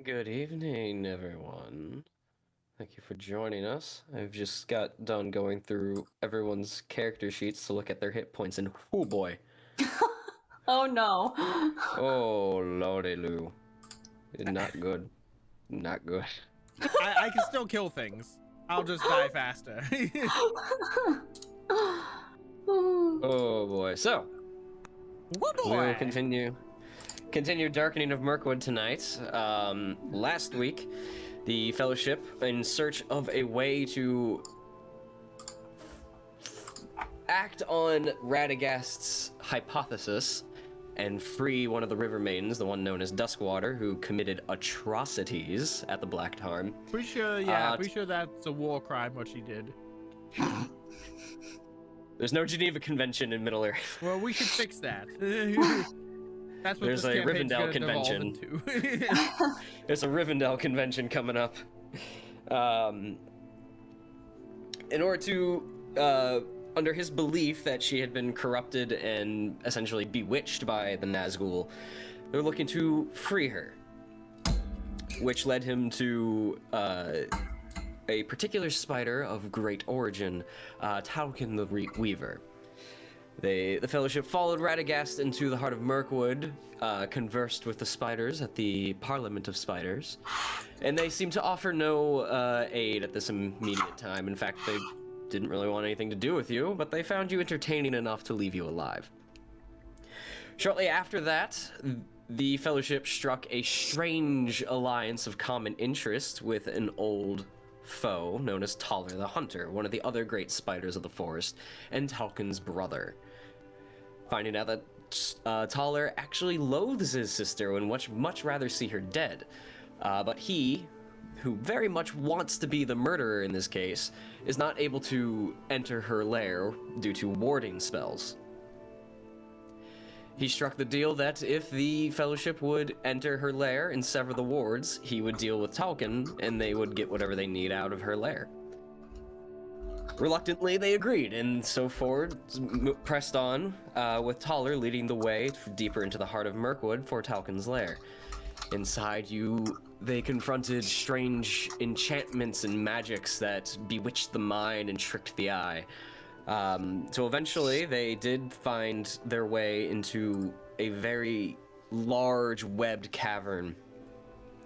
Good evening, everyone. Thank you for joining us. I've just got done going through everyone's character sheets to look at their hit points, and oh boy. Oh no. Oh lordy Lou. Not good. Not good. I can still kill things. I'll just die faster. Oh boy. So, Woo boy! we'll continue Darkening of Mirkwood tonight. Last week, the Fellowship, in search of a way to act on Radagast's hypothesis and free one of the river maidens, the one known as Duskwater, who committed atrocities at the Black Tarn. Pretty sure that's a war crime what she did. There's no Geneva Convention in Middle Earth. Well, we should fix that. That's what There's this a campaign's Rivendell gonna devolve convention. into. There's a Rivendell convention coming up. In order to, under his belief that she had been corrupted and essentially bewitched by the Nazgul, they're looking to free her, which led him to a particular spider of great origin, Tyulqin the Weaver. The Fellowship followed Radagast into the heart of Mirkwood, conversed with the spiders at the Parliament of Spiders, and they seemed to offer no aid at this immediate time. In fact, they didn't really want anything to do with you, but they found you entertaining enough to leave you alive. Shortly after that, the Fellowship struck a strange alliance of common interest with an old foe known as Tauler the Hunter, one of the other great spiders of the forest, and Tyulqin's brother. Finding out that Tauler actually loathes his sister and would much rather see her dead. But he, who very much wants to be the murderer in this case, is not able to enter her lair due to warding spells. He struck the deal that if the Fellowship would enter her lair and sever the wards, he would deal with Tyulqin, and they would get whatever they need out of her lair. Reluctantly, they agreed, and so Ford pressed on, with Tauler leading the way deeper into the heart of Mirkwood for Tyulqin's lair. Inside they confronted strange enchantments and magics that bewitched the mind and tricked the eye. So eventually, they did find their way into a very large webbed cavern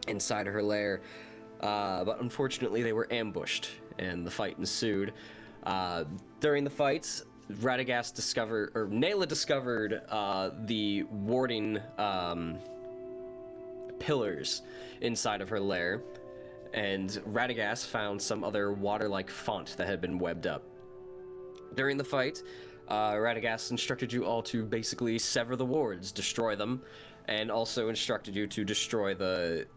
inside of her lair, but unfortunately, they were ambushed, and the fight ensued. During the fights, Nayla discovered the warding pillars inside of her lair, and Radagast found some other water-like font that had been webbed up. During the fight, Radagast instructed you all to basically sever the wards, destroy them, and also instructed you to destroy the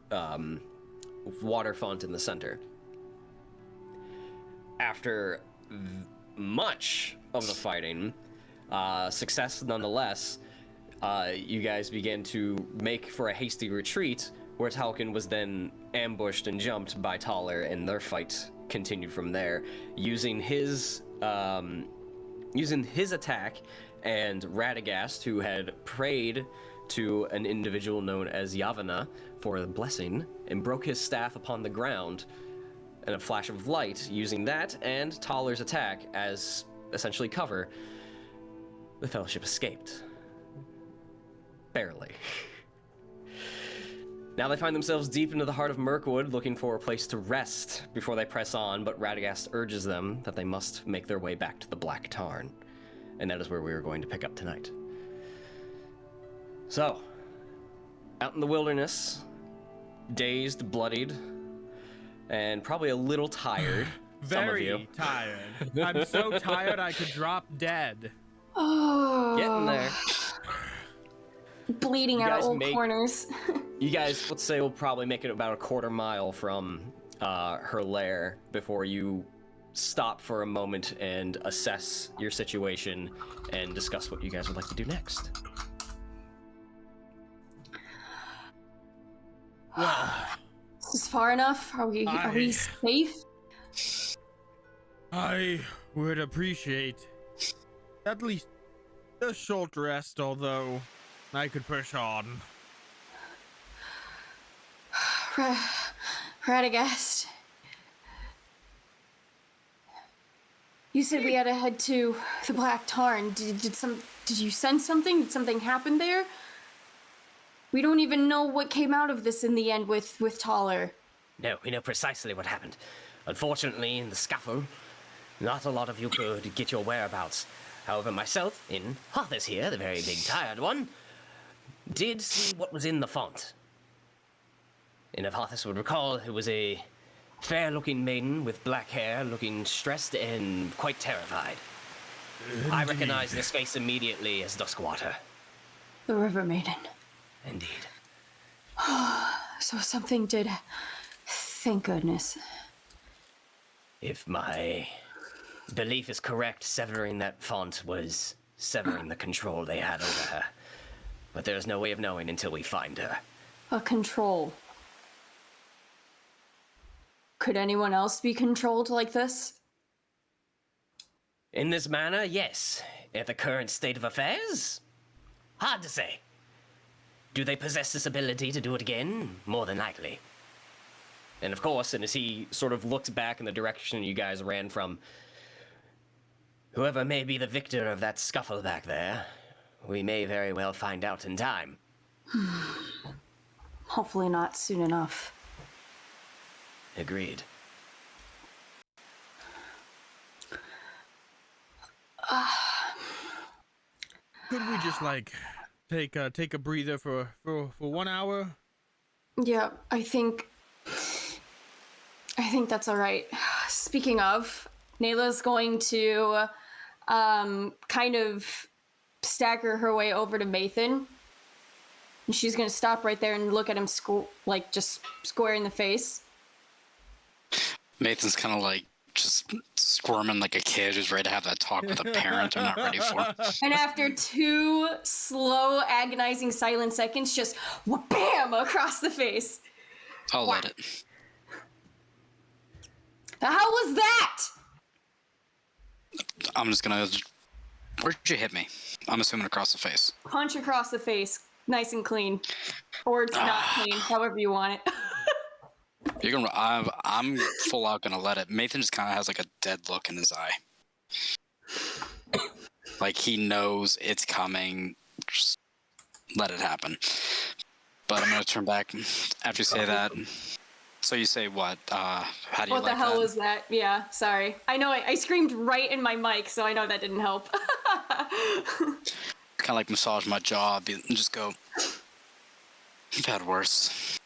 water font in the center. After much of the fighting, success nonetheless, you guys began to make for a hasty retreat, where Tyulqin was then ambushed and jumped by Tauler, and their fight continued from there, using his attack, and Radagast, who had prayed to an individual known as Yavanna for a blessing, and broke his staff upon the ground in a flash of light, using that and Tauler's attack as essentially cover. The Fellowship escaped. Barely. Now they find themselves deep into the heart of Mirkwood, looking for a place to rest before they press on, but Radagast urges them that they must make their way back to the Black Tarn. And that is where we are going to pick up tonight. So, out in the wilderness, dazed, bloodied, and probably a little tired. Very tired. I'm so tired I could drop dead. Oh. Getting there. Bleeding out all corners. You guys, let's say, will probably make it about a quarter mile from her lair before you stop for a moment and assess your situation and discuss what you guys would like to do next. Well, Is this far enough? Are we safe? I would appreciate at least a short rest, although I could push on. Radagast. You said we had to head to the Black Tarn. Did you sense something? Did something happen there? We don't even know what came out of this in the end with Tauler. No, we know precisely what happened. Unfortunately, in the scuffle, not a lot of you could get your whereabouts. However, myself, in Harthus here, the very big tired one, did see what was in the font. And if Harthus would recall, it was a fair-looking maiden with black hair, looking stressed and quite terrified. Indeed. I recognized this face immediately as Duskwater. The River Maiden. Indeed. So something did. Thank goodness. If my belief is correct, severing that font was severing the control they had over her. But there's no way of knowing until we find her. A control. Could anyone else be controlled like this? In this manner, yes. At the current state of affairs? Hard to say. Do they possess this ability to do it again? More than likely. And of course, and as he sort of looked back in the direction you guys ran from, whoever may be the victor of that scuffle back there, we may very well find out in time. Hopefully not soon enough. Agreed. Could we just take a breather for 1 hour? Yeah, I think that's all right. Speaking of, Nayla's going to kind of stagger her way over to Mathan. And she's going to stop right there and look at him just square in the face. Nathan's kind of like just squirming like a kid who's ready to have that talk with a parent they're not ready for. And after 2 slow, agonizing, silent seconds, just wha-bam across the face. I'll let it. The hell was that? I'm just gonna... Where'd you hit me? I'm assuming across the face. Punch across the face, nice and clean. Or not clean, however you want it. You're gonna... I'm full out gonna let it. Nathan just kind of has like a dead look in his eye. Like he knows it's coming. Just let it happen. But I'm gonna turn back after you say that. So you say what? How do you What like the hell that? was that? Yeah, sorry. I know I screamed right in my mic, so I know that didn't help. Kind of like massage my jaw and just go, you've had worse.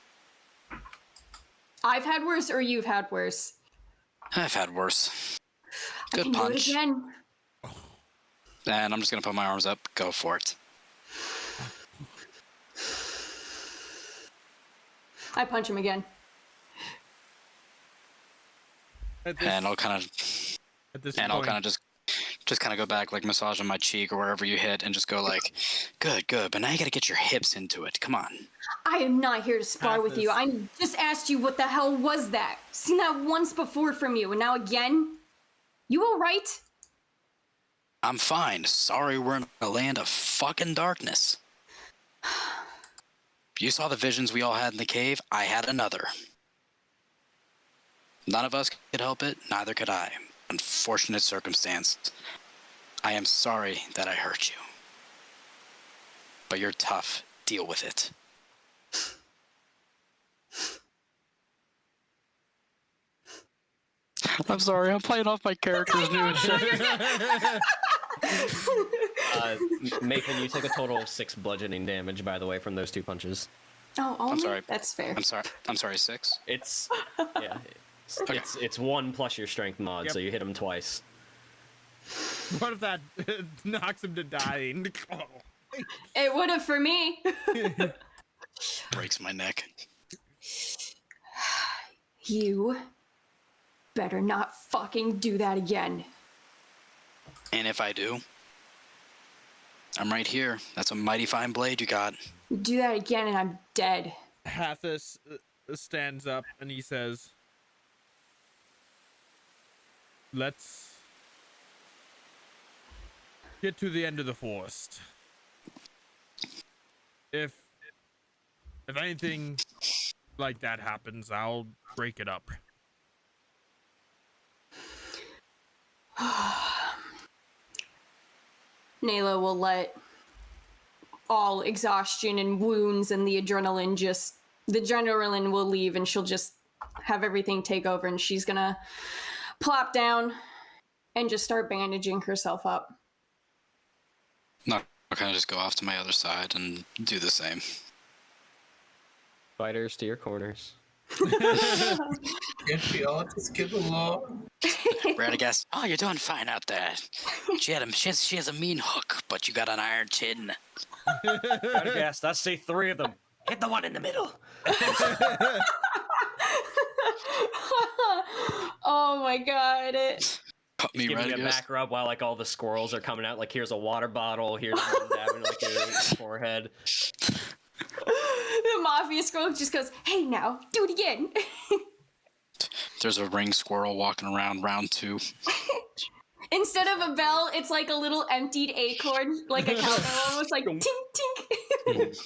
I've had worse or you've had worse? I've had worse. I Good can punch. do it again. And I'm just going to put my arms up. Go for it. I punch him again. And I'll kind of... At this And point, I'll kind of just kind of go back, like massaging my cheek or wherever you hit, and just go like, good, but now you got to get your hips into it. Come on. I am not here to spar with you. This- I just asked you what the hell was that. Seen that once before from you, and now again? You alright? I'm fine. Sorry we're in a land of fucking darkness. You saw the visions we all had in the cave. I had another. None of us could help it. Neither could I. Unfortunate circumstance. I am sorry that I hurt you. But you're tough. Deal with it. I'm sorry. I'm playing off my character's new shit. Nathan, you take a total of 6 bludgeoning damage, by the way, from those 2 punches. Oh, only? sorry. That's fair. I'm sorry. 6. It's yeah, it's 1 plus your strength mod, so you hit him twice. what if that knocks him to dying? It would have for me. Breaks my neck. You better not fucking do that again. And if I do, I'm right here. That's a mighty fine blade you got. Do that again and I'm dead. Hathis stands up and he says, let's get to the end of the forest. If anything like that happens, I'll break it up. Nayla will let all exhaustion and wounds and the adrenaline will leave and she'll just have everything take over and she's gonna plop down and just start bandaging herself up. No, I'll kind of just go off to my other side and do the same. Fighters to your corners. Can't we all just get along? Radagast, oh, you're doing fine out there. She has a mean hook, but you got an iron chin. Radagast, I see 3 of them. Hit the one in the middle. Oh my god. Cut He's me, giving you a Radagast. back rub while like all the squirrels are coming out. Like here's a water bottle. Here's one dabbing like your forehead. The mafia scroll just goes, hey now, do it again. There's a ring squirrel walking around round 2. Instead of a bell, it's like a little emptied acorn, like a cowbell, almost like tink tink.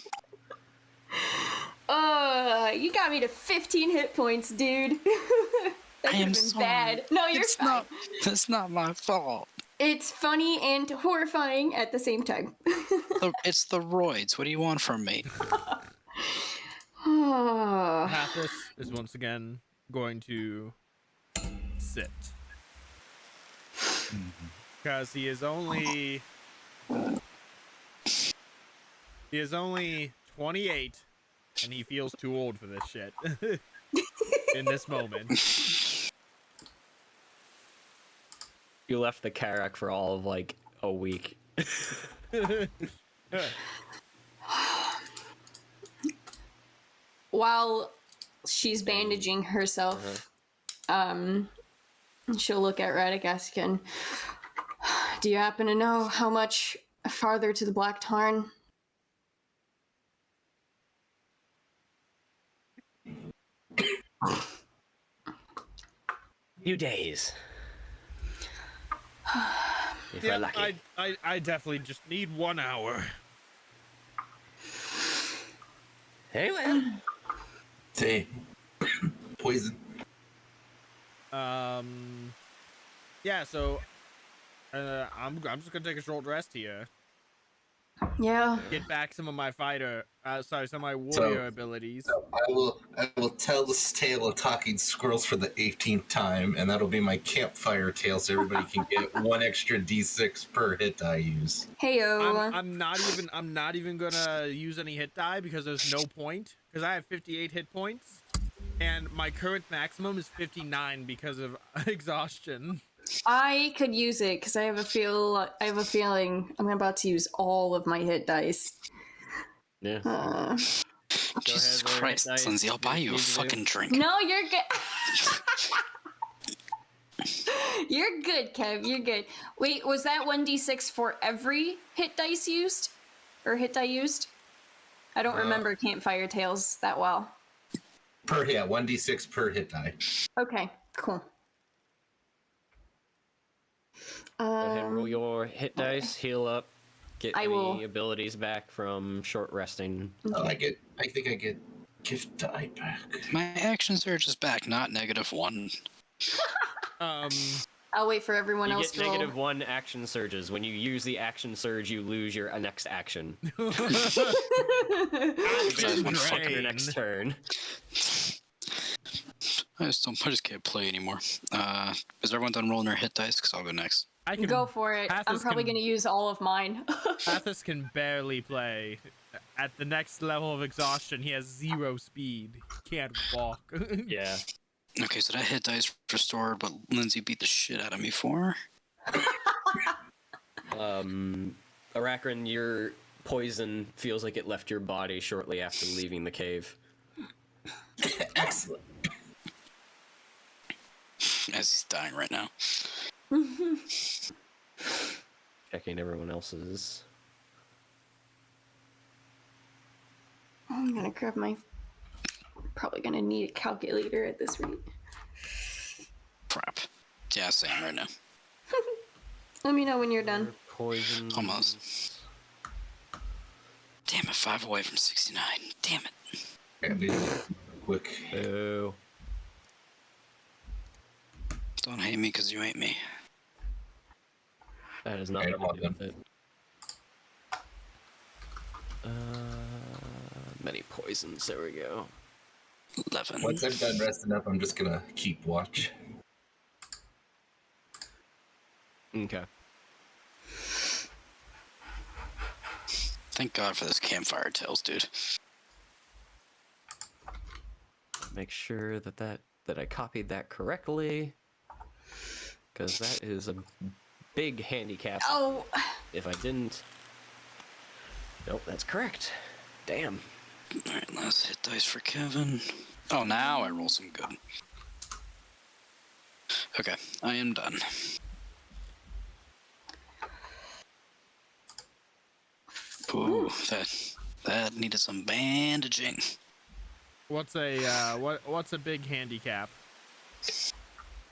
You got me to 15 hit points, dude. That could have been sorry. bad. No, you're fine. It's not my fault. It's funny and horrifying at the same time. It's the roids. What do you want from me? Hathis is once again going to sit. Because he is only 28 and he feels too old for this shit in this moment. You left the Karak for all of like a week. While she's bandaging herself, She'll look at Radagast again. Do you happen to know how much farther to the Black Tarn? Few days. If we're lucky. I definitely just need 1 hour. Very well. Dang. Poison. Yeah, so I'm just gonna take a short rest here. Yeah. Get back some of my some of my warrior abilities. So I will tell this tale of talking squirrels for the 18th time, and that'll be my campfire tale, so everybody can get 1 extra d6 per hit I use. Heyo. I'm not even gonna use any hit die because there's no point, because I have 58 hit points and my current maximum is 59 because of exhaustion. I could use it because I have a feeling I'm about to use all of my hit dice. Yeah. Jesus ahead, Christ, nice. Lindsay, I'll buy you a Need to do. fucking drink. No, you're good. You're good, Kev. You're good. Wait, was that 1d6 for every hit dice used? Or hit die used? I don't remember Campfire Tales that well. 1d6 per hit die. Okay, cool. Go ahead and roll your hit dice, heal up, get I any will. abilities back from short resting. I think I get gift die back. My action surge is back, not -1. I'll wait for everyone You else get to roll. -1 action surges. When you use the action surge, you lose your next action. Just one fucking Your next turn. I just can't play anymore. Is everyone done rolling their hit dice? Because I'll go next. I can Go for it. I'm Athos probably can- going to use all of mine. Athos can barely play. At the next level of exhaustion, he has 0 speed. He can't walk. Yeah. Okay, so that hit dice restored, but Lindsay beat the shit out of me for. Arachrin, your poison feels like it left your body shortly after leaving the cave. Excellent. As he's dying right now. Checking everyone else's. I'm going to grab my... Probably going to need a calculator at this rate. Crap. Yeah, same right now. Let me know when you're done. Poison. Almost. Damn it, 5 away from 69. Damn it. Okay, I'm gonna quick. Boo. Don't hate me because you hate me. That is not Okay, what to do well with it. Many poisons. There we go. 11. Once I'm done resting up, I'm just gonna keep watch. Okay. Thank God for this campfire tales, dude. Make sure that I copied that correctly, because that is a big handicap. Oh, If I didn't. Nope, that's correct. Damn. Alright, last hit dice for Kevin. Oh, now I roll some good. Okay, I am done. Ooh, that needed some bandaging. What's a big handicap?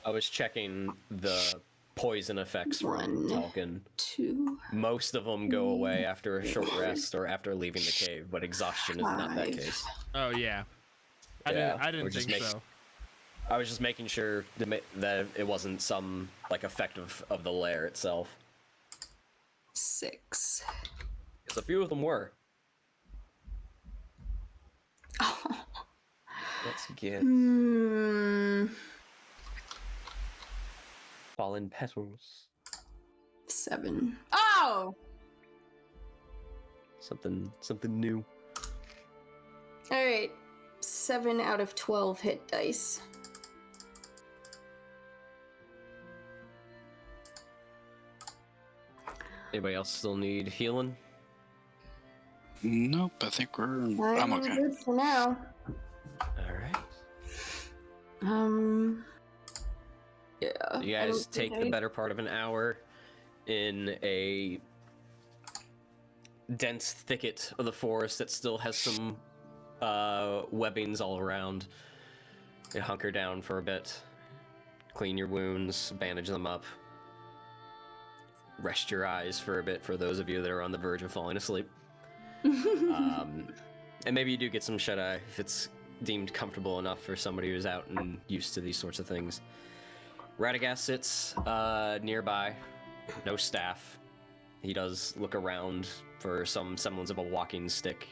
I was checking the poison effects from 1, Tyulqin. 2, Most of them go away after a short rest or after leaving the cave, but exhaustion is not that 5. case. Oh yeah. I Yeah, didn't we're just think so. I was just making sure that it wasn't some like effect of the lair itself. 6. Because a few of them were. Let's get fallen petals. 7. Oh! Something new. Alright. 7 out of 12 hit dice. Anybody else still need healing? Nope, I think I'm okay. good for now. All right. Yeah. You I guys don't think take the better part of an hour in a dense thicket of the forest that still has some webbings all around. You hunker down for a bit, clean your wounds, bandage them up, rest your eyes for a bit for those of you that are on the verge of falling asleep. And maybe you do get some shut-eye if it's deemed comfortable enough for somebody who's out and used to these sorts of things. Radagast sits nearby, no staff. He does look around for some semblance of a walking stick.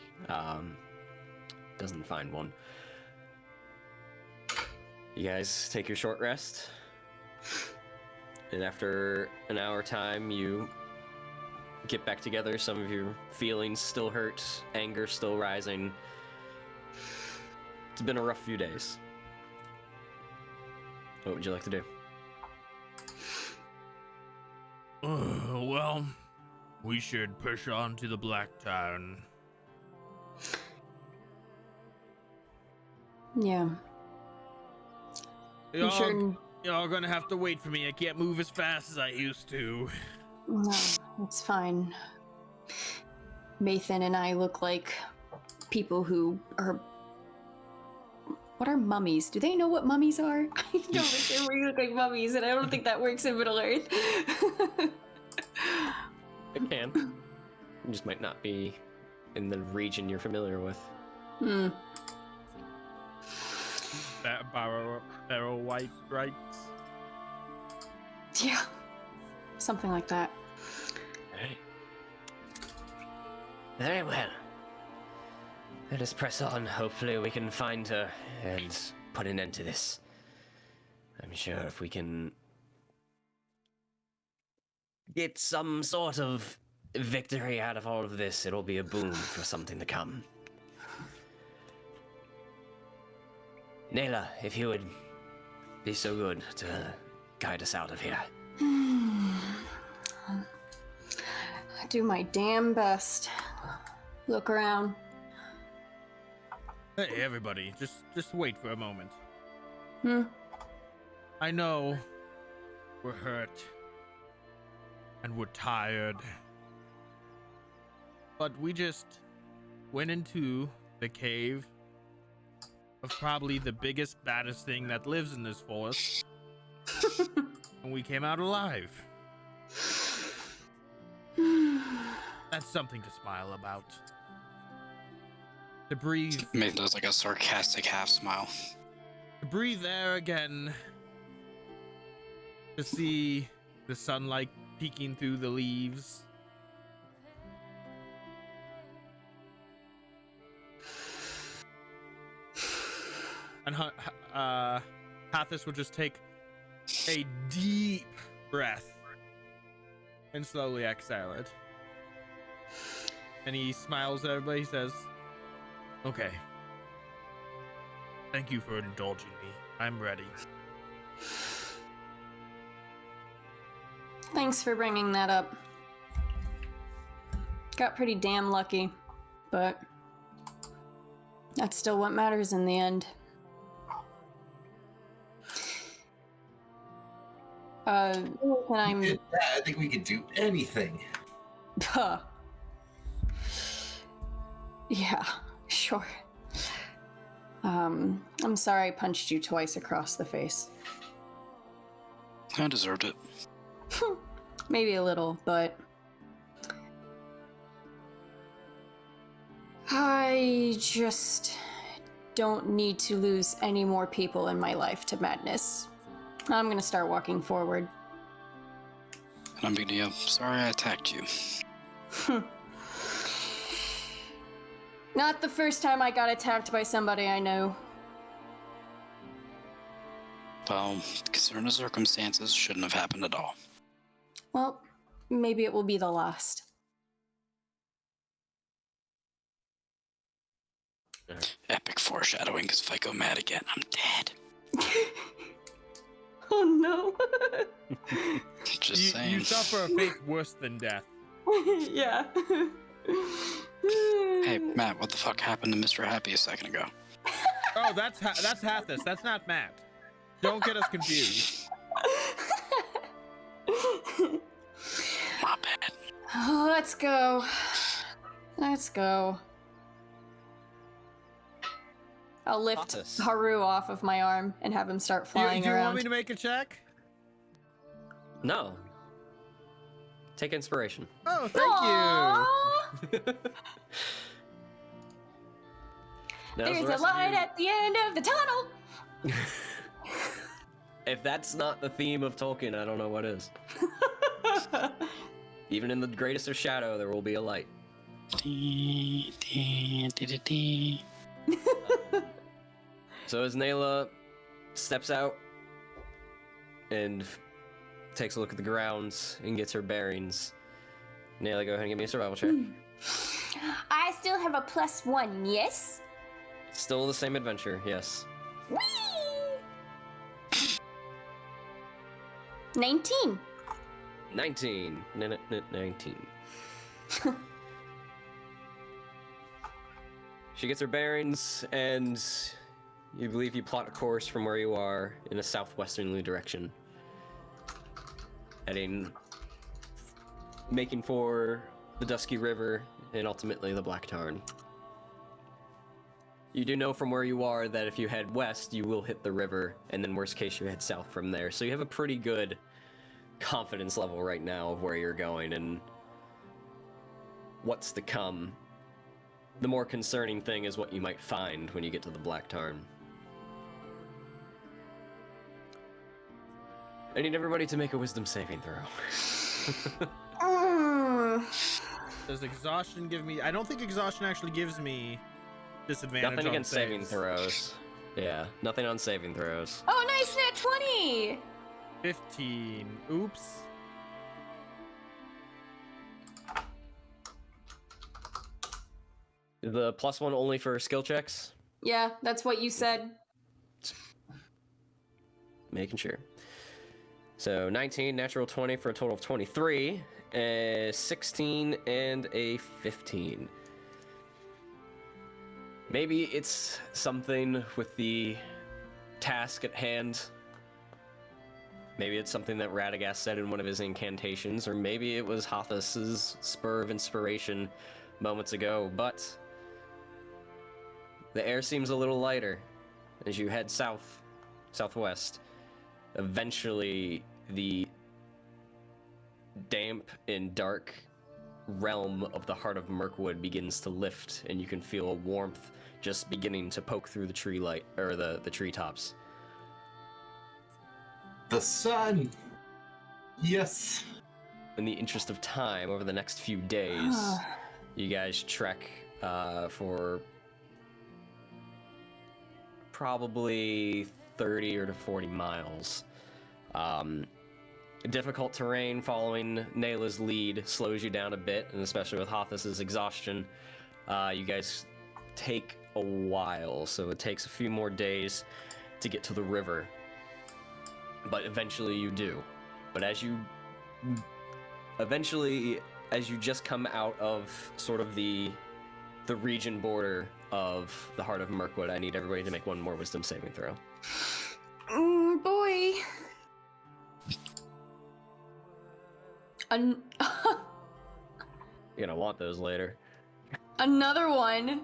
Doesn't find one. You guys take your short rest. And after an hour time, you get back together. Some of your feelings still hurt, anger still rising. It's been a rough few days. What would you like to do? Well, we should push on to the Black Tarn. Yeah. Y'all gonna have to wait for me. I can't move as fast as I used to. No, it's fine. Mathan and I look like people who are... What are mummies? Do they know what mummies are? I don't assume we look like mummies, and I don't think that works in Middle Earth. It can. You just might not be in the region you're familiar with. Hmm. That barrel white rights. Yeah. Something like that. Alright. Very well. Let us press on. Hopefully we can find her and put an end to this. I'm sure if we can get some sort of victory out of all of this, it'll be a boon for something to come. Nayla, if you would be so good to guide us out of here. I do my damn best. Look around. Hey, everybody, just wait for a moment. Hmm. I know we're hurt and we're tired, but we just went into the cave of probably the biggest, baddest thing that lives in this forest, and we came out alive. That's something to smile about. To breathe. Maybe there's like a sarcastic half smile. To breathe air again. To see the sunlight peeking through the leaves. And Hathis would just take a deep breath and slowly exhale it. And he smiles at everybody. He says, "Okay. Thank you for indulging me. I'm ready." Thanks for bringing that up. Got pretty damn lucky, but that's still what matters in the end. And I'm... did that, I think we could do anything. Huh. Yeah, sure. I'm sorry I punched you twice across the face. I deserved it. Maybe a little, but... I just don't need to lose any more people in my life to madness. I'm gonna start walking forward. And I'm beating you. Sorry I attacked you. Not the first time I got attacked by somebody I know. Well, considering the circumstances, shouldn't have happened at all. Well, maybe it will be the last. Epic foreshadowing, because if I go mad again, I'm dead. Oh no. Just saying. You suffer a fate worse than death. Yeah. Hey, Matt, what the fuck happened to Mr. Happy a second ago? Oh, that's Hathis. That's not Matt. Don't get us confused. My bad. Oh, let's go. Let's go. I'll lift Office. Haru off of my arm and have him start flying Do you around. want me to make a check? No. Take inspiration. Oh, thank you. Now's There's the a rest of light you. at the end of the tunnel. If that's not the theme of Tolkien, I don't know what is. Even in the greatest of shadow, there will be a light. So as Nayla steps out and takes a look at the grounds and gets her bearings, Nayla, go ahead and give me a survival check. I still have a +1, yes? Still the same adventure, yes. Whee! 19. 19. 19. She gets her bearings, and you believe you plot a course from where you are in a southwesterly direction. Making for the Dusky River and ultimately the Black Tarn. You do know from where you are that if you head west, you will hit the river, and then worst case, you head south from there. So you have a pretty good confidence level right now of where you're going and what's to come. The more concerning thing is what you might find when you get to the Black Tarn. I need everybody to make a wisdom saving throw. Does exhaustion give me? I don't think exhaustion actually gives me disadvantage. Nothing on against saving saves. throws. Yeah, nothing on saving throws. Oh, nice, net 20! 15. Oops. The +1 only for skill checks? Yeah, that's what you said. Making sure. So 19, natural 20 for a total of 23, 16, and a 15. Maybe it's something with the task at hand. Maybe it's something that Radagast said in one of his incantations, or maybe it was Hathas's spur of inspiration moments ago, but the air seems a little lighter as you head southwest. Eventually, the damp and dark realm of the heart of Mirkwood begins to lift, and you can feel a warmth just beginning to poke through the tree light or the treetops. The sun. Yes. In the interest of time, over the next few days, you guys trek for probably 30 or to 40 miles. Difficult terrain following Nayla's lead slows you down a bit, and especially with Hathas's exhaustion, you guys take a while, so it takes a few more days to get to the river. But eventually you do. But as you just come out of sort of the region border of the heart of Mirkwood, I need everybody to make one more wisdom saving throw. Boy. You're gonna want those later. Another one.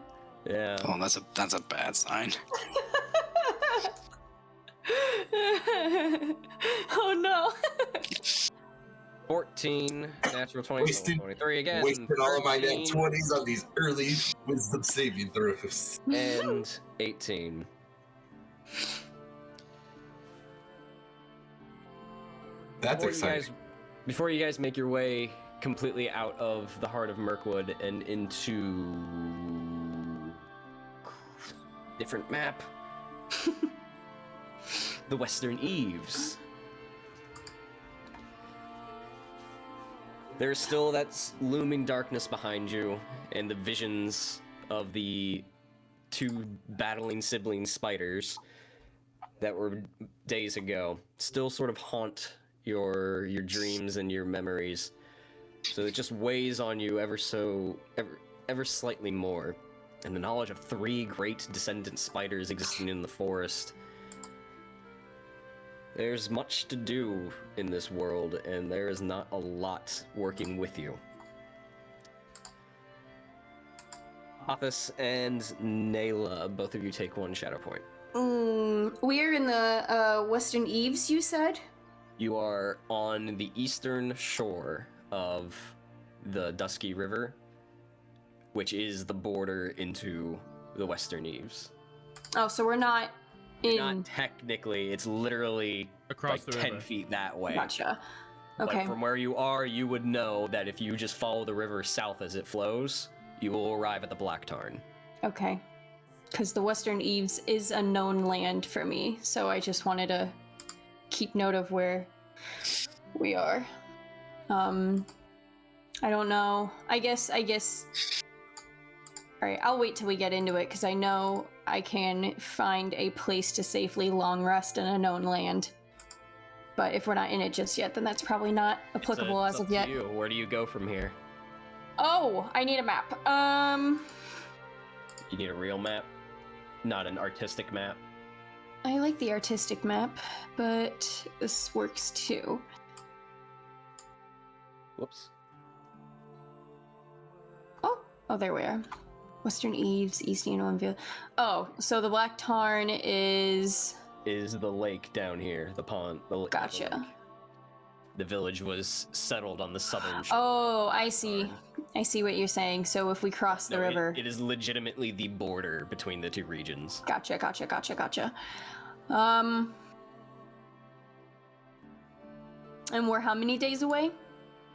Yeah. Oh, that's a bad sign. Oh no. 14, natural 20, Wasted- 23 again. Wasted all of my net 13, 20s on these early wisdom saving throws. and 18. That's exciting. Before you guys make your way completely out of the heart of Mirkwood and into different map, the Western Eaves. There's still that looming darkness behind you, and the visions of the two battling sibling spiders that were days ago still sort of haunt your dreams and your memories. So it just weighs on you ever slightly more. And the knowledge of 3 great descendant spiders existing in the forest There's much to do in this world, and there is not a lot working with you. Hothus and Nayla, both of you take 1 shadow point. We're in the Western Eaves, you said? You are on the eastern shore of the Dusky River, which is the border into the Western Eaves. Oh, so we're not in... Not technically, it's literally Across like the 10 river. feet that way. Gotcha. Okay. But from where you are, you would know that if you just follow the river south as it flows, you will arrive at the Black Tarn. Okay. Because the Western Eaves is a known land for me, so I just wanted to keep note of where we are. I don't know. I guess. All right, I'll wait till we get into it because I know I can find a place to safely long rest in a known land. But if we're not in it just yet, then that's probably not applicable It's as up of yet. to you. Where do you go from here? Oh, I need a map. You need a real map, not an artistic map. I like the artistic map, but this works too. Whoops. Oh, there we are. Western Eaves, East Anvil. Oh, so the Black Tarn is the lake down here, the pond. The Gotcha. lake. The village was settled on the southern shore. Oh, I see. I see what you're saying. So if we cross the river. It is legitimately the border between the two regions. Gotcha. And we're how many days away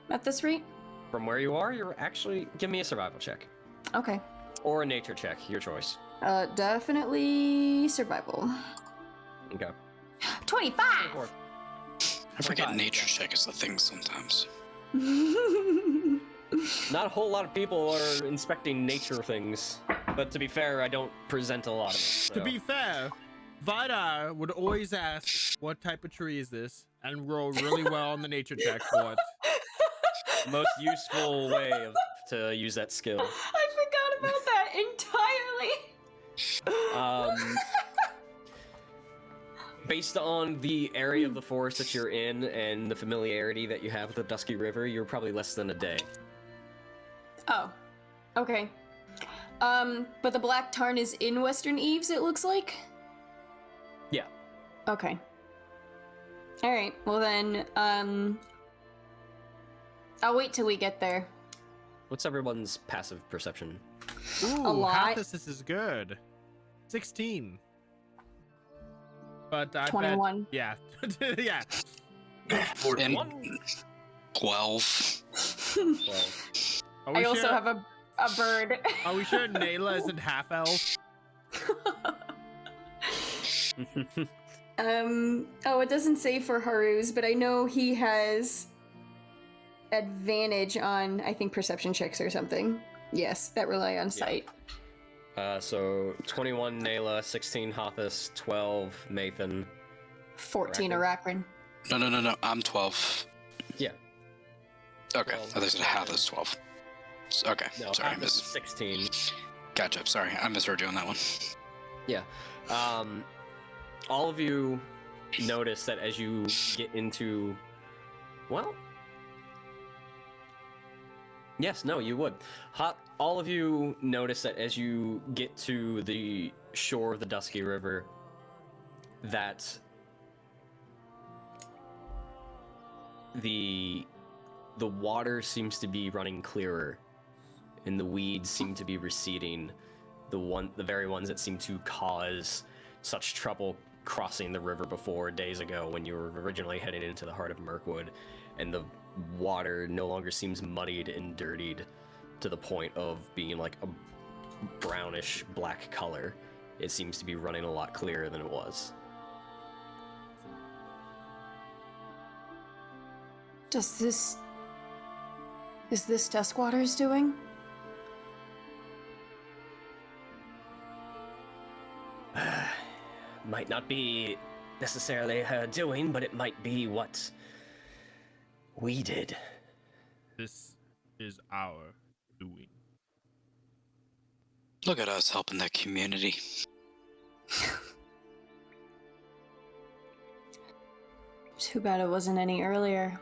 at this rate? From where you are, you're actually... Give me a survival check. Okay. Or a nature check, your choice. Definitely survival. Okay. 25! I forget nature check is a thing sometimes. Not a whole lot of people are inspecting nature things. But to be fair, I don't present a lot of it. So. To be fair, Vidar would always ask, what type of tree is this? And roll really well on the nature check for it. Most useful way to use that skill. I forgot about that entirely. Based on the area of the forest that you're in and the familiarity that you have with the Dusky River, you're probably less than a day. Oh, okay. But the Black Tarn is in Western Eaves, it looks like? Yeah. Okay. Alright, well then, I'll wait till we get there. What's everyone's passive perception? Ooh, A lot. half this is good. 16. But I 21. Bet, yeah. Yeah. 14. And 12. Well, I also have a bird. Are we sure Nayla isn't half elf? Oh, it doesn't say for Haru's, but I know he has advantage on, I think, perception checks or something. Yes, that rely on sight. so 21 Nayla, 16 Hothus, 12 Nathan. 14 Arachrin. No. I'm 12. Yeah. Okay. 12. I thought you said half is 12. Okay. No, Sorry, I Hothus is missed. 16. Gotcha. Sorry, I misheard you on that one. Yeah. All of you notice that as you get into... Well... Yes, no, you would. All of you notice that as you get to the shore of the Dusky River, that the water seems to be running clearer, and the weeds seem to be receding. The very ones that seem to cause such trouble crossing the river before days ago when you were originally heading into the heart of Mirkwood, and the water no longer seems muddied and dirtied to the point of being like a brownish black color. It seems to be running a lot clearer than it was. Is this Duskwater's doing? Might not be necessarily her doing, but it might be what we did. This is our doing. Look at us helping the community. Too bad it wasn't any earlier.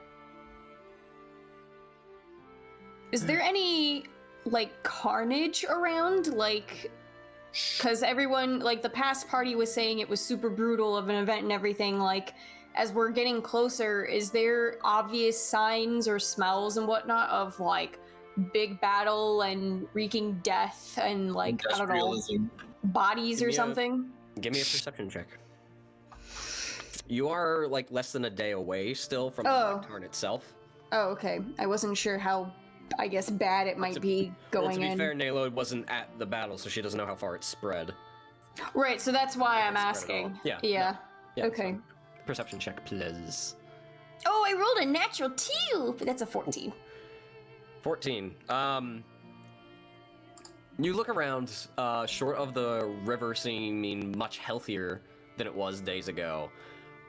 Is there any, like, carnage around? Like, because everyone, like, the past party was saying it was super brutal of an event and everything. Like, as we're getting closer, is there obvious signs or smells and whatnot of, like, big battle and wreaking death and, like, I don't know, Industrialism. bodies or something? Give me a perception check. You are like less than a day away still from the Oh. Black Tarn itself. Oh, okay. I wasn't sure how, I guess, bad it might be Well, going to be in. fair, Nalo wasn't at the battle, so she doesn't know how far it spread. Right, so that's why I'm It's spread at all. asking. Yeah, Yeah. Yeah, Okay. so perception check, please. Oh, I rolled a natural 2, but that's a 14. 14. You look around, short of the river seeming much healthier than it was days ago.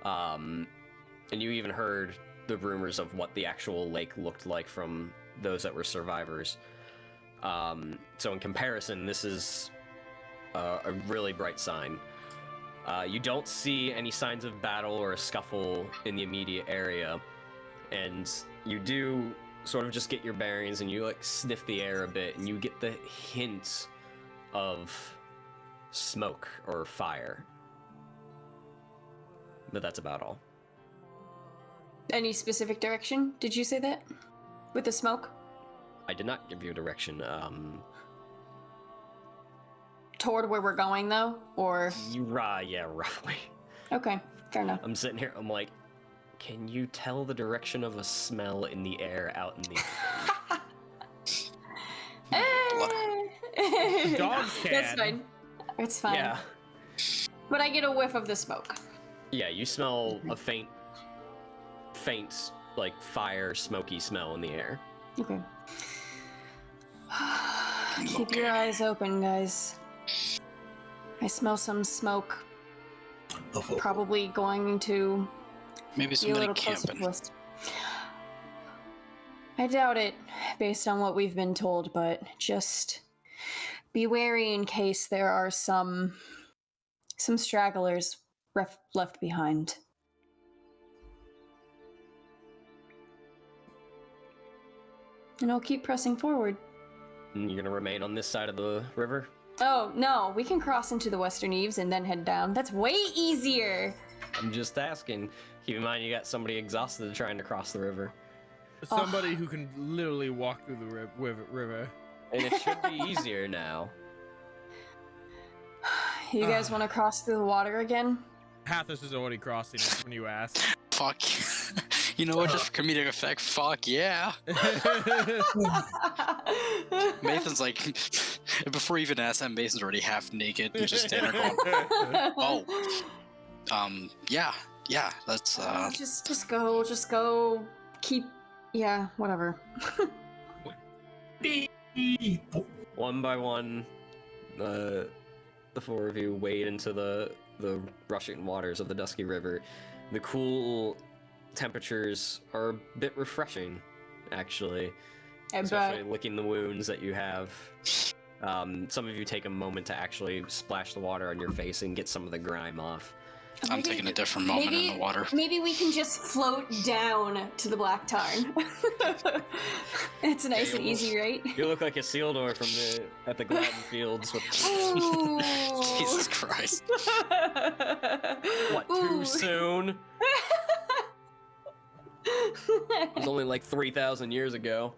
And you even heard the rumors of what the actual lake looked like from those that were survivors. So in comparison, this is a really bright sign. You don't see any signs of battle or a scuffle in the immediate area, and you do sort of just get your bearings and you like sniff the air a bit, and you get the hint of smoke or fire. But that's about all. Any specific direction? Did you say that? With the smoke? I did not give you a direction. Toward where we're going, though? Or... Yeah, roughly. Okay, fair enough. I'm sitting here, I'm like, can you tell the direction of a smell in the air out in the... Dogs can. That's fine. It's fine. Yeah. But I get a whiff of the smoke. Yeah, you smell a faint, like, fire, smoky smell in the air. Okay. Keep your eyes open, guys. I smell some smoke. Oh, Probably going to Maybe be a somebody little closer camping. to us. I doubt it, based on what we've been told, but just be wary in case there are some stragglers left behind. And I'll keep pressing forward. And you're gonna remain on this side of the river? Oh, no, we can cross into the Western Eaves and then head down. That's way easier! I'm just asking. Keep in mind you got somebody exhausted trying to cross the river. Somebody who can literally walk through the river. And it should be easier now. You guys want to cross through the water again? Hathis is already crossing it when you ask. Fuck. You know what? Just for comedic effect, fuck yeah. Mason's like, before he even asks that, Mason's already half naked and just standing there going, oh. Yeah, let's, Just go, keep, yeah, whatever. One by one, the four of you wade into the rushing waters of the Dusky River. The cool temperatures are a bit refreshing, actually. Especially licking the wounds that you have. Some of you take a moment to actually splash the water on your face and get some of the grime off. I'm taking a different moment in the water. Maybe we can just float down to the Black Tarn. It's nice and easy, right? You look like a Sealdor at the Gladden Fields with... Ooh. Jesus Christ. What, too soon? It was only like 3,000 years ago.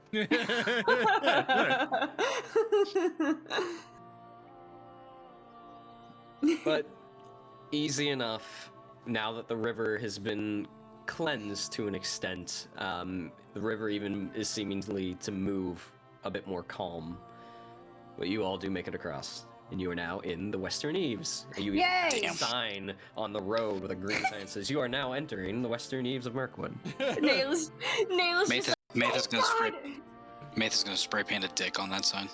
But easy enough now that the river has been cleansed to an extent. The river even is seemingly to move a bit more calm. But you all do make it across. And you are now in the Western Eaves. You even have a Yay! sign on the road with a green sign that says, "You are now entering the Western Eaves of Mirkwood." Nails just Mathis gonna spray paint a dick on that sign.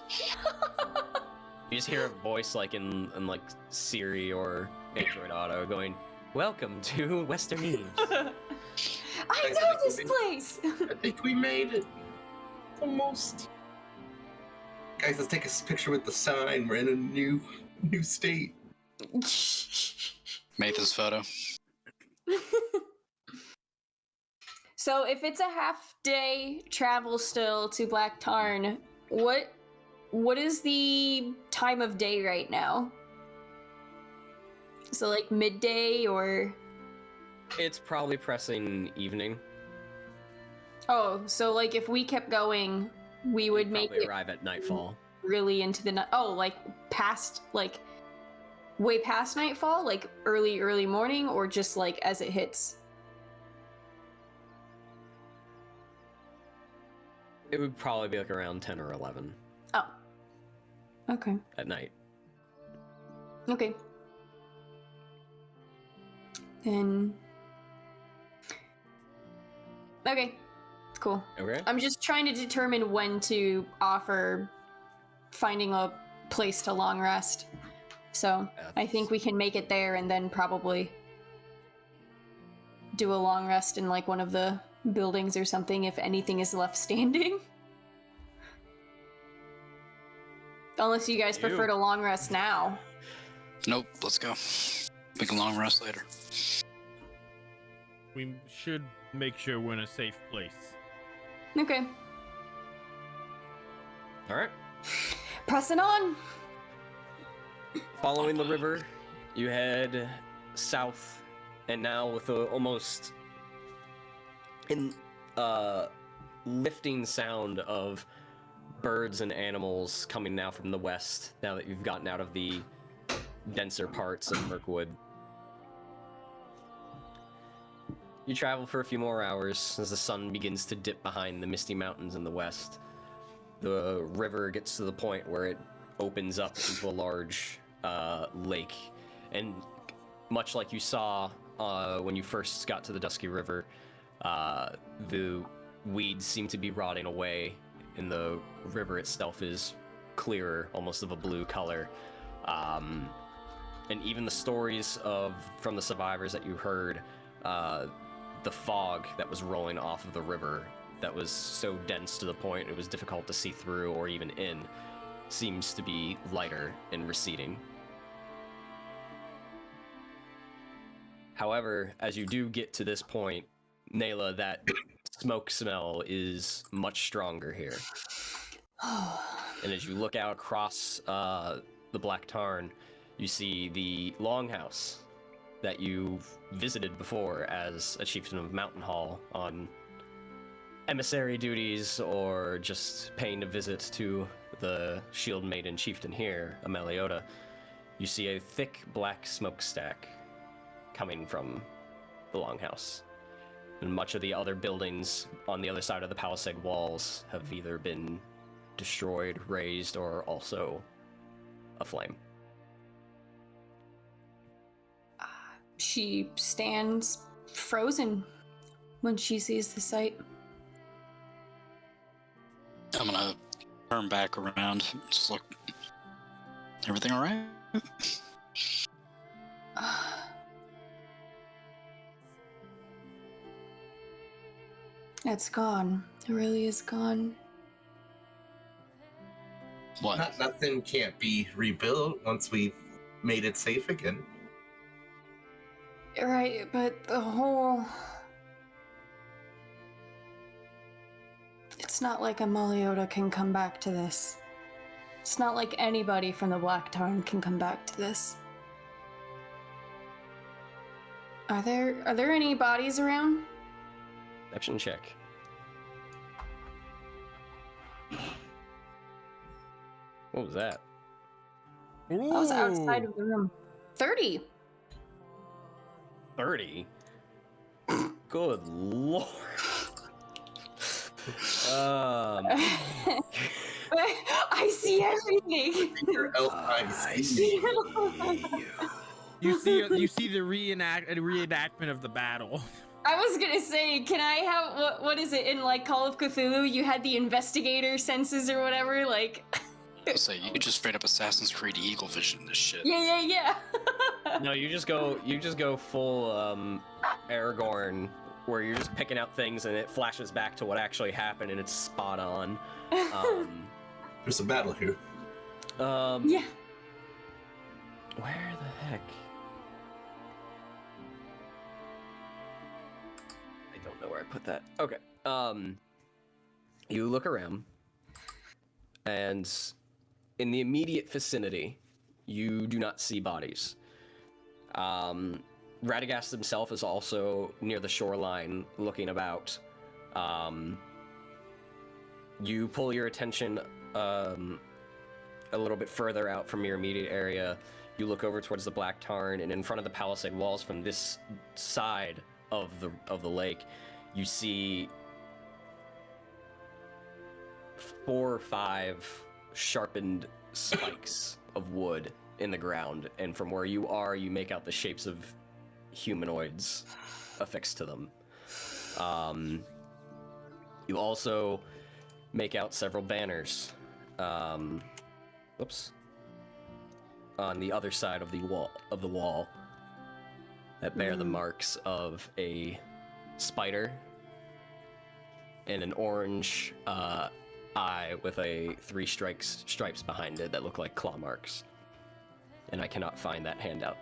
You just hear a voice like in like Siri or Android Auto going, "Welcome to Western Eaves." I know this place! I think we made it. Almost. Guys, let's take a picture with the sign. We're in a new state. Mathis photo. So if it's a half-day travel still to Black Tarn, what is the time of day right now? So like midday or? It's probably pressing evening. Oh, so like if we kept going, we would You'd make probably it arrive at nightfall. really into the night. Oh, like past, like way past nightfall, like early morning, or just like as it hits? It would probably be like around 10 or 11 Oh. Okay. at night. Okay. Then. Okay. Cool. Okay. I'm just trying to determine when to offer finding a place to long rest. So I think we can make it there and then probably do a long rest in like one of the buildings or something if anything is left standing. Unless you guys prefer to long rest now. Nope, let's go. Make a long rest later. We should make sure we're in a safe place. Okay. All right. Pressing on. Following the river, you head south, and now with a almost lifting sound of birds and animals coming now from the west, now that you've gotten out of the denser parts of Mirkwood. You travel for a few more hours as the sun begins to dip behind the misty mountains in the west. The river gets to the point where it opens up into a large lake, and much like you saw when you first got to the Dusky River, the weeds seem to be rotting away, and the river itself is clearer, almost of a blue color. And even the stories from the survivors that you heard, the fog that was rolling off of the river that was so dense to the point it was difficult to see through or even in, seems to be lighter and receding. However, as you do get to this point, Nayla, that smoke smell is much stronger here. And as you look out across the Black Tarn, you see the longhouse that you've visited before as a chieftain of Mountain Hall on emissary duties or just paying a visit to the Shield Maiden chieftain here, Ameliota. You see a thick black smokestack coming from the longhouse. And much of the other buildings on the other side of the palisade walls have either been destroyed, razed, or also aflame. She stands frozen when she sees the sight. I'm gonna turn back around. Just look. Everything all right? It's gone. It really is gone. What? Nothing can't be rebuilt once we've made it safe again. Right, but the whole... It's not like Ameliota can come back to this. It's not like anybody from the Black Tarn can come back to this. Are there any bodies around? Perception check. What was that? I was outside of the room. 30. 30? Good lord. I see everything. Your elf eyes see. You see the reenactment of the battle. I was gonna say, can I have what is it in like Call of Cthulhu? You had the investigator senses or whatever, like. I'll say you just straight up Assassin's Creed Eagle Vision this shit. Yeah. No, you just go full Aragorn, where you're just picking out things and it flashes back to what actually happened and it's spot on. There's a battle here. Yeah. Where the heck? I don't know where I put that. Okay. You look around, and in the immediate vicinity, you do not see bodies. Radagast himself is also near the shoreline, looking about. You pull your attention a little bit further out from your immediate area. You look over towards the Black Tarn, and in front of the palisade walls from this side of the lake, you see 4 or 5 sharpened spikes of wood in the ground, and from where you are, you make out the shapes of humanoids affixed to them. You also make out several banners. Whoops. On the other side of the wall that bear the marks of a spider and an orange eye with 3 stripes behind it that look like claw marks. And I cannot find that handout.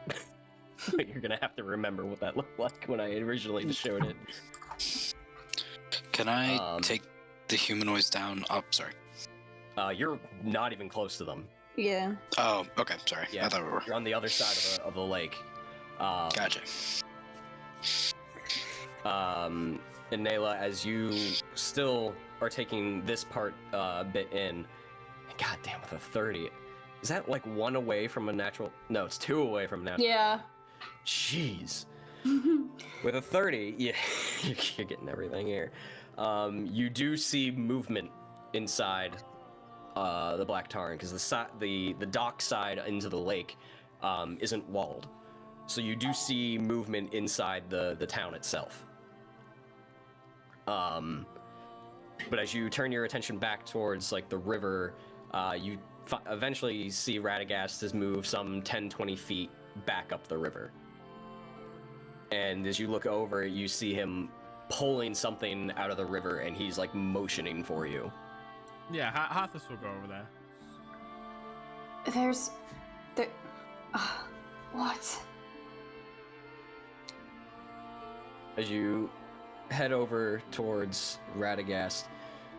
But you're gonna have to remember what that looked like when I originally showed it. Can I take the humanoids down? Oh, sorry. You're not even close to them. Yeah. Oh, okay. Sorry. Yeah, I thought we were. you're on the other side of the lake. Gotcha. And Nayla, as you still are taking this part bit in, god damn, with a 30, is that like 1 away from a natural? No, it's 2 away from a natural. Yeah. Jeez. With a 30, yeah, you're getting everything here. You do see movement inside the Black Tarn, because the dock side into the lake isn't walled. So you do see movement inside the town itself. But as you turn your attention back towards like the river, you eventually see Radagast has moved some 10-20 feet back up the river. And as you look over, you see him pulling something out of the river, and he's like motioning for you. Yeah, Hathis will go over there. What? As you head over towards Radagast,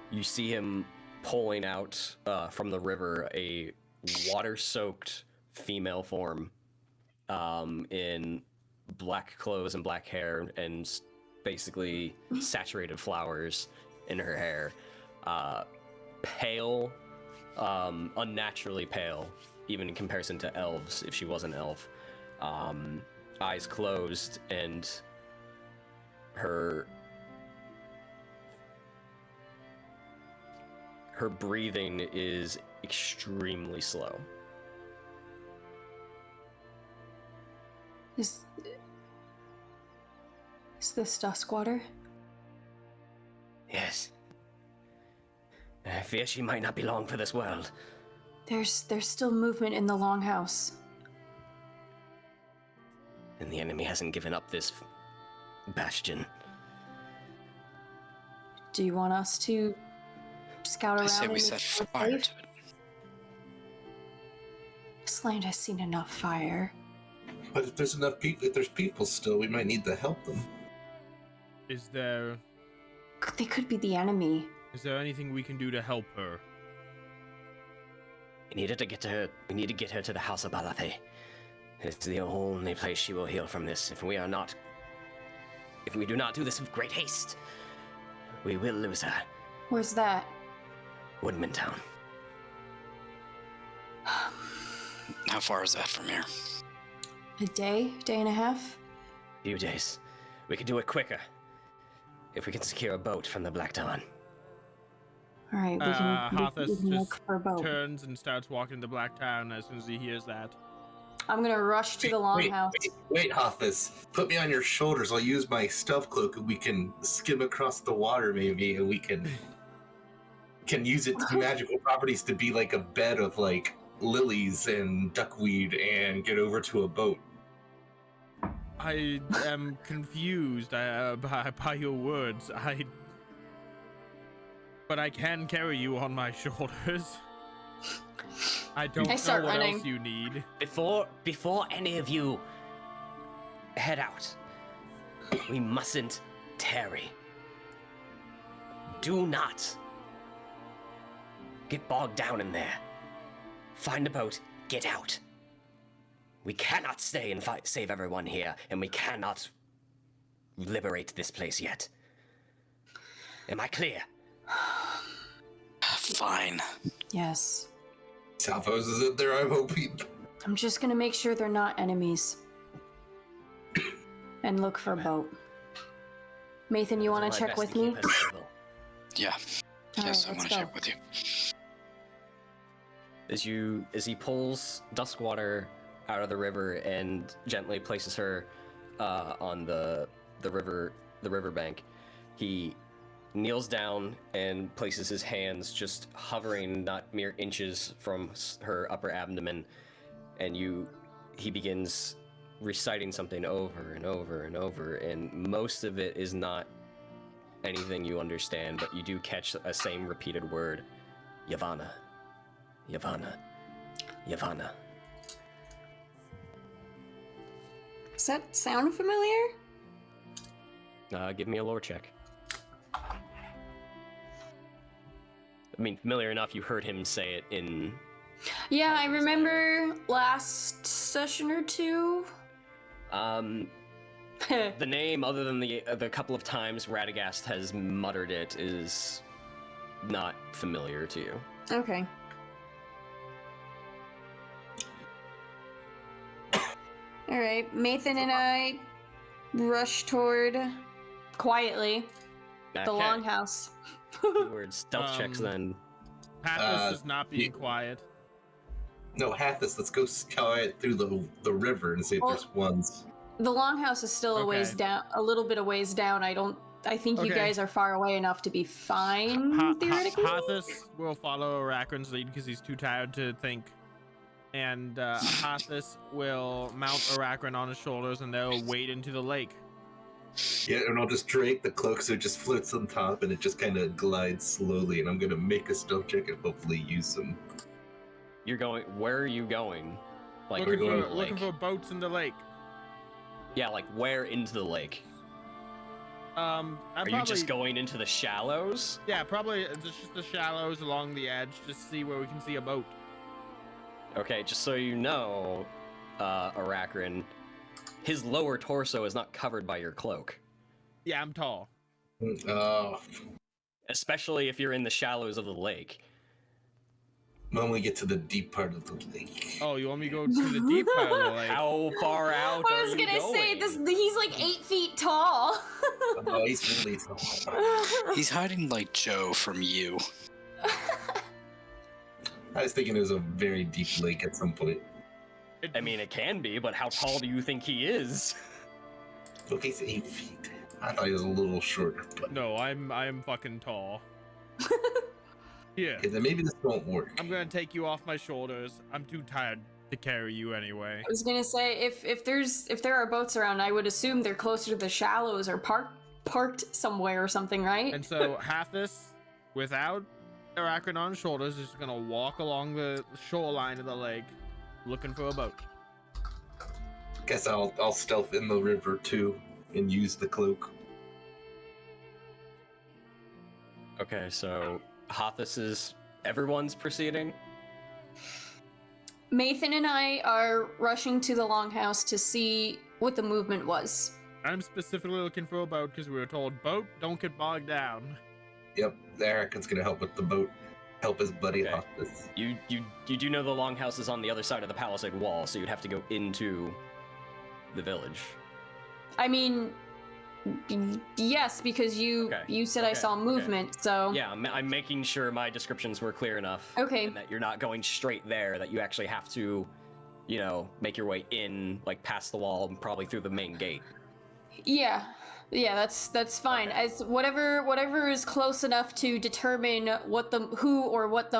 you see him pulling out from the river a water-soaked female form in black clothes and black hair and basically saturated flowers in her hair. Pale, unnaturally pale, even in comparison to elves, if she was an elf. Eyes closed, and her breathing is extremely slow. Is this Duskwater? Yes. I fear she might not be long for this world. There's still movement in the longhouse. And the enemy hasn't given up this bastion. Do you want us to scout around? I say we and set make sure fire it's to safe? it. This land has seen enough fire. But if there's enough people, if there's people still, we might need to help them. Is there They could be the enemy. anything we can do to help her? We need to get her to the House of Balathe. It's the only place she will heal from this. If we do not do this with great haste, we will lose her. Where's that? Woodman Town. How far is that from here? A day and a half? Few days. We could do it quicker. If we can secure a boat from the Black Tarn. All right, we Hathis can look just for a boat. turns and starts walking to Black Town as soon as he hears that. I'm gonna rush to the longhouse. Wait, Hathis. Put me on your shoulders. I'll use my stealth cloak, and we can skim across the water, maybe, and we can use its magical properties to be like a bed of like lilies and duckweed, and get over to a boat. I am confused by your words. But I can carry you on my shoulders. I don't know start what running. else you need. Before any of you head out, we mustn't tarry. Do not get bogged down in there. Find a boat, get out. We cannot stay and save everyone here, and we cannot liberate this place yet. Am I clear? Fine. Yes. Salvos is in there, I'm hoping. I'm just gonna make sure they're not enemies. And look for a boat. Mathan, you want to check with me? Yeah. All Yes, right, I want let's to go. check with you. As he pulls Duskwater out of the river and gently places her on the riverbank, he kneels down and places his hands just hovering not mere inches from her upper abdomen, and he begins reciting something over and over and over, and most of it is not anything you understand, but you do catch a same repeated word: Yavanna, Yavanna, Yavanna. Does that sound familiar? Give me a lore check. I mean, familiar enough, you heard him say it in... Yeah, I remember last session or two. The name, other than the couple of times Radagast has muttered it, is not familiar to you. Okay. All right, Mathan and I rush toward quietly the Okay. longhouse. Keywords, stealth checks then. Pathos is not being quiet. No, Hathis, let's go scour it through the river and see if Well- there's ones. The longhouse is still a ways Okay. down, a little bit of ways down. I think you Okay. guys are far away enough to be fine, theoretically. Hathis will follow Arachron's lead because he's too tired to think. And Hathis will mount Arachron on his shoulders and they'll wade into the lake. Yeah, and I'll just drape the cloak so it just floats on top and it just kind of glides slowly, and I'm gonna make a stealth check and hopefully use some. You're going... Where are you going? Like, looking, into for, the looking lake? for boats in the lake. Yeah, like, where into the lake? Are Probably, you just going into the shallows? Yeah, probably just the shallows along the edge, just see where we can see a boat. Okay, just so you know, Arachron, his lower torso is not covered by your cloak. Yeah, I'm tall. Especially if you're in the shallows of the lake. When we get to the deep part of the lake. Oh, you want me to go to the deep part of the lake? How far out I are was you gonna say going? he's like 8 feet tall. Oh, he's really tall. He's hiding like Joe from you. I was thinking it was a very deep lake at some point. I mean, it can be, but how tall do you think he is? Okay, he's 8 feet. I thought he was a little shorter, but No, I'm fucking tall. Here, okay, then maybe this won't work. I'm gonna take you off my shoulders. I'm too tired to carry you anyway. I was gonna say if there are boats around, I would assume they're closer to the shallows or parked somewhere or something, right? And so Hathis, without Arachron on his shoulders, is gonna walk along the shoreline of the lake, looking for a boat. Guess I'll stealth in the river too and use the cloak. Okay, so Hathis is everyone's proceeding? Mathan and I are rushing to the longhouse to see what the movement was. I'm specifically looking for a boat because we were told, boat, don't get bogged down. Yep, Eric's gonna help with the boat. Help his buddy Okay. off this. You do know the longhouse is on the other side of the palisade wall, so you'd have to go into the village. I mean, yes, because you said I Okay, saw okay. movement, so Yeah, I'm making sure my descriptions were clear enough. Okay. And that you're not going straight there, that you actually have to, make your way in, like, past the wall and probably through the main gate. yeah, that's fine. Okay. As whatever is close enough to determine what the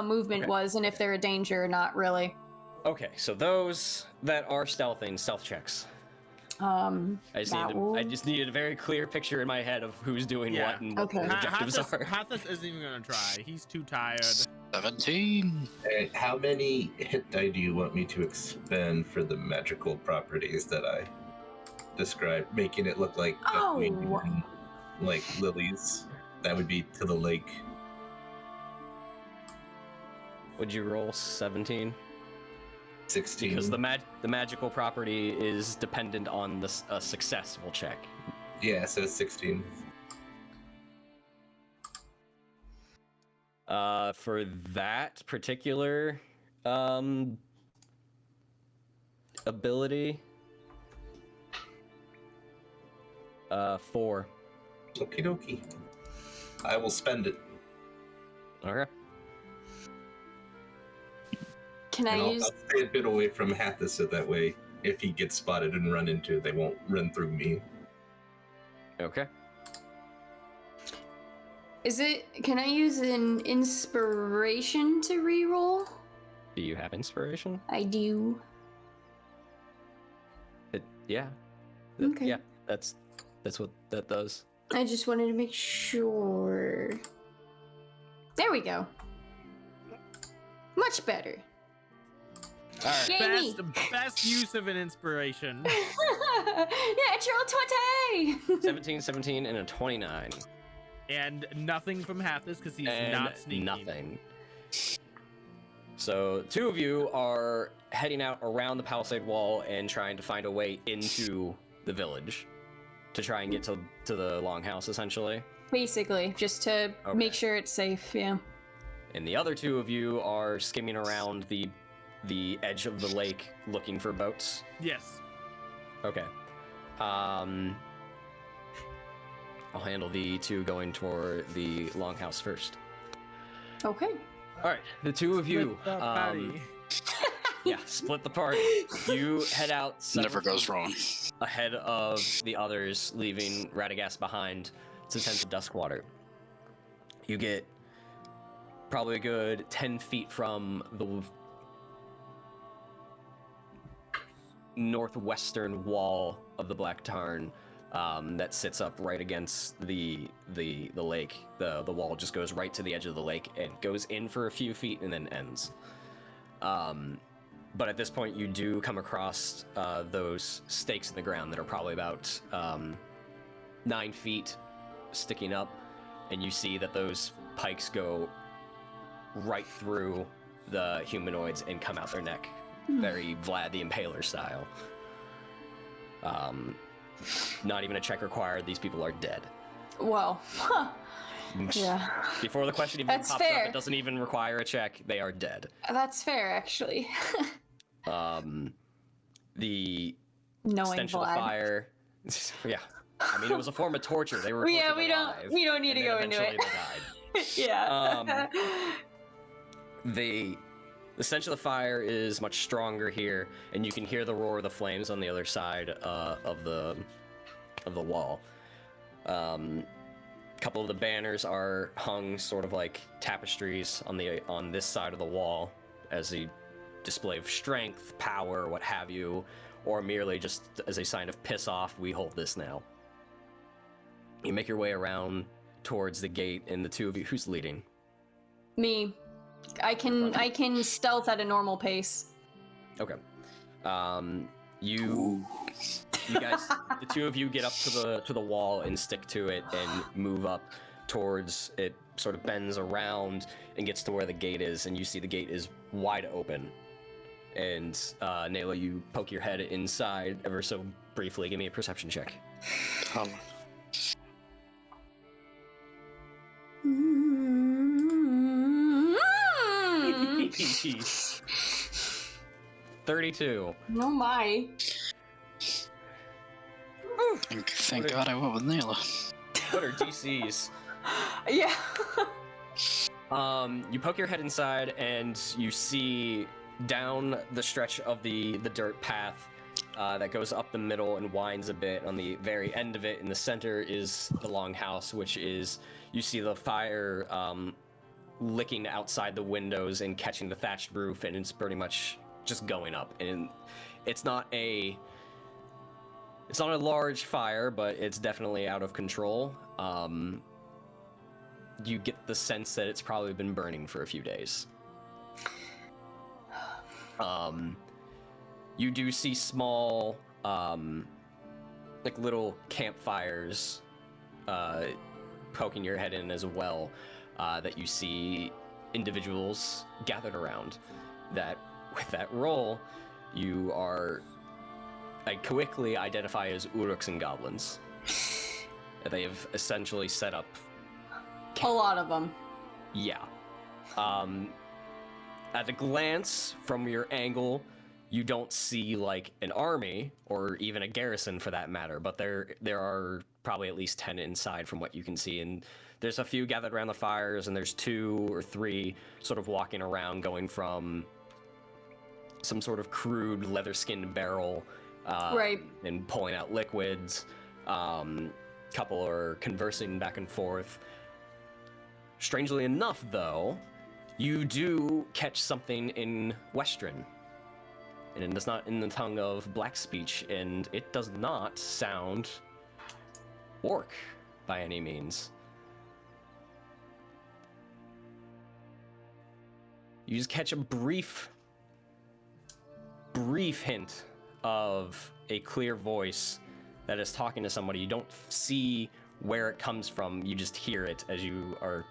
movement Okay. was and if they're a danger or not, really. Okay, so those that are stealthing, stealth checks. I just needed a very clear picture in my head of who's doing Yeah. what and what Okay. the objectives are. Hathis isn't even gonna try. He's too tired. 17. And how many hit die do you want me to expend for the magical properties that I described, making it look like Oh. duckweed and, like lilies? That would be to the lake. Would you roll 17? 16. Because the magical property is dependent on a successful check. Yeah, so it's 16. For that particular ability, 4. Okie dokie. I will spend it. Okay. Can I And use? I'll stay a bit away from Hathis so that way, if he gets spotted and run into, they won't run through me. Okay. Can I use an inspiration to reroll? Do you have inspiration? I do. Yeah. Okay. Yeah, that's what that does. I just wanted to make sure. There we go. Much better. All right. Yay me. Best use of an inspiration. Natural 20! 17, 17, and a 29. And nothing from Hathis because he's And not sneaking. nothing. So 2 of you are heading out around the palisade wall and trying to find a way into the village to try and get to the longhouse, essentially. Basically, just to Okay. make sure it's safe, yeah. And the other 2 of you are skimming around the edge of the lake looking for boats. Yes. Okay. I'll handle the 2 going toward the longhouse first. Okay. All right, the 2 of you. Split the party. Yeah, split the party. You head out. several Never goes feet wrong. ahead of the others, leaving Radagast behind to tend to Duskwater. You get probably a good 10 feet from the northwestern wall of the Black Tarn that sits up right against the lake. The wall just goes right to the edge of the lake and goes in for a few feet and then ends. But at this point, you do come across those stakes in the ground that are probably about 9 feet sticking up, and you see that those pikes go right through the humanoids and come out their neck, very Vlad the Impaler style. Not even a check required. These people are dead. Well, yeah. Before the question even That's pops fair. up, it doesn't even require a check. They are dead. That's fair, actually. The Knowing stench Vlad. of the fire. Yeah, I mean it was a form of torture. They were Yeah, tortured alive, we don't need and to then go into eventually it. They died. Yeah. The stench of the fire is much stronger here, and you can hear the roar of the flames on the other side of the wall. Couple of the banners are hung sort of like tapestries on this side of the wall as a display of strength, power, what have you, or merely just as a sign of piss off, we hold this now. You make your way around towards the gate, and the 2 of you, who's leading? Me. I can stealth at a normal pace. Okay. You guys, the 2 of you get up to the wall and stick to it and move up towards it. Sort of bends around and gets to where the gate is, and you see the gate is wide open. And Nayla, you poke your head inside ever so briefly. Give me a perception check. 32. Oh my. Thank God I went with Nayla. What are DCs? Yeah. You poke your head inside and you see down the stretch of the dirt path that goes up the middle and winds a bit. On the very end of it, in the center, is the longhouse, which is, you see the fire licking outside the windows and catching the thatched roof, and it's pretty much just going up. And it's not a large fire, but it's definitely out of control. You get the sense that it's probably been burning for a few days. You do see small, like little campfires poking your head in as well, that you see individuals gathered around. That with that roll, you are I quickly identify as Uruks and goblins. They have essentially set up. A lot of them. Yeah. At a glance from your angle, you don't see like an army or even a garrison for that matter, but there are probably at least 10 inside from what you can see, and there's a few gathered around the fires, and there's 2 or 3 sort of walking around, going from some sort of crude leather-skinned barrel, Right. and pulling out liquids. Couple are conversing back and forth. Strangely enough, though, you do catch something in Western. And it is not in the tongue of Black speech, and it does not sound Orc by any means. You just catch a brief hint of a clear voice that is talking to somebody. You don't see where it comes from, you just hear it as you are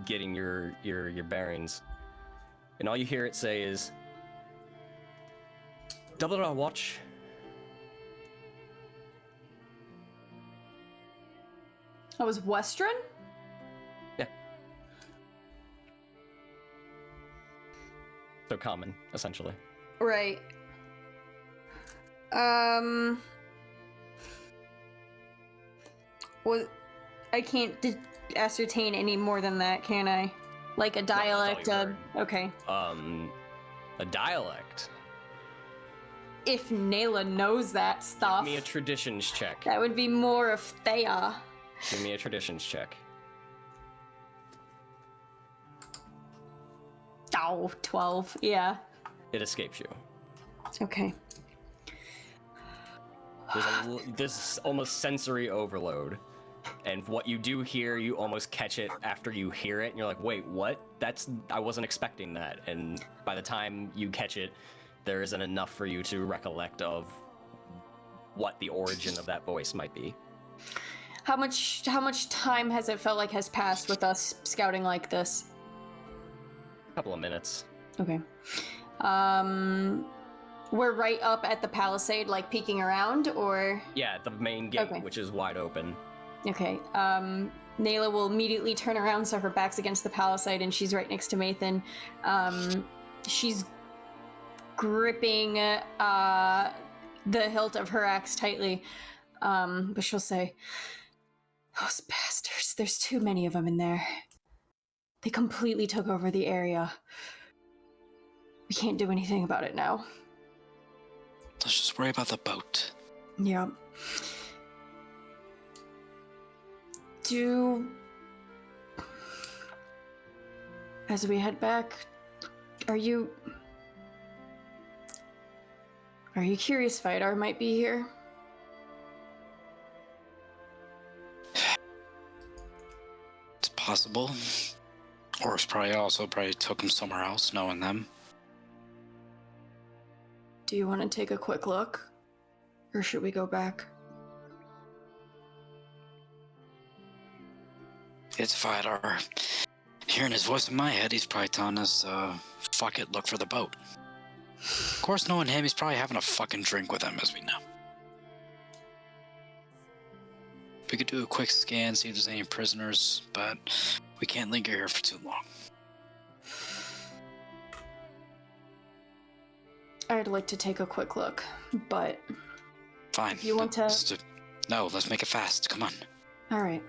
getting your bearings. And all you hear it say is, "Double our watch." That was Western? Yeah. So common, essentially. Right. Well, I can't ascertain any more than that, can I? Like a dialect, all you okay. A dialect. If Nayla knows that stuff, Give me a traditions check. that would be more of Thea. Give me a traditions check. Oh, 12, yeah. It escapes you. Okay. There's almost sensory overload. And what you do hear, you almost catch it after you hear it, and you're like, wait, what? I wasn't expecting that. And by the time you catch it, there isn't enough for you to recollect of what the origin of that voice might be. How much time has it felt like has passed with us scouting like this? A couple of minutes. Okay. We're right up at the palisade, like peeking around, or? Yeah, the main gate, Okay. which is wide open. Okay. Nayla will immediately turn around so her back's against the palisade and she's right next to Mathan. She's gripping the hilt of her axe tightly, but she'll say, "Those bastards, there's too many of them in there. They completely took over the area. We can't do anything about it now." Let's just worry about the boat. Yeah. As we head back, are you curious if Vidar might be here? It's possible. Or it's probably took him somewhere else, knowing them. Do you want to take a quick look? Or should we go back? It's Vidar. Hearing his voice in my head, he's probably telling us, fuck it, look for the boat. Of course, knowing him, he's probably having a fucking drink with him, as we know. We could do a quick scan, see if there's any prisoners, but we can't linger here for too long. I'd like to take a quick look, but... Fine. If you want to... No, let's make it fast. Come on. Alright.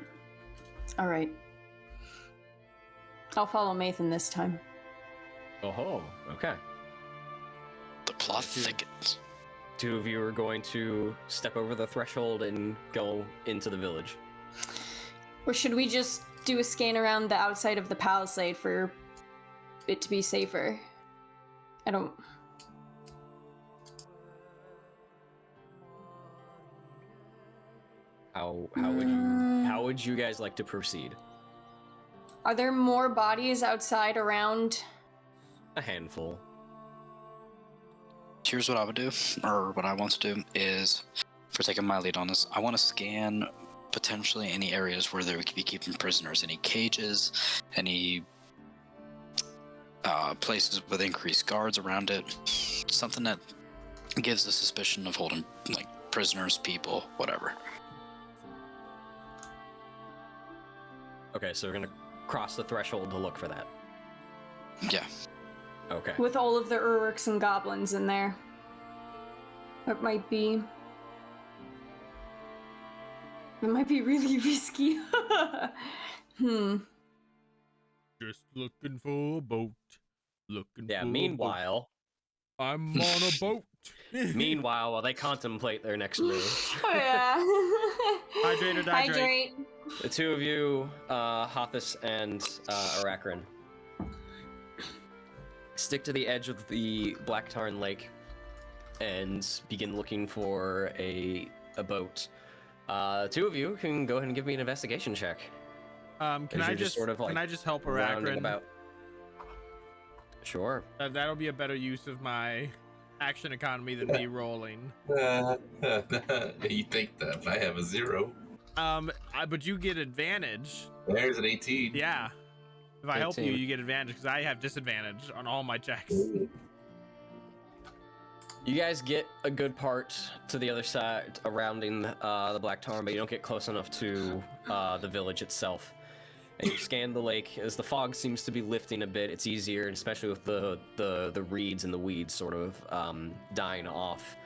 I'll follow Mathan this time. Oh, okay. The plot thickens. 2 of you are going to step over the threshold and go into the village. Or should we just do a scan around the outside of the palisade for it to be safer? I don't... How would you guys like to proceed? Are there more bodies outside around? A handful. Here's what I would do, or what I want to do, is, for taking my lead on this, I want to scan potentially any areas where they could be keeping prisoners, any cages, any places with increased guards around it, something that gives the suspicion of holding like prisoners, people, whatever. Okay, so we're gonna cross the threshold to look for that. Yeah. Okay. With all of the Urks and goblins in there. It might be really risky. Just looking for a boat. Looking Yeah, for meanwhile, a boat. I'm on a boat. while they contemplate their next move, Oh, yeah. Hydrate or dihydrate? Hydrate. the two of you, Hothus and Arachrin, stick to the edge of the Black Tarn Lake and begin looking for a boat. Two of you can go ahead and give me an investigation check. Can As I you're just sort of, like, can I just help rounding Arachrin? about. Sure. That'll be a better use of my action economy than me rolling. You think that if I have a 0. But you get advantage. There's an 18. Yeah. If I help you, 18. you get advantage because I have disadvantage on all my checks. You guys get a good part to the other side, surrounding the Black Tarn, but you don't get close enough to the village itself. And you scan the lake. As the fog seems to be lifting a bit, it's easier, and especially with the reeds and the weeds sort of dying off.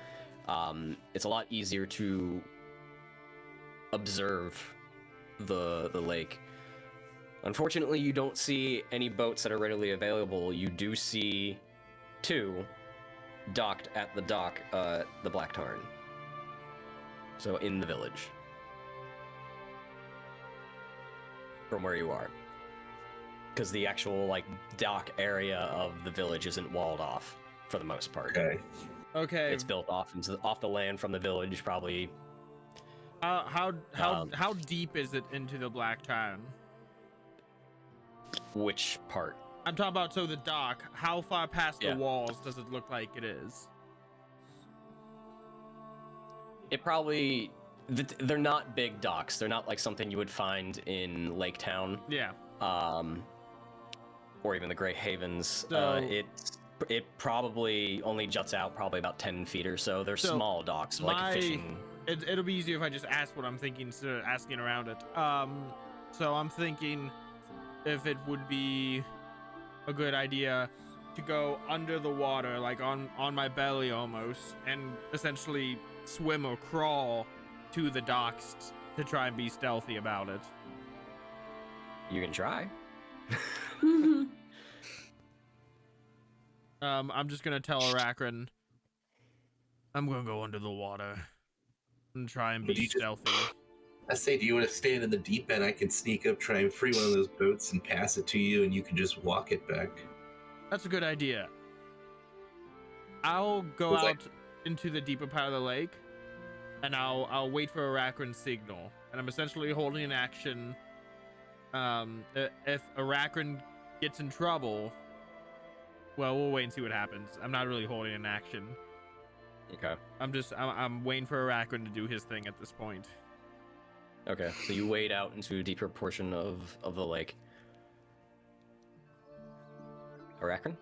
It's a lot easier to observe the lake. Unfortunately, you don't see any boats that are readily available. You do see 2 docked at the dock, the Black Tarn. So in the village. From where you are. Because the actual, like, dock area of the village isn't walled off, for the most part. Okay. Okay. It's built off the land from the village, probably. How deep is it into the Black Tarn? Which part? I'm talking about the dock. How far past Yeah. the walls does it look like it is? It probably... They're not big docks. They're not like something you would find in Lake Town. Yeah. Or even the Grey Havens. So- It probably only juts out probably about 10 feet or so. They're So small docks, like a fishing. It'll be easier if I just ask what I'm thinking instead of asking around it. So I'm thinking if it would be a good idea to go under the water, like on my belly almost, and essentially swim or crawl to the docks to try and be stealthy about it. You can try. I'm just gonna tell Arachrin I'm gonna go under the water and try and Would be you just- stealthy. I say, do you want to stand in the deep end? I can sneak up, try and free one of those boats and pass it to you, and you can just walk it back. That's a good idea. I'll go Looks out like- into the deeper part of the lake, and I'll wait for Arachrin's signal. And I'm essentially holding an action. If Arachrin gets in trouble, well, we'll wait and see what happens. I'm not really holding an action. Okay. I'm waiting for Arachrin to do his thing at this point. Okay. So you wade out into a deeper portion of the lake. Arachrin?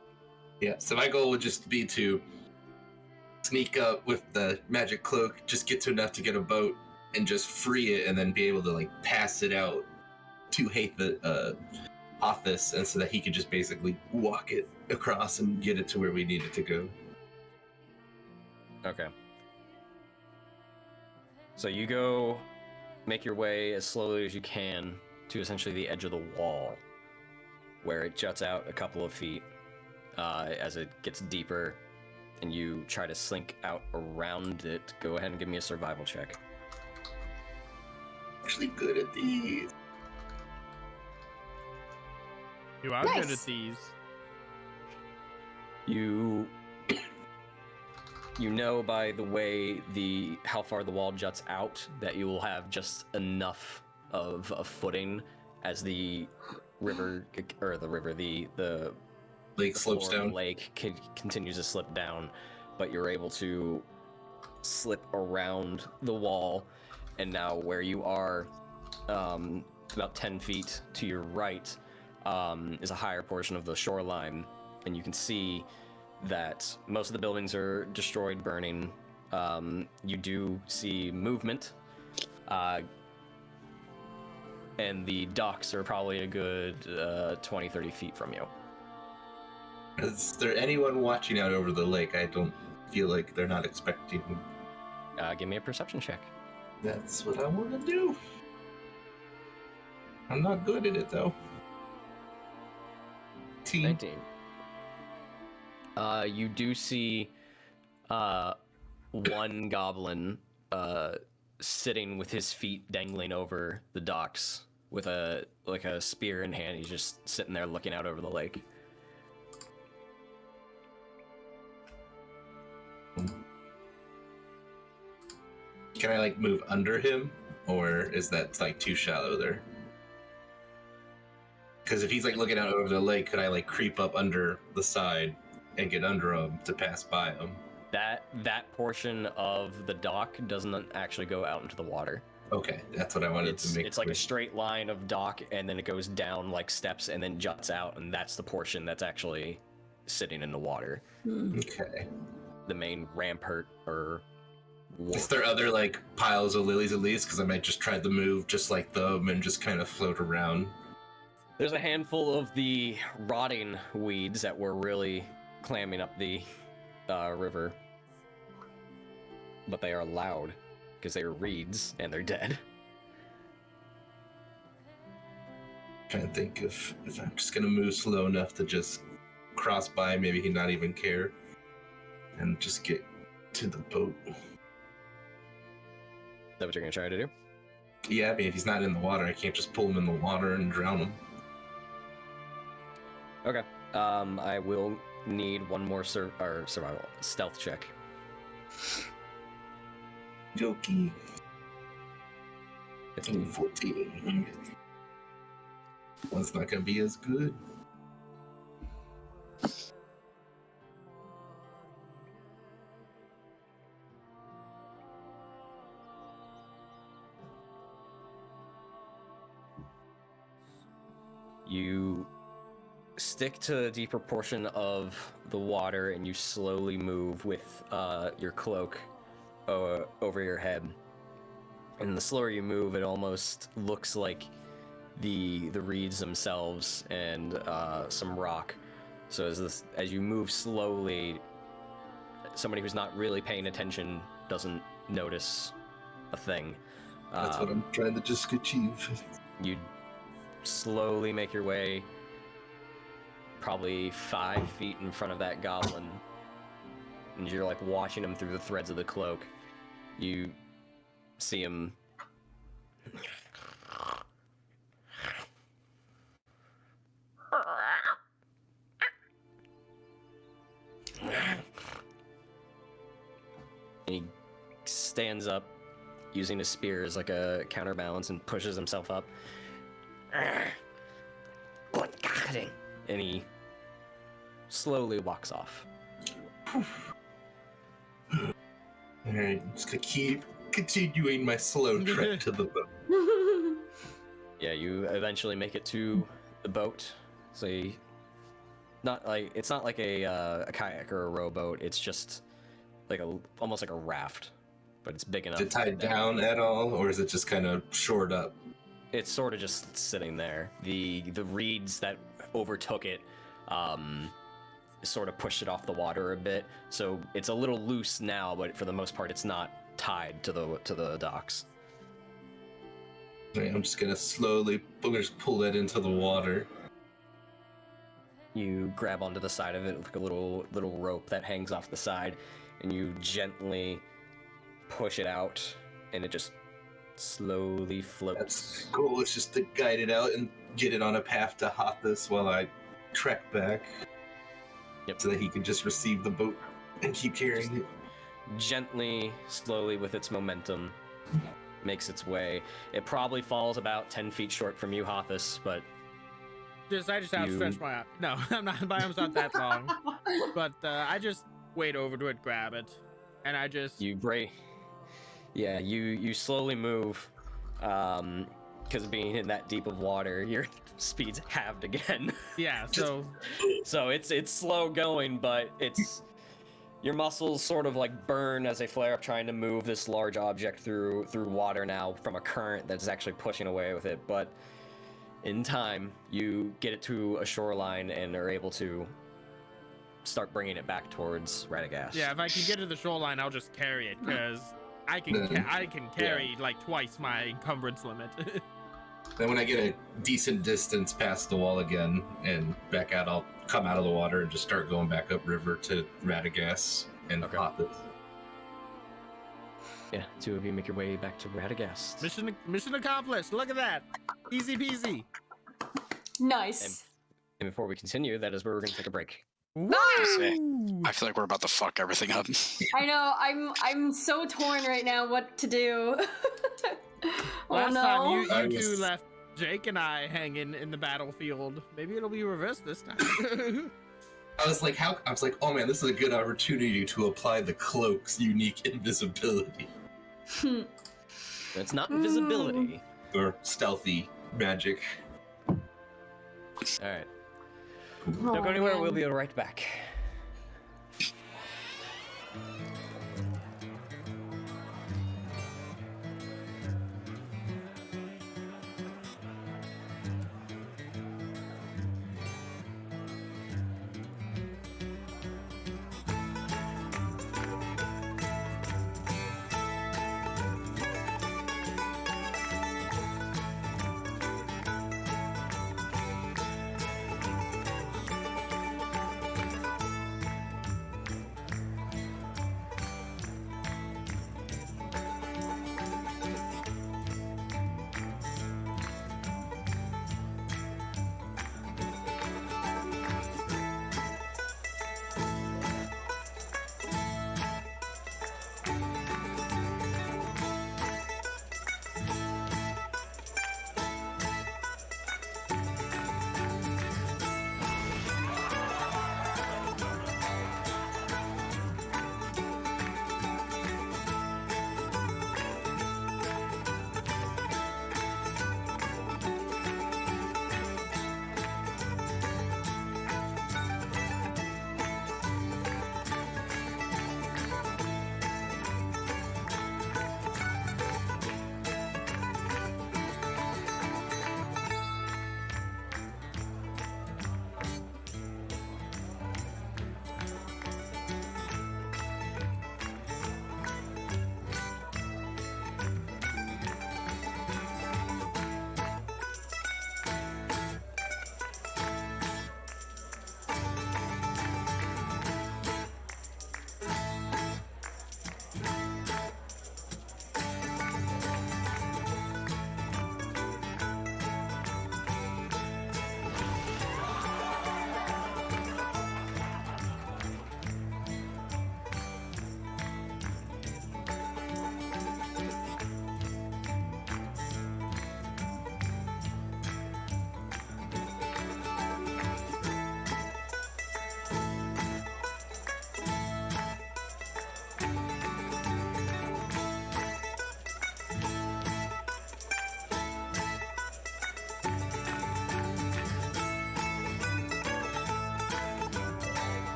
Yeah, so my goal would just be to sneak up with the magic cloak, just get to enough to get a boat, and just free it, and then be able to, like, pass it out to the office, and so that he could just basically walk it across and get it to where we need it to go. Okay. So you go make your way as slowly as you can to essentially the edge of the wall, where it juts out a couple of feet as it gets deeper, and you try to slink out around it. Go ahead and give me a survival check. Actually good at these. You are good at Nice. these. You know by the way how far the wall juts out that you will have just enough of a footing as the Lake slopes floor of the down. lake continues to slip down, but you're able to slip around the wall And now where you are, about 10 feet to your right, is a higher portion of the shoreline, and you can see that most of the buildings are destroyed, burning. You do see movement, and the docks are probably a good 20, 30 feet from you. Is there anyone watching out over the lake? I don't feel like they're not expecting. Give me a perception check. That's what I want to do. I'm not good at it, though. 19. You do see one goblin sitting with his feet dangling over the docks with a spear in hand. He's just sitting there looking out over the lake. Can I like move under him, or is that like too shallow there? Because if he's like looking out over the lake, could I like creep up under the side and get under him to pass by him? That portion of the dock doesn't actually go out into the water. Okay, that's what I wanted to make. It's like a straight line of dock, and then it goes down like steps, and then juts out, and that's the portion that's actually sitting in the water. Okay. The main rampart or. Is there other like piles of lilies at least? Because I might just try to move just like them and just kind of float around. There's a handful of the rotting weeds that were really clamming up the river, but they are loud because they are reeds and they're dead. Trying to think if I'm just gonna move slow enough to just cross by, maybe he not even care, and just get to the boat. Is that what you're gonna try to do? Yeah, I mean, if he's not in the water, I can't just pull him in the water and drown him. Okay. I will need one more survival stealth check. Jokey. 15. 14. One's not gonna be as good. You stick to a deeper portion of the water and you slowly move with your cloak over your head. And the slower you move, it almost looks like the reeds themselves and some rock. So as you move slowly, somebody who's not really paying attention doesn't notice a thing. That's what I'm trying to just achieve. You slowly make your way probably 5 feet in front of that goblin, and you're like watching him through the threads of the cloak. You see him and he stands up using his spear as like a counterbalance and pushes himself up. And he slowly walks off. Alright, I'm just gonna keep continuing my slow trek to the boat. Yeah, you eventually make it to the boat. So it's not like a kayak or a rowboat. It's just like almost like a raft, but it's big enough. Is it tied down at all, or is it just kind of shored up? It's sort of just sitting there. The reeds that overtook it sort of pushed it off the water a bit, so it's a little loose now, but for the most part it's not tied to the docks. Right, I'm just gonna just pull that into the water. You grab onto the side of it with like a little rope that hangs off the side, and you gently push it out, and it just slowly floats. That's the goal, is just to guide it out and get it on a path to Hothus while I trek back. Yep. So that he can just receive the boat and keep carrying it. Gently, slowly, with its momentum, makes its way. It probably falls about 10 feet short from you, Hothus, but I just outstretch my arm. No, I'm not. My arm's not that long. But I just wade over to it, grab it, and I just you Yeah, you slowly move, because of being in that deep of water, your speed's halved again. Yeah, so So it's slow going, but it's your muscles sort of like burn as they flare up, trying to move this large object through water now from a current that's actually pushing away with it. But in time, you get it to a shoreline and are able to start bringing it back towards Radagast. yeah, if I can get to the shoreline, I'll just carry it, because I can carry like twice my encumbrance limit. Then when I get a decent distance past the wall again and back out, I'll come out of the water and just start going back upriver to Radagast and Okay. Hothis. Yeah, two of you make your way back to Radagast. Mission accomplished. Look at that. Easy peasy. Nice. And before we continue, that is where we're going to take a break. Say, I feel like we're about to fuck everything up. I know. I'm so torn right now. What to do? Last no. time I you two was- left Jake and I hanging in the battlefield. Maybe it'll be reversed this time. I was like, oh man, this is a good opportunity to apply the cloak's unique invisibility It's not invisibility. or stealthy magic. All right. Don't go anywhere. We'll be right back.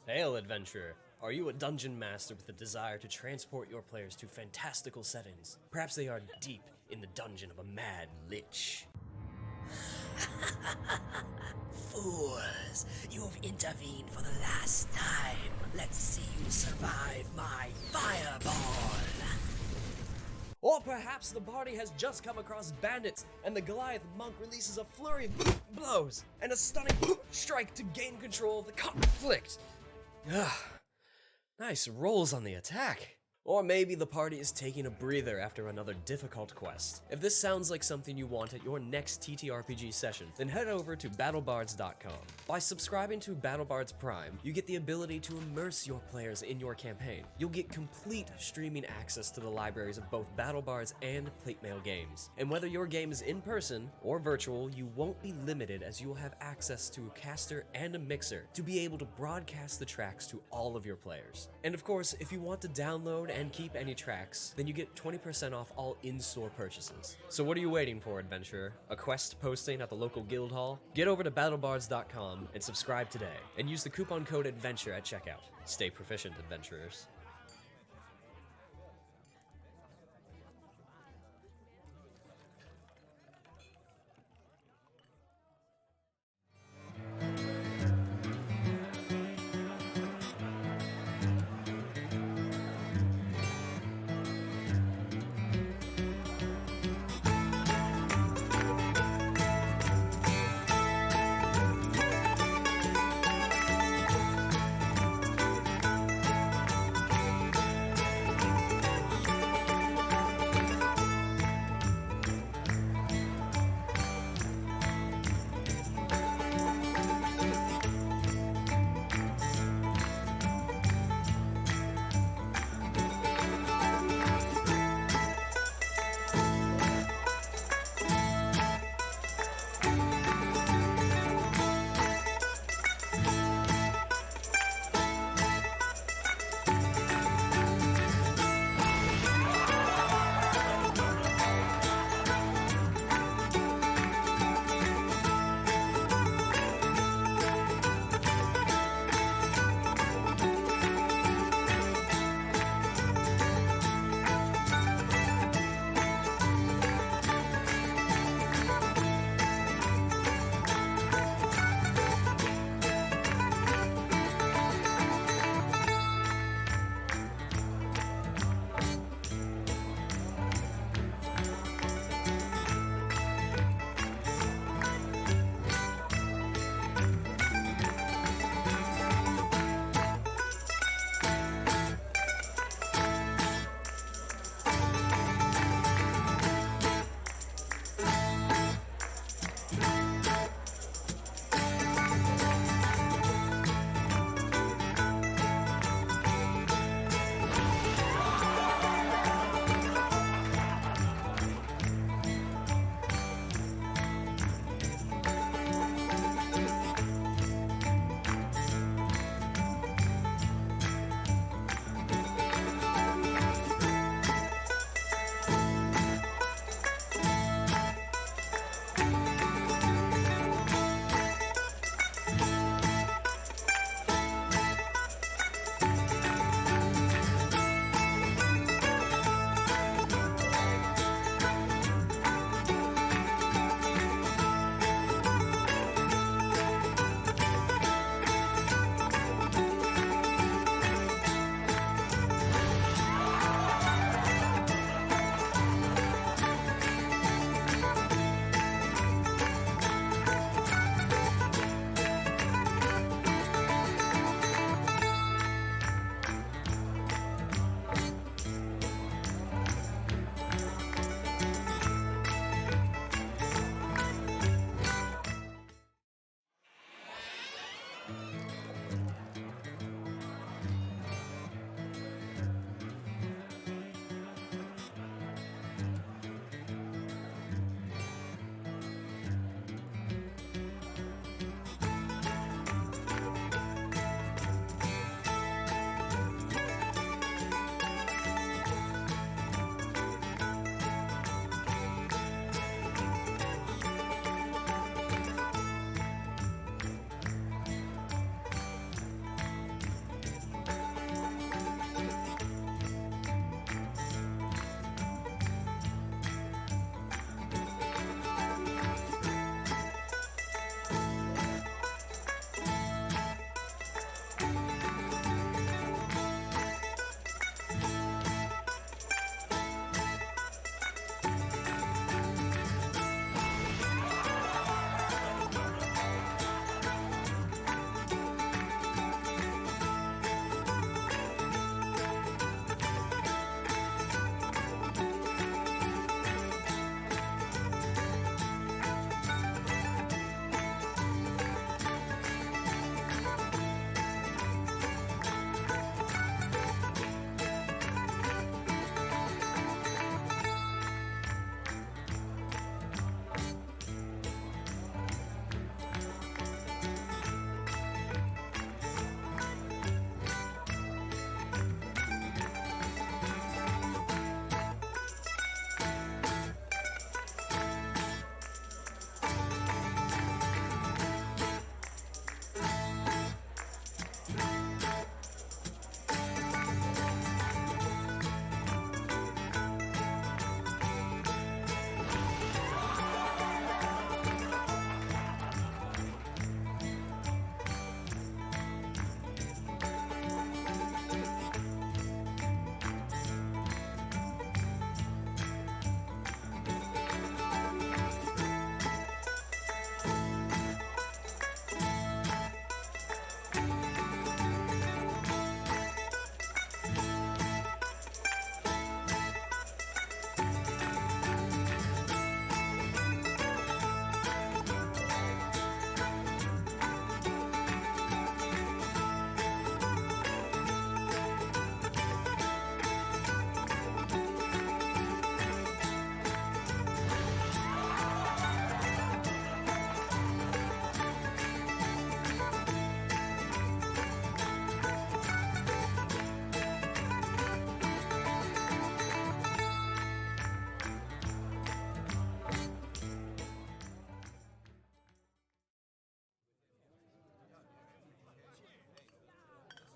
Hail, adventurer! Are you a dungeon master with a desire to transport your players to fantastical settings? Perhaps they are deep in the dungeon of a mad lich. Fools, you've intervened for the last time. Let's see you survive my fireball. Or perhaps the party has just come across bandits, and the Goliath monk releases a flurry of blows and a stunning strike to gain control of the conflict. Nice rolls on the attack. Or maybe the party is taking a breather after another difficult quest. If this sounds like something you want at your next TTRPG session, then head over to battlebards.com. By subscribing to BattleBards Prime, you get the ability to immerse your players in your campaign. You'll get complete streaming access to the libraries of both BattleBards and Platemail games. And whether your game is in person or virtual, you won't be limited as you will have access to a caster and a mixer to be able to broadcast the tracks to all of your players. And of course, if you want to download and keep any tracks, then you get 20% off all in-store purchases. So what are you waiting for, adventurer? A quest posting at the local guild hall? Get over to battlebards.com and subscribe today, and use the coupon code ADVENTURE at checkout. Stay proficient, adventurers.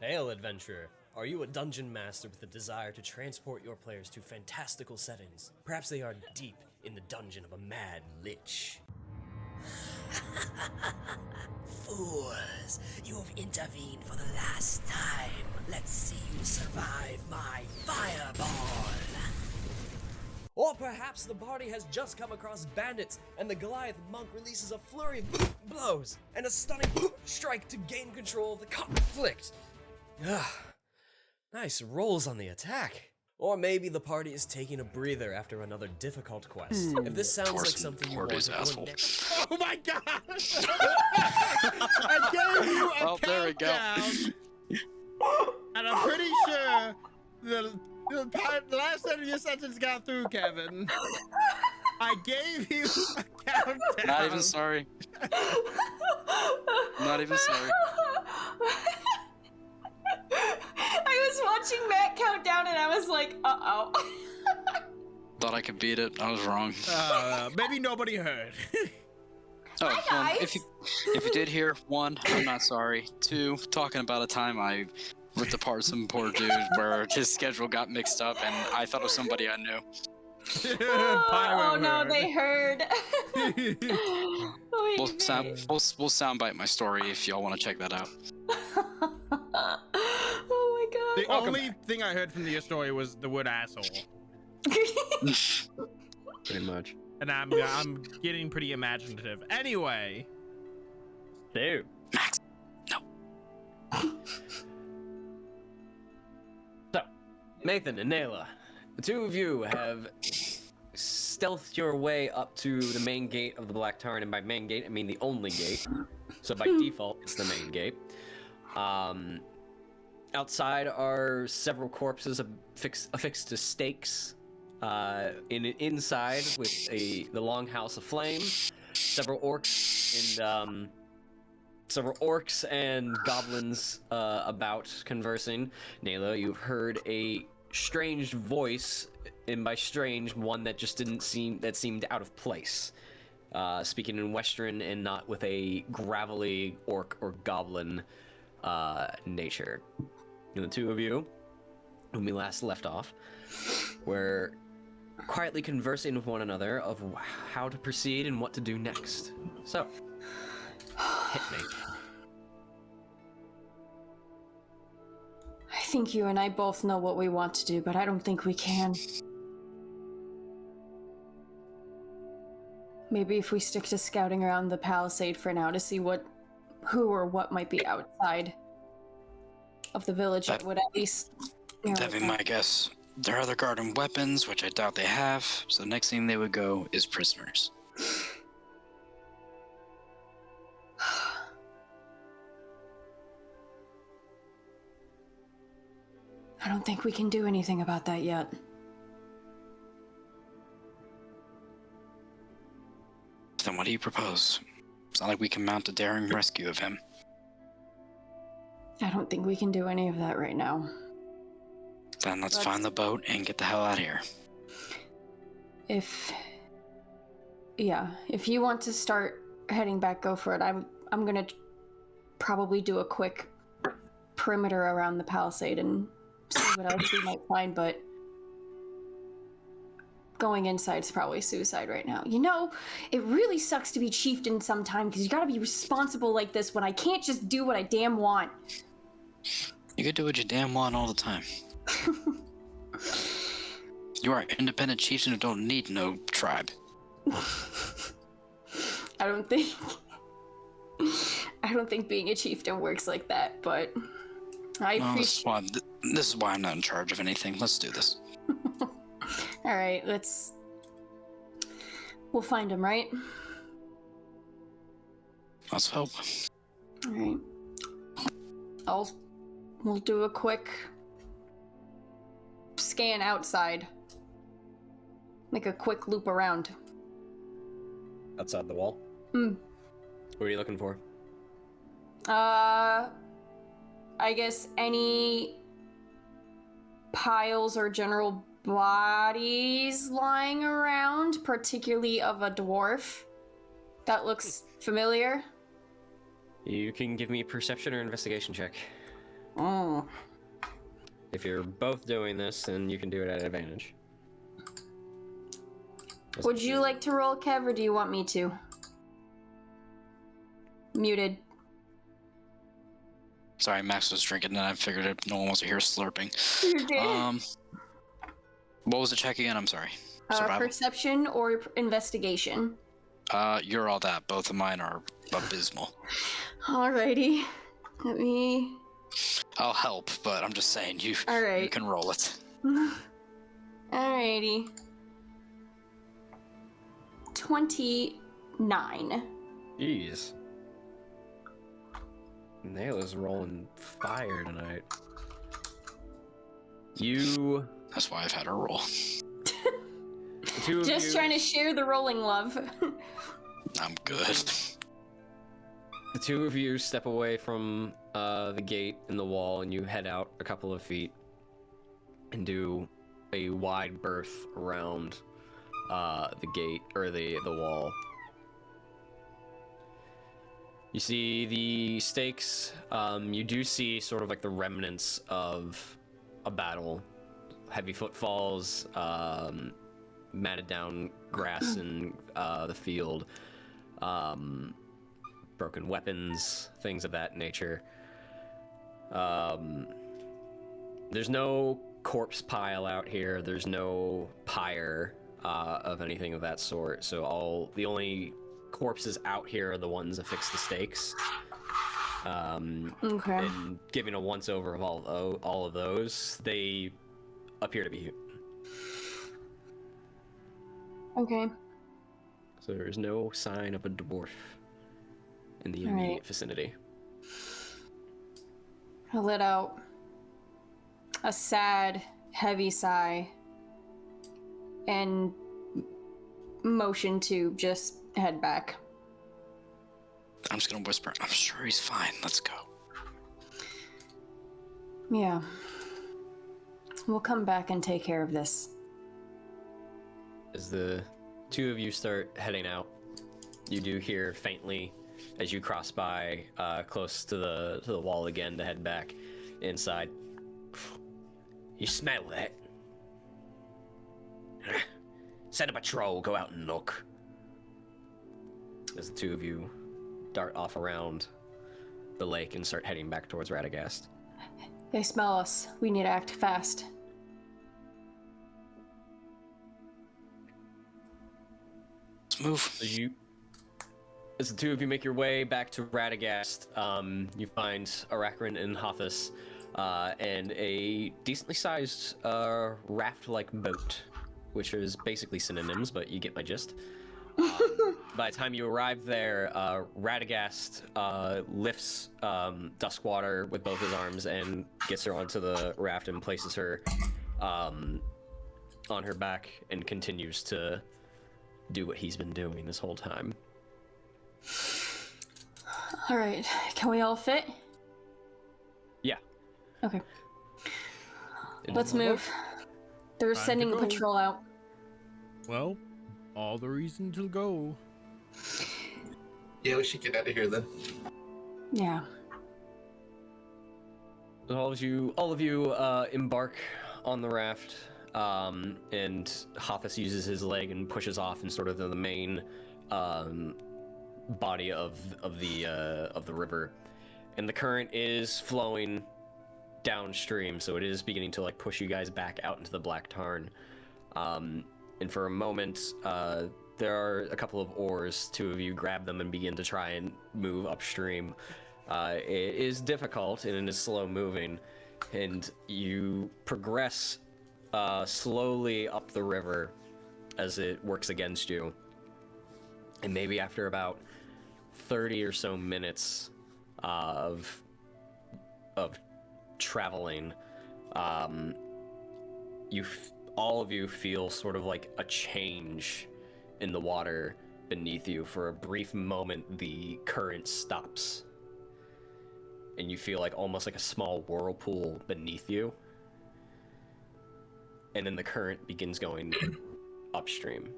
Hail, adventurer. Are you a dungeon master with a desire to transport your players to fantastical settings? Perhaps they are deep in the dungeon of a mad lich. Fools, you have intervened for the last time. Let's see you survive my fireball. Or perhaps the party has just come across bandits, and the Goliath monk releases a flurry of blows and a stunning strike to gain control of the conflict. Nice rolls on the attack. Or maybe the party is taking a breather after another difficult quest. If this sounds like something you want Tortoise to do asshole. Oh my god! I gave you a Well, there we go. countdown, and I'm pretty sure the last end of your sentence got through, Kevin. I gave you a countdown. Not even sorry. Not even sorry. I was watching Matt count down and I was like, uh-oh. Thought I could beat it. I was wrong. Maybe nobody heard. Oh, Hi, if you did hear, 1, I'm not sorry. 2, talking about a time I ripped apart some poor dude where his schedule got mixed up and I thought it was somebody I knew. Oh no, they heard. We'll soundbite my story if y'all want to check that out. Oh my The god. only thing I heard from your story was the word asshole, Pretty much. and I'm getting pretty imaginative. Anyway, Dude. Max, no. So, Nathan and Nayla, the two of you have stealthed your way up to the main gate of the Black Tarn, and by main gate, I mean the only gate. So by default, it's the main gate. Outside are several corpses affixed to stakes. Inside, with the longhouse aflame, several orcs and goblins about conversing. Nayla, you've heard a strange voice, and by strange, one that just seemed out of place. Speaking in Western and not with a gravelly orc or goblin nature. And the two of you, when we last left off, were quietly conversing with one another of how to proceed and what to do next. So, hit me. I think you and I both know what we want to do, but I don't think we can. Maybe if we stick to scouting around the palisade for now to see who or what might be outside of the village, it would at least... That'd be my guess. There are other garden weapons, which I doubt they have, so the next thing they would go is prisoners. I don't think we can do anything about that yet. Then what do you propose? It's not like we can mount a daring rescue of him. I don't think we can do any of that right now. Then let's find the boat and get the hell out of here. If you want to start heading back, go for it. I'm gonna probably do a quick perimeter around the palisade and see what else we might find, but going inside is probably suicide right now. You know, it really sucks to be chieftain sometime because you gotta be responsible like this when I can't just do what I damn want. You could do what you damn want all the time. You are an independent chieftain who don't need no tribe. I don't think being a chieftain works like that, but I appreciate... This is why I'm not in charge of anything. Let's do this. All right, we'll find him, right? Let's hope. All right. We'll do a quick scan outside. Make a quick loop around. Outside the wall? What are you looking for? I guess any piles or general bodies lying around, particularly of a dwarf. That looks familiar. You can give me a perception or investigation check. Oh. If you're both doing this, then you can do it at advantage. Would you like to roll, Kev, or do you want me to? Muted. Sorry, Max was drinking, and I figured no one wants to hear slurping. You did. What was the check again? I'm sorry. Survival? Perception or investigation? You're all that. Both of mine are abysmal. Alrighty. Let me... I'll help, but I'm just saying, you can roll it. Alrighty. 29. Jeez. Nail is rolling fire tonight. That's why I've had her roll. Just trying to share the rolling love. I'm good. The two of you step away from the gate in the wall, and you head out a couple of feet and do a wide berth around the gate or the wall. You see the stakes. You do see sort of like the remnants of a battle. Heavy footfalls, matted down grass in the field, broken weapons, things of that nature. There's no corpse pile out here. There's no pyre of anything of that sort. So the only corpses out here are the ones affixed to stakes. Okay. And giving a once-over of all of those, they appear to be human. Okay. So there's no sign of a dwarf in the immediate vicinity. I let out a sad, heavy sigh and motion to just head back. I'm just gonna whisper, I'm sure he's fine. Let's go. Yeah. We'll come back and take care of this. As the two of you start heading out, you do hear faintly as you cross by close to the wall again to head back inside. You smell that? Send a patrol, go out and look. As the two of you dart off around the lake and start heading back towards Radagast. They smell us. We need to act fast. Let's move. As the two of you make your way back to Radagast, you find Arachrin and Hothus and a decently sized raft-like boat, which is basically synonyms, but you get my gist. By the time you arrive there, Radagast lifts Duskwater with both his arms and gets her onto the raft and places her on her back and continues to do what he's been doing this whole time. All right, can we all fit? Yeah. Okay. Let's move. They're Time sending to a go. patrol out. Well, all the reason to go. Yeah, we should get out of here then. Yeah. All of you embark on the raft, and Hothus uses his leg and pushes off in sort of the main body of the river, and the current is flowing downstream, so it is beginning to like push you guys back out into the Black Tarn. And for a moment, there are a couple of oars. Two of you grab them and begin to try and move upstream. It is difficult and it is slow moving, and you progress slowly up the river as it works against you. And maybe after about 30 or so minutes of traveling, all of you feel sort of like a change in the water beneath you. For a brief moment, the current stops, and you feel like almost like a small whirlpool beneath you. And then the current begins going upstream,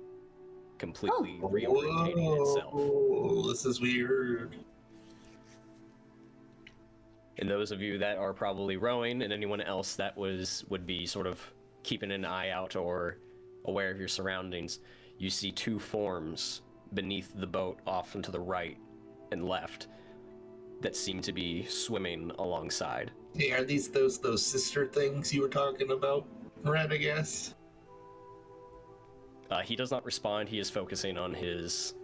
completely reorientating itself. Oh, this is weird. And those of you that are probably rowing, and anyone else that would be sort of keeping an eye out or aware of your surroundings, you see two forms beneath the boat off and to the right and left that seem to be swimming alongside. Hey, are these those sister things you were talking about, Radagast? He does not respond. He is focusing on his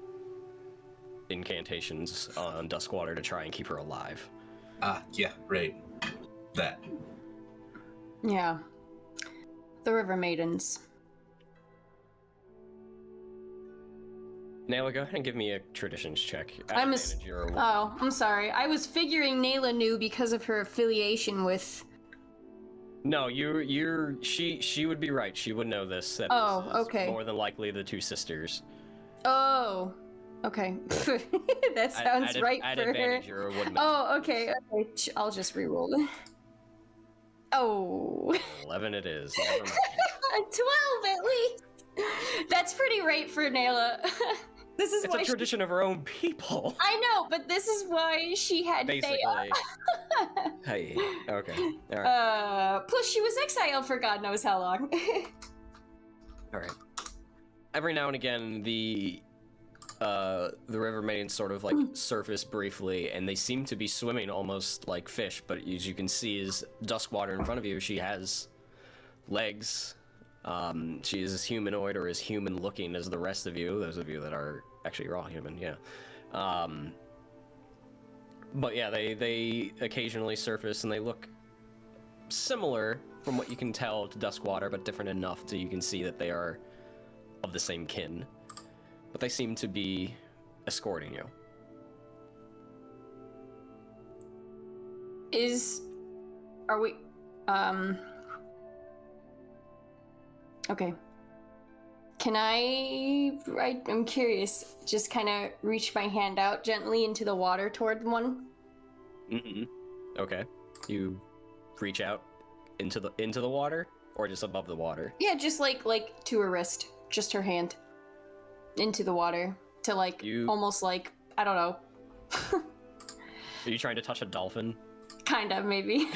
incantations on Duskwater to try and keep her alive. Ah, yeah, right. That. Yeah. The River Maidens. Nayla, go ahead and give me a traditions check. I'm I'm sorry. I was figuring Nayla knew because of her affiliation with... No, she would be right. She would know this. That Oh, this is okay. More than likely the two sisters. Oh, okay. That sounds right at for her. advantage, you're a woodman. Oh, okay. I'll just re-roll it. Oh. 11 it is. Never mind. 12 at least. That's pretty right for Nayla. This is It's why a tradition of her own people. I know, but this is why she had Basically. Thea. Hey, okay. All right. Plus she was exiled for God knows how long. All right. Every now and again, the river maidens sort of like surface briefly, and they seem to be swimming almost like fish. But as you can see, is Duskwater in front of you. She has legs. She is as humanoid or as human-looking as the rest of you. Those of you that are actually you're all human, yeah. But yeah, they occasionally surface, and they look similar from what you can tell to Duskwater, but different enough so you can see that they are of the same kin. But they seem to be escorting you. Are we, okay. Can I'm curious, just kind of reach my hand out gently into the water toward one? Mm-hmm. Okay. You reach out into the water, or just above the water? Yeah, just like to her wrist, just her hand. Into the water, to almost like, I don't know. Are you trying to touch a dolphin? Kinda, maybe.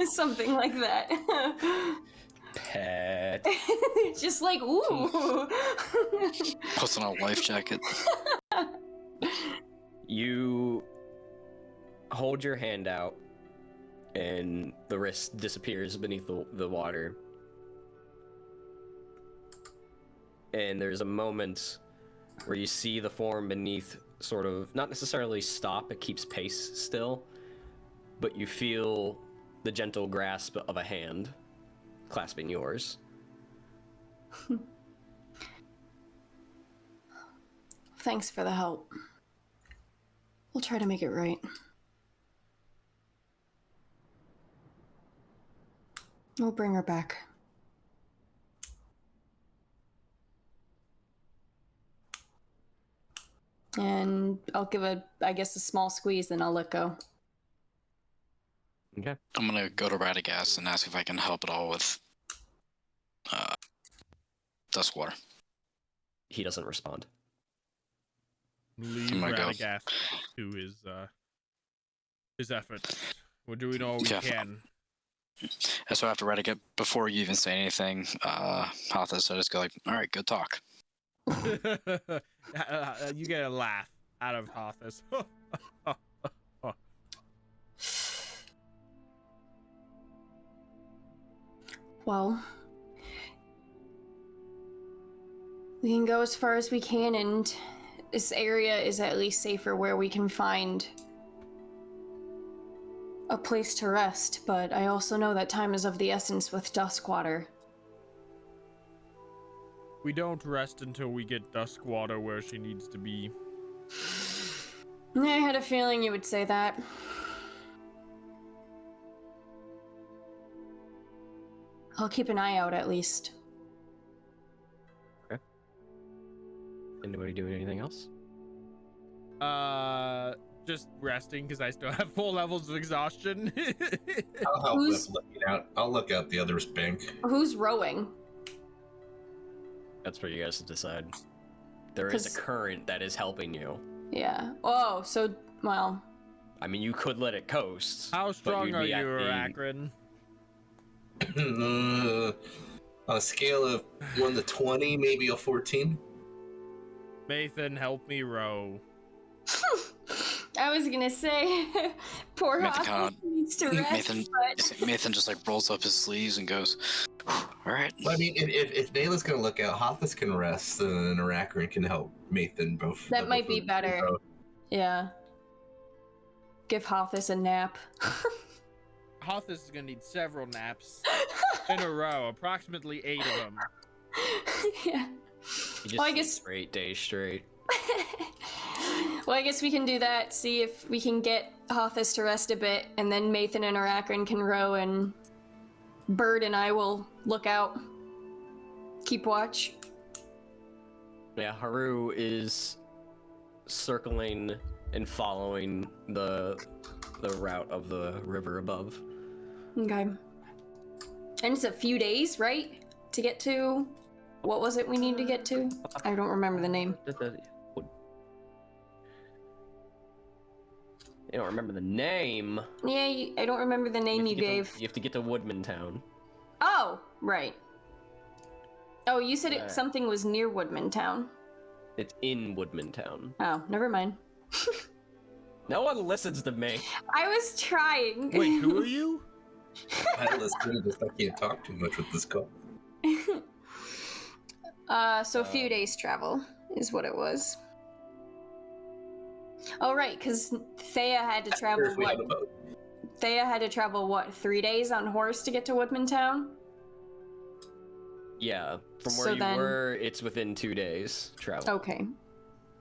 Something like that. Pet. Just like, ooh. Puts on a life jacket. You hold your hand out, and the wrist disappears beneath the water. And there's a moment where you see the form beneath sort of, not necessarily stop, it keeps pace still, but you feel the gentle grasp of a hand clasping yours. Thanks for the help. We'll try to make it right. We'll bring her back. And I'll give a small squeeze, then I'll let go. Okay. I'm gonna go to Radagast and ask if I can help at all with Duskwater. He doesn't respond. Leave Oh my God. Radagast to his efforts. We're doing all we can. So after Radagast, before you even say anything, Hothas, I just go like, all right, good talk. You get a laugh out of Hothas. Well, we can go as far as we can, and this area is at least safer where we can find a place to rest, but I also know that time is of the essence with Duskwater. We don't rest until we get Duskwater where she needs to be. I had a feeling you would say that. I'll keep an eye out at least. Okay. Anybody doing anything else? Just resting because I still have full levels of exhaustion. I'll help with looking out. I'll look out the other's bank. Who's rowing? That's for you guys to decide. There is a current that is helping you. Yeah. Oh, so, well... I mean, you could let it coast. How but strong you'd are be you, at the- Akron? On a scale of 1 to 20, maybe a 14. Nathan, help me row. I was gonna say, poor Nathan Hoffman needs to rest, but Nathan just like rolls up his sleeves and goes, "All right." Well, I mean, if Nayla's gonna look out, Hothus can rest, and Arakarin can help Mathan both. that might both be of them better. both. Yeah. Give Hothus a nap. Hothus is gonna need several naps in a row, approximately 8 of them. Yeah. You just Well, I sleep guess- for 8 days straight. Well, I guess we can do that. See if we can get Hothus to rest a bit, and then Mathan and Arakarin can row, and Bird and I will look out, keep watch. Yeah, Haru is circling and following the route of the river above. Okay. And it's a few days, right? To get to... What was it we need to get to? I don't remember the name. You don't remember the name. Yeah, I don't remember the name you have to get gave. you have to get to Woodman Town. Oh, right. Oh, you said Alright. something was near Woodman Town. It's in Woodman Town. Oh, never mind. No one listens to me. I was trying. Wait, who are you? I listen, just I can't talk too much with this call. So a few days travel is what it was. Oh, right, because Thea had to travel If we what? had a boat. Thea had to travel what? 3 days on horse to get to Woodman Town? Yeah, from where So you then- were, it's within 2 days travel. Okay.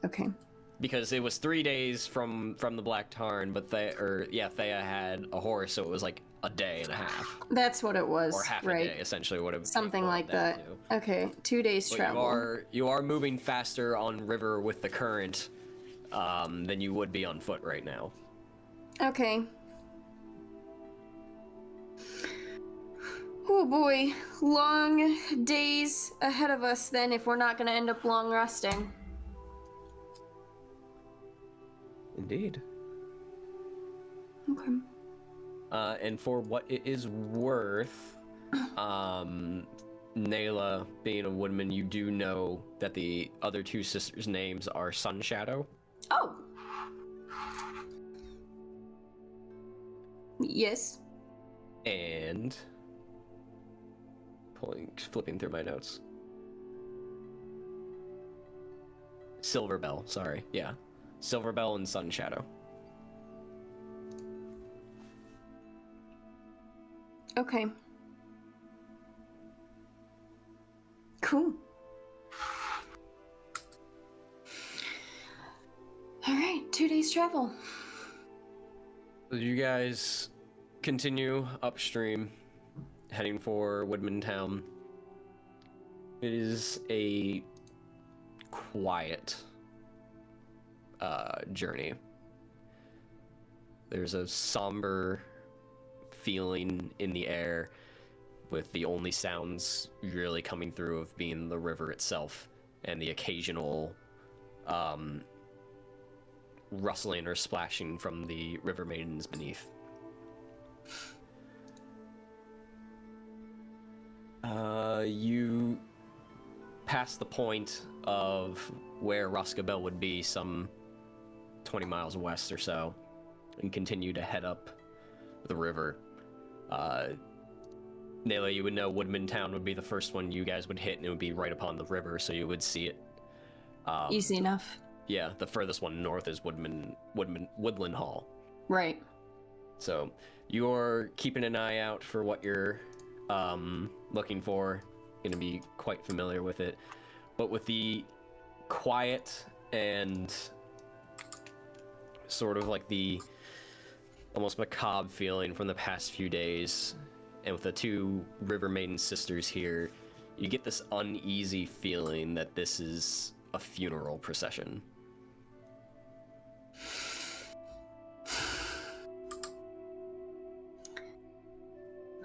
Okay. Because it was 3 days from the Black Tarn, but Thea had a horse, so it was like a day and a half, That's what it was. or half right. a day, essentially. What it would Something boil like down that. to. Okay, 2 days But travel. you are moving faster on river with the current than you would be on foot right now. Okay. Oh boy, long days ahead of us then if we're not gonna end up long resting. Indeed. Okay. And for what it is worth, Nayla, being a woodman, you do know that the other two sisters' names are Sun Shadow. Oh. Yes. And flipping through my notes. Silverbell, sorry, yeah. Silverbell and Sun Shadow. Okay. Cool. All right, 2 days travel. So you guys continue upstream, heading for Woodman Town. It is a quiet journey. There's a somber feeling in the air, with the only sounds really coming through of being the river itself and the occasional rustling or splashing from the river maidens beneath. You pass the point of where Roscabel would be, some 20 miles west or so, and continue to head up the river. Nayla, you would know Woodman Town would be the first one you guys would hit, and it would be right upon the river, so you would see it. Easy enough. Yeah, the furthest one north is Woodland Hall. Right. So you're keeping an eye out for what you're looking for. Going to be quite familiar with it, but with the quiet and sort of like the almost macabre feeling from the past few days, and with the two River Maiden sisters here, you get this uneasy feeling that this is a funeral procession.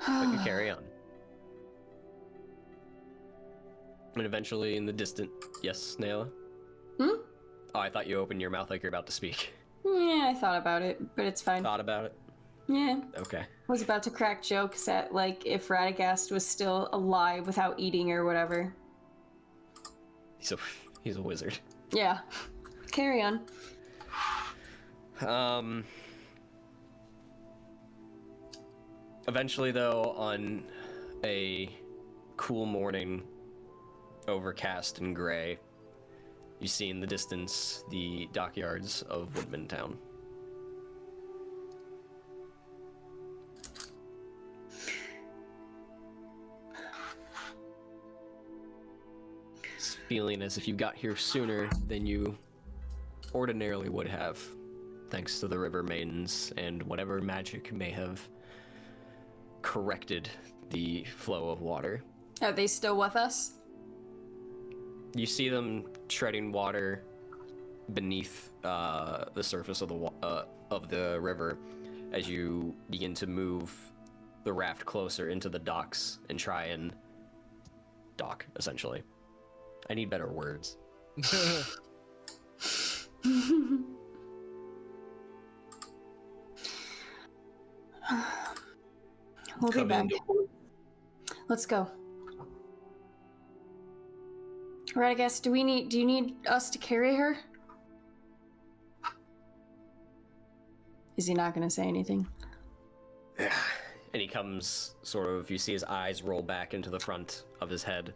But you carry on. And eventually in the distant... Yes, Nayla? Hmm? Oh, I thought you opened your mouth like you're about to speak. Yeah, I thought about it, but it's fine. Thought about it? Yeah. Okay. I was about to crack jokes at, like, if Radagast was still alive without eating or whatever. He's a wizard. Yeah. Carry on. Eventually, though, on a cool morning, overcast and gray, you see in the distance the dockyards of Woodman Town. It's feeling as if you got here sooner than you ordinarily would have, thanks to the river maidens and whatever magic may have corrected the flow of water. Are they still with us? You see them treading water beneath the surface of the river as you begin to move the raft closer into the docks and try and dock, essentially. I need better words. We'll be Come back. into Let's go. Radagast, do you need us to carry her? Is he not gonna say anything? And he comes sort of, you see his eyes roll back into the front of his head.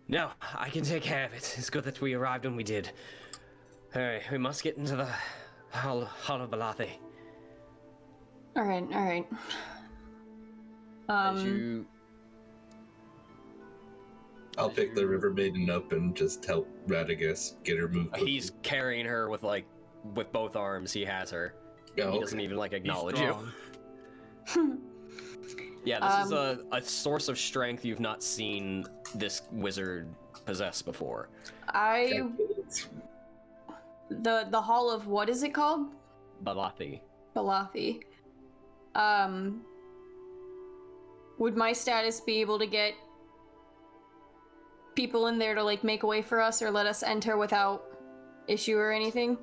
No, I can take care of it. It's good that we arrived when we did. Alright, we must get into the Hall of Balathi. Alright. As you... I'll pick the river maiden up and just help Radagast get her moved. He's carrying her with both arms. He has her. Oh, He doesn't even acknowledge you. Strong. Yeah, this is a source of strength you've not seen this wizard possess before. The Hall of, what is it called? Balathi. Balathi. Would my status be able to get people in there to make a way for us or let us enter without issue or anything?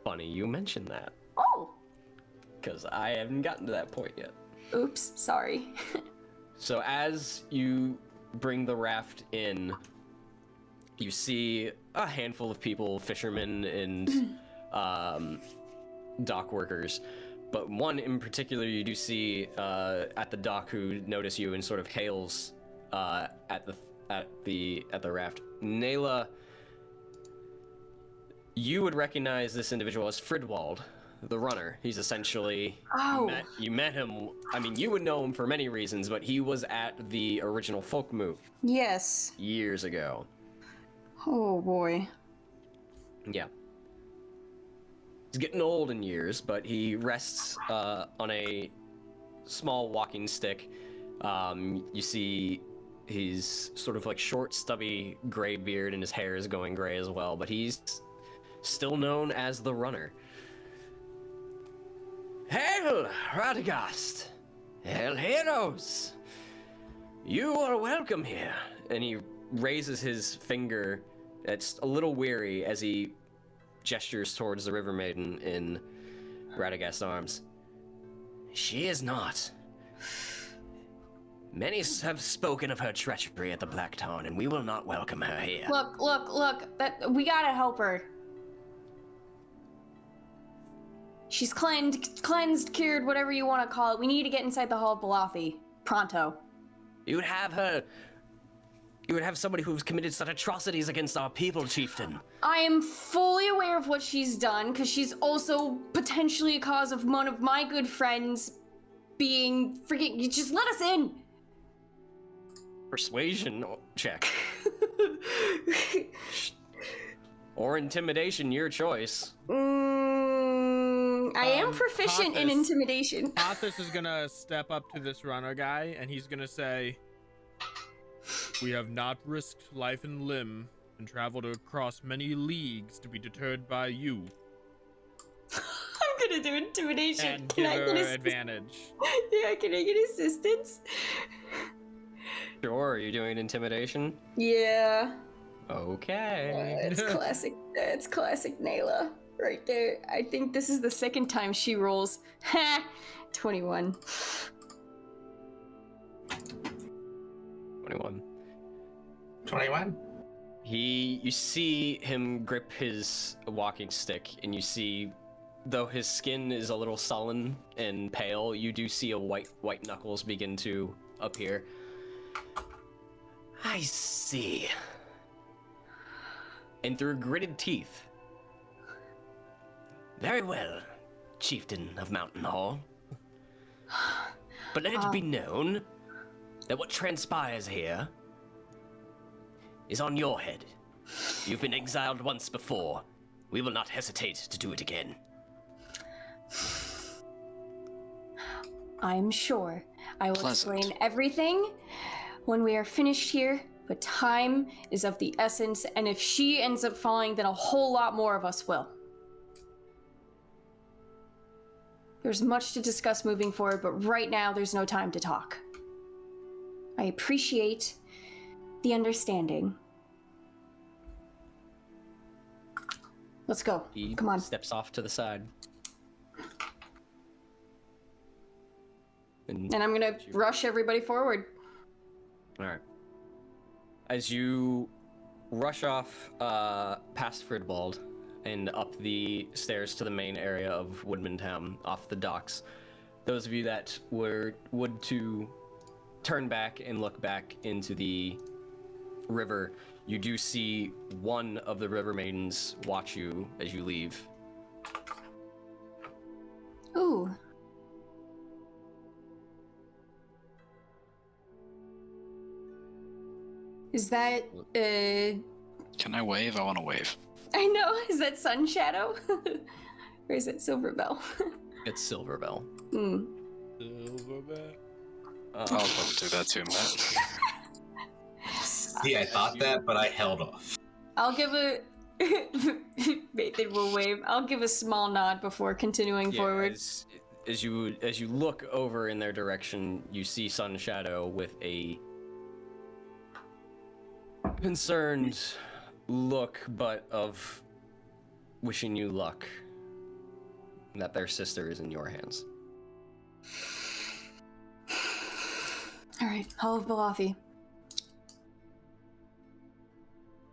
Funny you mentioned that, Oh! because I haven't gotten to that point yet. Oops, sorry. So as you bring the raft in, you see a handful of people, fishermen and dock workers, but one in particular you do see at the dock who notice you and sort of hails at the raft. Nayla, you would recognize this individual as Fridwald, the runner. He's essentially... Oh. You met him... I mean, you would know him for many reasons, but he was at the original folk move Yes. years ago. Oh boy. Yeah. He's getting old in years, but he rests on a small walking stick. You see he's sort of short, stubby gray beard, and his hair is going gray as well, but he's still known as the runner. Hail, Radagast! Hail, heroes! You are welcome here. And he raises his finger. It's a little weary as he gestures towards the River Maiden in Radagast's arms. She is not. Many have spoken of her treachery at the Black Tarn, and we will not welcome her here. Look, we gotta help her. She's cleansed, cured, whatever you want to call it. We need to get inside the Hall of Balathi. Pronto. You would have somebody who's committed such atrocities against our people, chieftain. I am fully aware of what she's done, because she's also potentially a cause of one of my good friends being freaking... You just let us in! Persuasion check. Or intimidation, your choice. I am proficient in intimidation. Arthas is gonna step up to this runner guy, and he's gonna say, "We have not risked life and limb and traveled across many leagues to be deterred by you." I'm gonna do intimidation. And Can give I her get advantage. Yeah, can I get assistance? Sure, are you doing intimidation? Yeah. Okay. It's classic. It's classic Nayla right there. I think this is the second time she rolls. Ha! 21. 21. 21. You see him grip his walking stick, and you see, though his skin is a little sullen and pale, you do see a white knuckles begin to appear. I see. And through gritted teeth. Very well, chieftain of Mountain Hall. But let it be known that what transpires here is on your head. You've been exiled once before. We will not hesitate to do it again. I'm sure I will Pleasant. explain everything when we are finished here, but time is of the essence, and if she ends up falling, then a whole lot more of us will. There's much to discuss moving forward, but right now there's no time to talk. I appreciate the understanding. Let's go. He Come on. steps off to the side. And I'm gonna rush everybody forward. All right. As you rush off past Fridbald and up the stairs to the main area of Woodman Town, off the docks, those of you that would to turn back and look back into the river, you do see one of the river maidens watch you as you leave. Ooh. Is that, Can I wave? I want to wave. I know, is that Sun Shadow? Or is it Silverbell? It's Silverbell. Hmm. I'll probably do that too, Matt. Yeah, I thought that, but I held off. I'll give a... Nathan will wave. I'll give a small nod before continuing forward. As you look over in their direction, you see Sun Shadow with a concerned look, but of wishing you luck. That their sister is in your hands. All right, Hall of Balathi.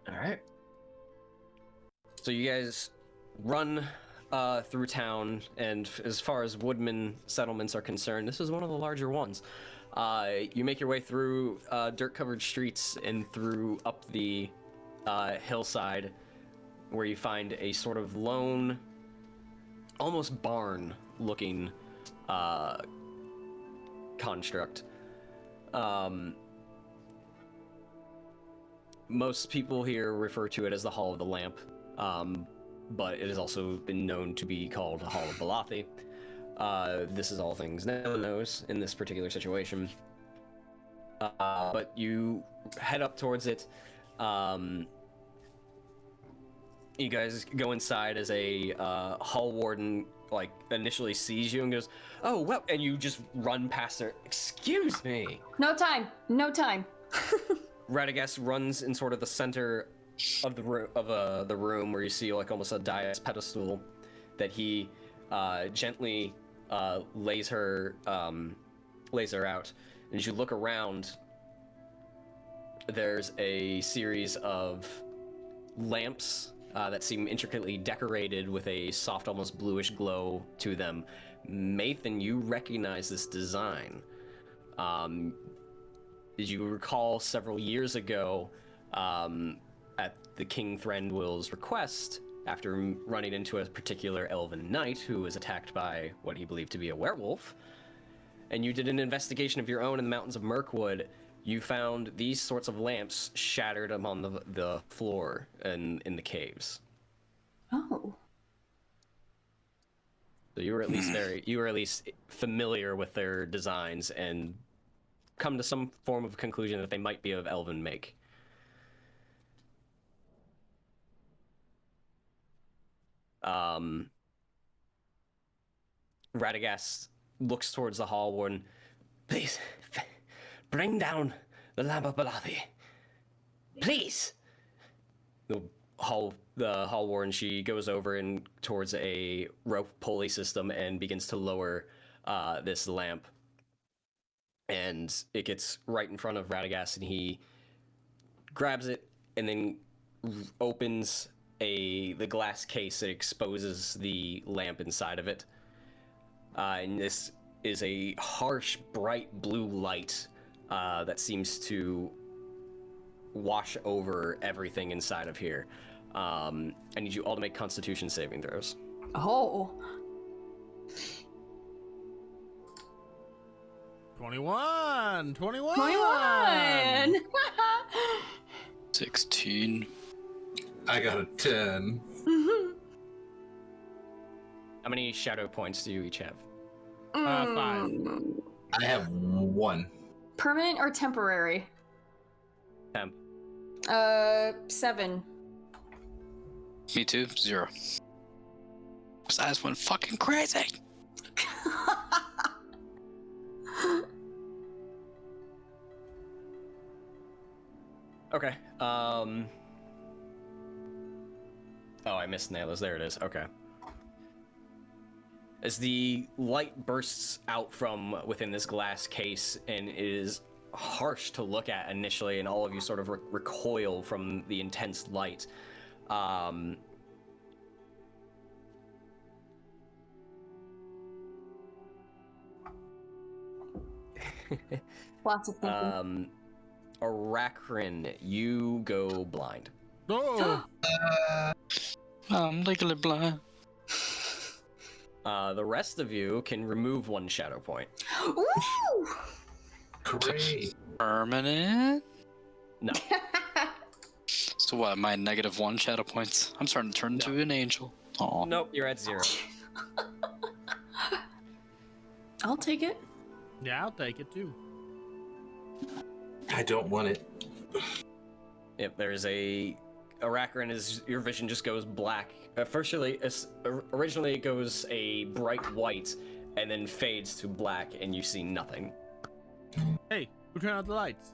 All right. So you guys run through town, and as far as woodman settlements are concerned, this is one of the larger ones. You make your way through dirt-covered streets and through up the hillside, where you find a sort of lone, almost barn-looking construct. Most people here refer to it as the Hall of the Lamp, but it has also been known to be called the Hall of Balathi. This is all things no one knows in this particular situation. But you head up towards it. You guys go inside as a hall warden initially sees you and goes, "Oh well," and you just run past her. "Excuse me." No time. No time. Radagast runs in sort of the center of the room where you see almost a dais pedestal that he gently lays her out. And as you look around, there's a series of lamps that seem intricately decorated with a soft, almost bluish glow to them. Mathan, you recognize this design. As you recall, several years ago, at the King Thranduil's request, after running into a particular elven knight who was attacked by what he believed to be a werewolf, and you did an investigation of your own in the mountains of Mirkwood, you found these sorts of lamps shattered upon the floor in the caves. Oh. So you were at least familiar with their designs and come to some form of conclusion that they might be of elven make. Radagast looks towards the hall warden. Please, bring down the Lamp of Balathi. Please. hall warden, she goes over and towards a rope pulley system and begins to lower this lamp. And it gets right in front of Radagast, and he grabs it and then opens the glass case that exposes the lamp inside of it. And this is a harsh, bright blue light that seems to wash over everything inside of here. I need you all to make Constitution saving throws. Oh. 21! 21! 16. I got a 10. How many shadow points do you each have? 5. I have 1. Permanent or temporary? Temp. 7. Me too, 0. His eyes went fucking crazy. Okay. Oh, I missed Nayla's. There it is. Okay. As the light bursts out from within this glass case and is harsh to look at initially, and all of you sort of recoil from the intense light. Lots of thinking. Arachrin, you go blind. Oh! I'm legally blind. The rest of you can remove 1 shadow point. Ooh! Great. Permanent? No. So what, am I -1 shadow points? I'm starting to turn into an angel. Aw. Nope, you're at 0. I'll take it. Yeah, I'll take it too. I don't want it. Yep, there's Arachrin, is your vision just goes black. Originally it goes a bright white, and then fades to black, and you see nothing. Hey, who turned out the lights?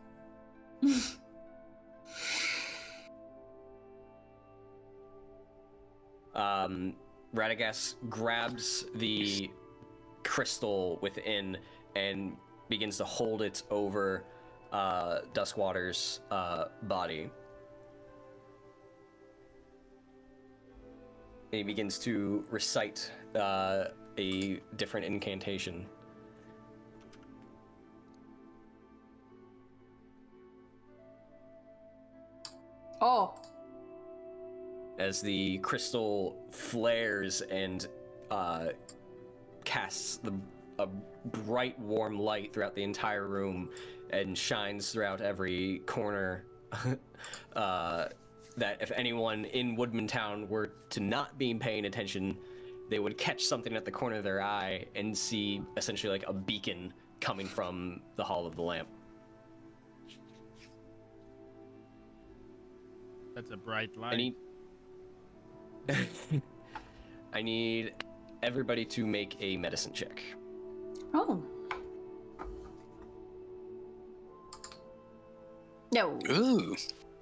Radagast grabs the crystal within and begins to hold it over Duskwater's body. And he begins to recite a different incantation. Oh. As the crystal flares and casts a bright, warm light throughout the entire room and shines throughout every corner, that if anyone in Woodman Town were to not be paying attention, they would catch something at the corner of their eye and see essentially like a beacon coming from the Hall of the Lamp. That's a bright light. I need everybody to make a medicine check. Oh. No. Ooh,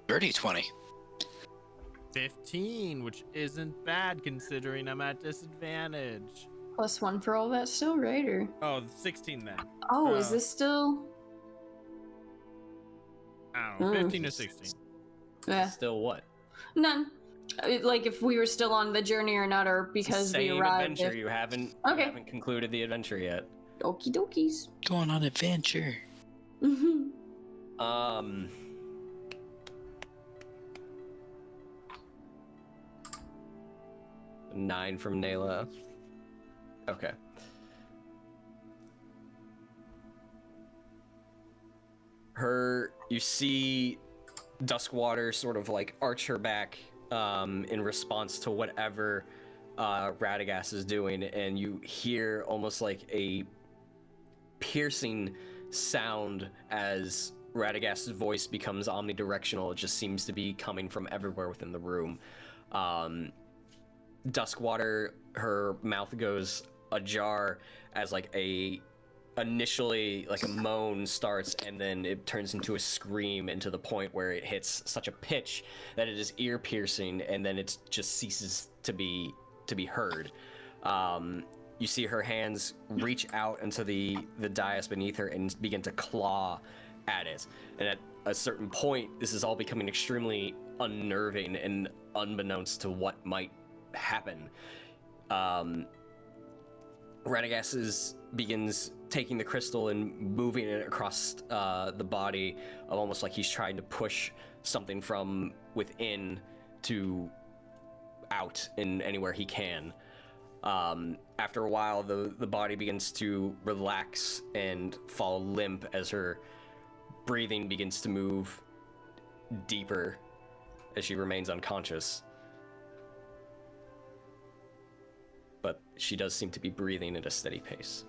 dirty 20. 15, which isn't bad considering I'm at disadvantage. +1 for all that still, right? Or... Oh, 16 then. Oh, is this still... I don't know, 15 or 16. Yeah. Still what? None. Like if we were still on the journey or not, or because we Same arrived. adventure. You haven't concluded the adventure yet. Okie dokies. Going on adventure. Mm-hmm. 9 from Nayla. Okay. You see Duskwater sort of like arch her back in response to whatever Radagast is doing, and you hear almost like a piercing sound as Radagast's voice becomes omnidirectional. It just seems to be coming from everywhere within the room. Duskwater, her mouth goes ajar as like a initially like a moan starts, and then it turns into a scream, and to the point where it hits such a pitch that it is ear piercing, and then it just ceases to be heard. You see her hands reach out into the dais beneath her and begin to claw at it. And at a certain point, this is all becoming extremely unnerving and unbeknownst to what might happen. Radagast begins taking the crystal and moving it across the body, of almost like he's trying to push something from within to out in anywhere he can. After a while, the body begins to relax and fall limp as her breathing begins to move deeper as she remains unconscious. But she does seem to be breathing at a steady pace.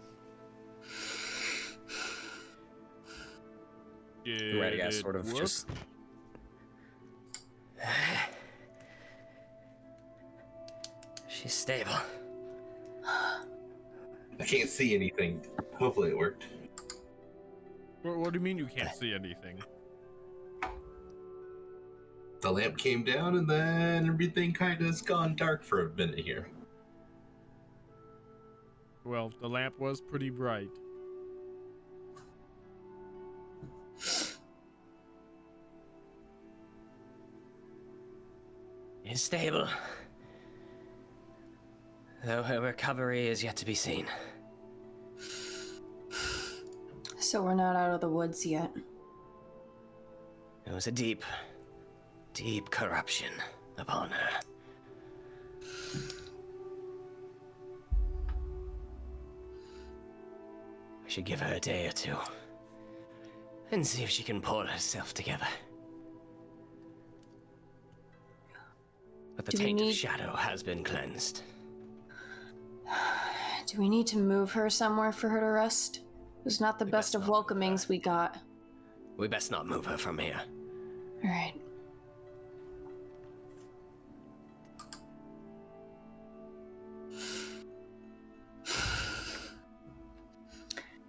Radagast sort of just... She's stable. I can't see anything. Hopefully it worked. What do you mean you can't see anything? The lamp came down and then everything kind of has gone dark for a minute here. Well, the lamp was pretty bright. Is stable. Though her recovery is yet to be seen. So we're not out of the woods yet. It was a deep, deep corruption upon her. We should give her a day or two and see if she can pull herself together. But the taint of shadow has been cleansed. Do we need to move her somewhere for her to rest? It was not the best of welcomings we got. We best not move her from here. All right.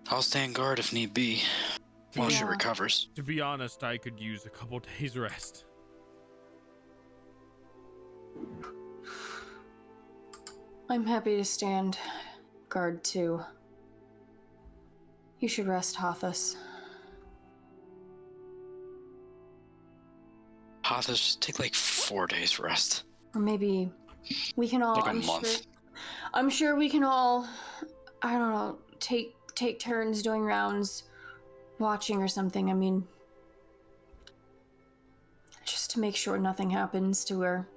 I'll stand guard if need be while she Yeah. recovers. To be honest, I could use a couple days rest. I'm happy to stand guard too. You should rest, Hothus. Hothus, just take like 4 days rest. Or maybe we can all. Like a month. I'm sure we can all. I don't know. Take turns doing rounds, watching or something. I mean, just to make sure nothing happens to her.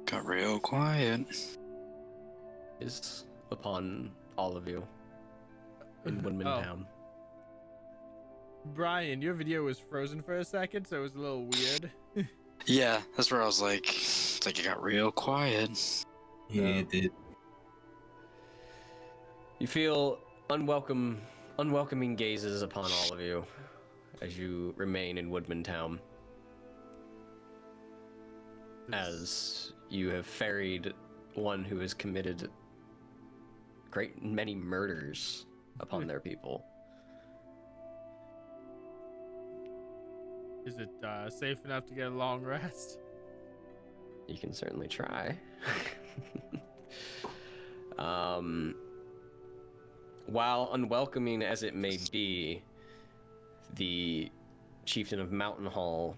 Got real quiet. is upon all of you in Woodman Oh. Town. Brian, your video was frozen for a second, so it was a little weird. Yeah, that's where I was like, it's like it got real quiet. Yeah, it did. You feel unwelcoming gazes upon all of you as you remain in Woodman Town. As you have ferried one who has committed great many murders upon their people. Is it safe enough to get a long rest? You can certainly try. While unwelcoming as it may be, the chieftain of Mountain Hall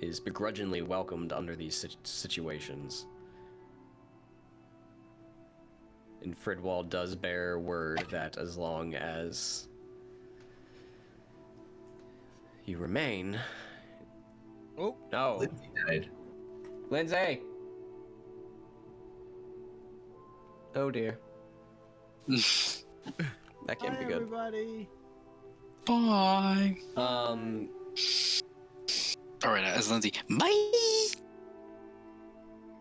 is begrudgingly welcomed under these situations. And Fridwald does bear word that as long as you remain... Oh. No. Lindsay died. Lindsay! Oh dear. That can't be good. Everybody. Bye. All right, as Lindsay, bye.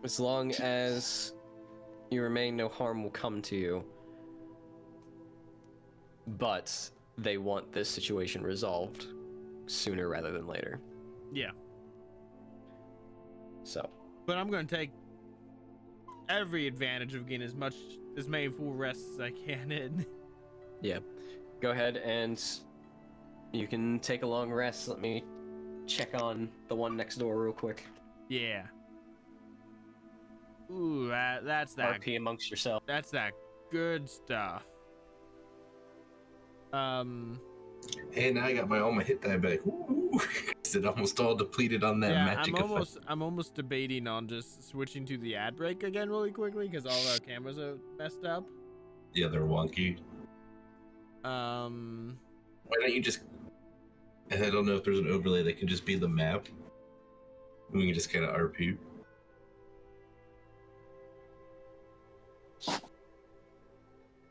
As long as you remain, no harm will come to you. But they want this situation resolved sooner rather than later. Yeah. So. But I'm going to take every advantage of getting as many full rests as I can in. Yeah. Go ahead and you can take a long rest. Let me check on the one next door real quick. Yeah. Ooh, that's that. RP amongst yourself. That's that good stuff. Hey, now I got all my hit die back. Ooh, it almost all depleted on that magic effect. I'm almost debating on just switching to the ad break again really quickly because all our cameras are messed up. Yeah, they're wonky. Why don't you just... I don't know if there's an overlay that can just be the map. We can just kind of RP.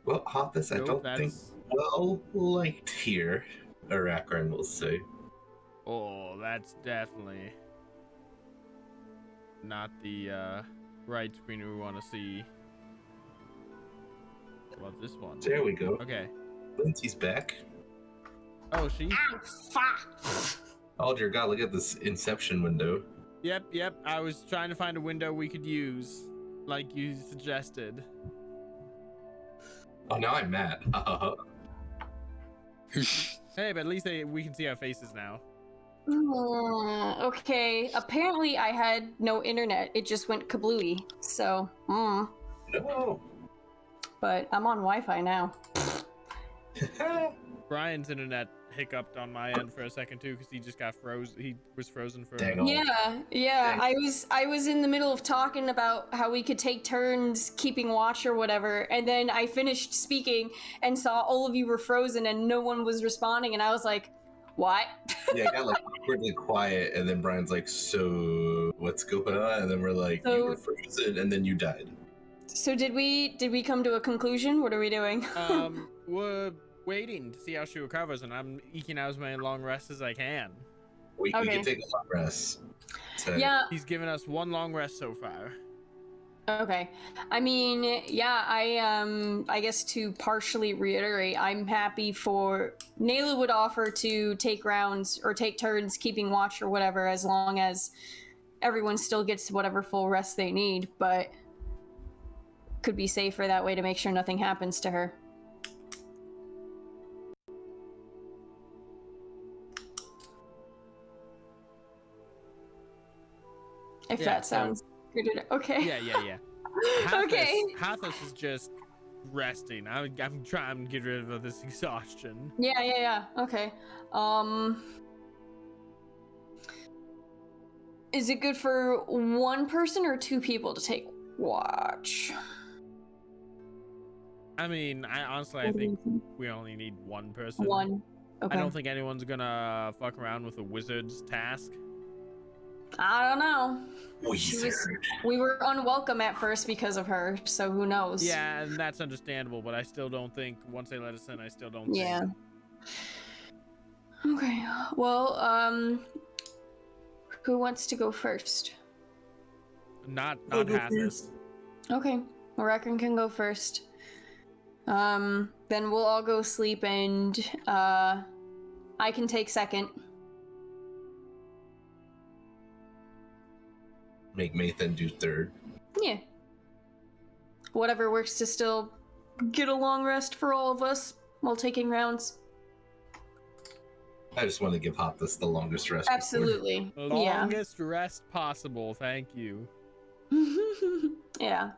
Well, Hoppus, I don't think well liked here, Arakran will say. Oh, that's definitely not the right screen we want to see. What about this one? There we go. Okay. Lindsay's back. Oh, she? Oh dear God, look at this Inception window. Yep. I was trying to find a window we could use, like you suggested. Oh, now I'm mad. Hey, but at least we can see our faces now. Okay, apparently I had no internet. It just went kablooey. So, No. But I'm on Wi-Fi now. Brian's internet hiccuped on my end for a second too because he just got froze. He was frozen for. Dang. Yeah. I was in the middle of talking about how we could take turns keeping watch or whatever, and then I finished speaking and saw all of you were frozen and no one was responding, and I was like, "What?" Yeah, it got like awkwardly quiet, and then Brian's like, "So what's going on?" And then we're like, "You were frozen, and then you died." So did we come to a conclusion? What are we doing? We're waiting to see how she recovers, and I'm eking out as many long rests as I can. We can take a long rest. So. Yeah. He's given us one long rest so far. Okay. I mean, yeah, I guess to partially reiterate, I'm happy for Nayla would offer to take rounds or take turns keeping watch or whatever, as long as everyone still gets whatever full rest they need, but could be safer that way to make sure nothing happens to her. If that sounds good. Okay. Yeah. Hathis is just resting. I'm trying to get rid of this exhaustion. Yeah. Okay. Is it good for one person or two people to take watch? I mean, I think we only need one person. One. Okay. I don't think anyone's gonna fuck around with a wizard's task. I don't know. Wizard. We were unwelcome at first because of her, so who knows? Yeah, and that's understandable, but I still don't think, once they let us in, I still don't Yeah. think. Okay, well, who wants to go first? Not Hathis. Okay, Arakran can go first. Then we'll all go sleep, and, I can take second. Make Mathan do third. Yeah. Whatever works to still get a long rest for all of us while taking rounds. I just want to give Hoppus the longest rest. Absolutely. Longest rest possible, thank you. Yeah.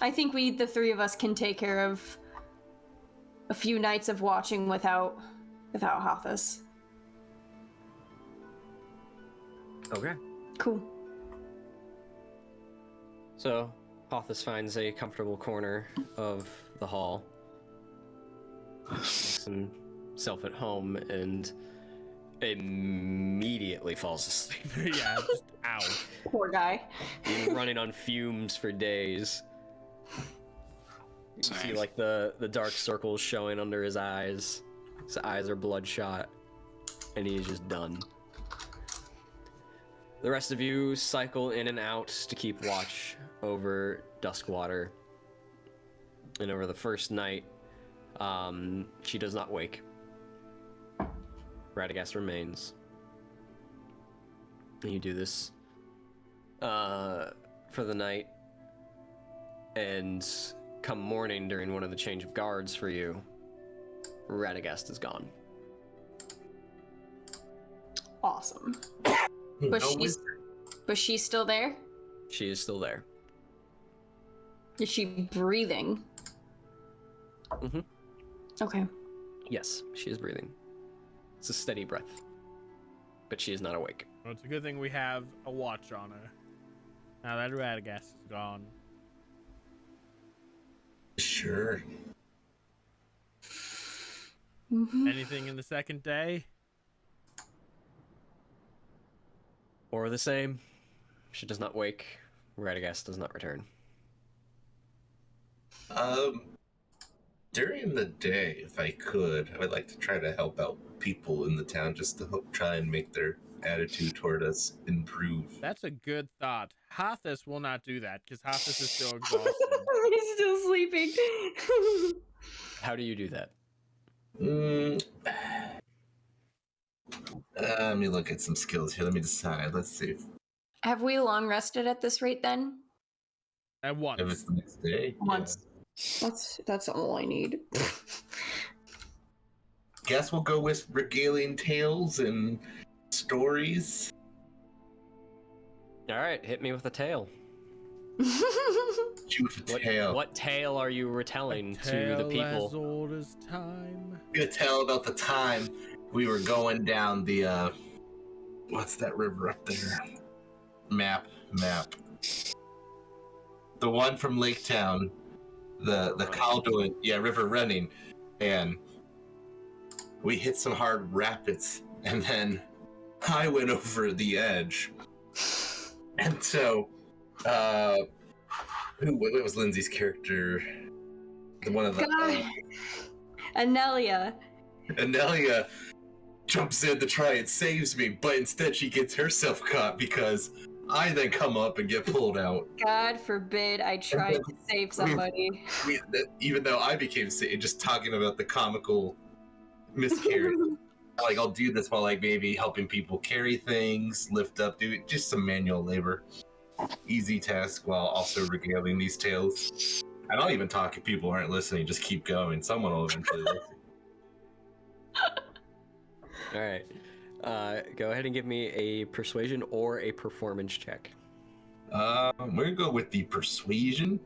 I think the three of us can take care of a few nights of watching without Hathis. Okay. Cool. So, Hothus finds a comfortable corner of the hall, makes himself at home, and immediately falls asleep. Yeah, just out. Poor guy. Been running on fumes for days. You can see like the dark circles showing under his eyes. His eyes are bloodshot, and he's just done. The rest of you cycle in and out to keep watch over Duskwater. And over the first night, she does not wake. Radagast remains. You do this for the night, and come morning during one of the change of guards for you, Radagast is gone. Awesome. No Was she still there? She is still there. Is she breathing? Mm-hmm. Okay. Yes, she is breathing. It's a steady breath, but she is not awake. Well, it's a good thing we have a watch on her. Now that Radagast is gone. Sure. Mm-hmm. Anything in the second day? Or the same. She does not wake. Radagast does not return. During the day, if I could, I would like to try to help out people in the town just to try and make their attitude toward us improve. That's a good thought. Hathis will not do that because Hathis is still exhausted. He's still sleeping. How do you do that? Let me look at some skills here. Let me decide. Let's see. Have we long rested at this rate then? At once. If it's the next day. Once. That's all I need. Guess we'll go with regaling tales and stories. All right, hit me with a tale. Shoot with a tale. What tale are you retelling to the Tale people? as old as time. I'm gonna tell about the time we were going down the what's that river up there? Map. The one from Lake Town. The Calduin, River Running. And we hit some hard rapids, and then I went over the edge. And so what was Lindsay's character? The one of the Anelia jumps in to try and saves me, but instead she gets herself caught because I then come up and get pulled out. God forbid I tried to save somebody. Even though I became just talking about the comical miscarriage. Like, I'll do this while, like, maybe helping people carry things, lift up, do just some manual labor. Easy task while also regaling these tales. And I'll even talk if people aren't listening. Just keep going. Someone will eventually listen. All right. Go ahead and give me a persuasion or a performance check. We're gonna go with the persuasion.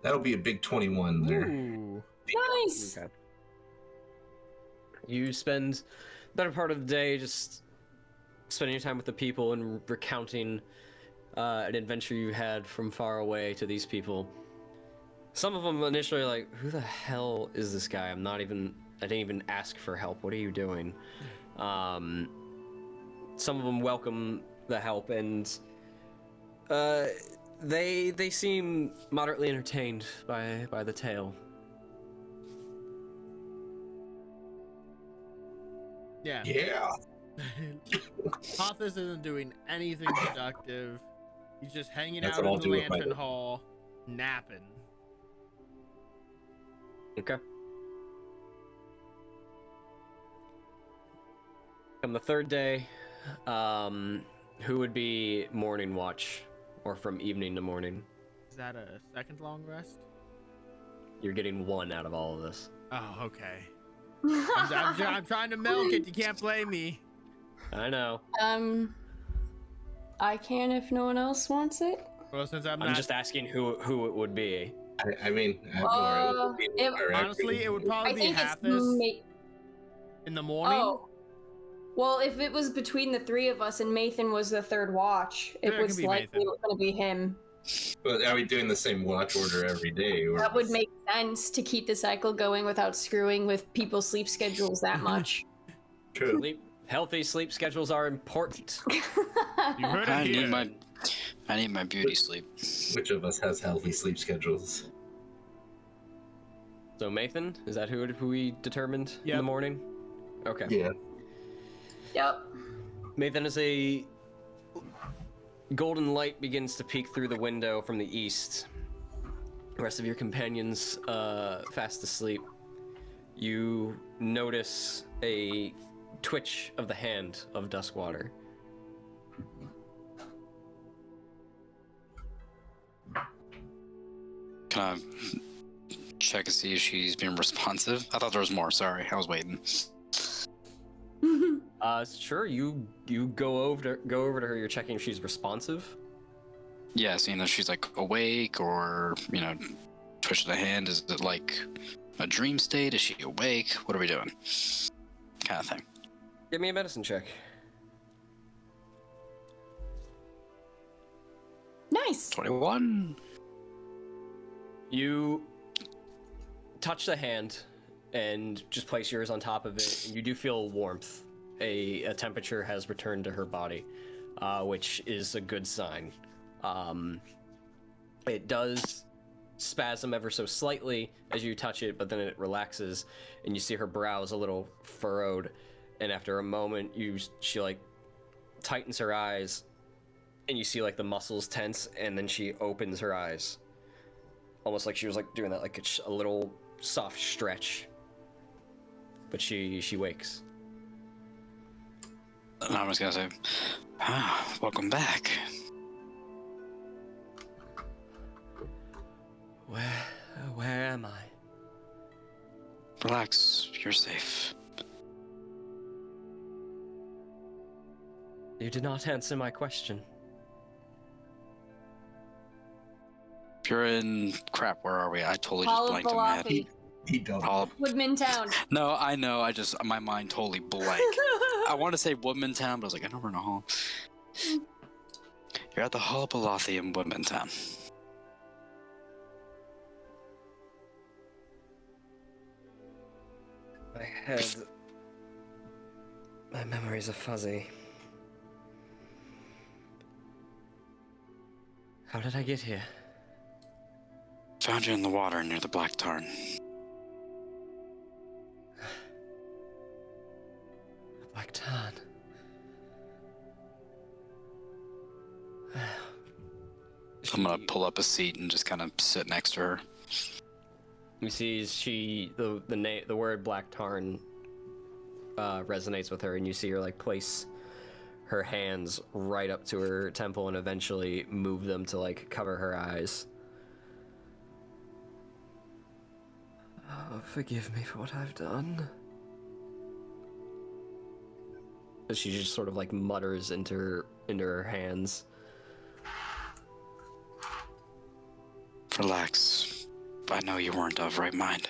That'll be a big 21 there. Ooh. Nice. Okay. You spend the better part of the day just spending your time with the people and recounting an adventure you had from far away to these people. Some of them initially are like, who the hell is this guy? I didn't even ask for help. What are you doing? Some of them welcome the help, and they seem moderately entertained by the tale. Yeah. Yeah. Hathis isn't doing anything productive. He's just hanging That's out what in I'll the do with my lantern day. hall, napping. Okay. Come the third day, who would be morning watch, or from evening to morning? Is that a second long rest? You're getting one out of all of this. Oh, okay. I'm trying to milk it. You can't blame me. I know. I can if no one else wants it. Well, since I'm I'm not, just asking who it would be. I mean, honestly, it would probably I be think Hathis in the morning. Oh. Well, if it was between the three of us and Mathan was the third watch, it Yeah, it was could be likely Mathan. going to be him. But are we doing the same watch order every day? Or That would make sense to keep the cycle going without screwing with people's sleep schedules that much. True. Healthy sleep schedules are important. You heard I it here. need my beauty sleep. Which of us has healthy sleep schedules? So Mathan, is that who we determined in Yep. the morning? Okay. Yeah. Yep. Mathan, as a golden light begins to peek through the window from the east, the rest of your companions fast asleep, you notice a twitch of the hand of Duskwater. Can I check to see if she's being responsive? I thought there was more. Sorry, I was waiting. Sure. You go over to her. You're checking if she's responsive. Yeah, seeing if she's like awake or twitch of the hand. Is it like a dream state? Is she awake? What are we doing? Kind of thing. Give me a medicine check. Nice. 21. You touch the hand and just place yours on top of it, and you do feel warmth. A temperature has returned to her body, which is a good sign. It does spasm ever so slightly as you touch it, but then it relaxes, and you see her brows a little furrowed, and after a moment, she like tightens her eyes, and you see like the muscles tense, and then she opens her eyes. Almost like she was like doing that, like a little soft stretch. But she wakes. And I'm just gonna say, welcome back. Where am I? Relax, you're safe. You did not answer my question. You're in crap. Where are we? I totally just Hall of blanked in my head. Balafi. He don't. Woodman Town. No, I know. My mind totally blank. I want to say Woodman Town, but I was like, I know we're in a hall. You're at the Hall of Balafi in Woodman Town. My memories are fuzzy. How did I get here? Found you in the water near the Black Tarn. The Black Tarn. I'm gonna pull up a seat and just kind of sit next to her. You see, the word Black Tarn resonates with her, and you see her like place her hands right up to her temple and eventually move them to like cover her eyes. Oh, forgive me for what I've done. She just sort of like mutters into her hands. Relax. I know you weren't of right mind.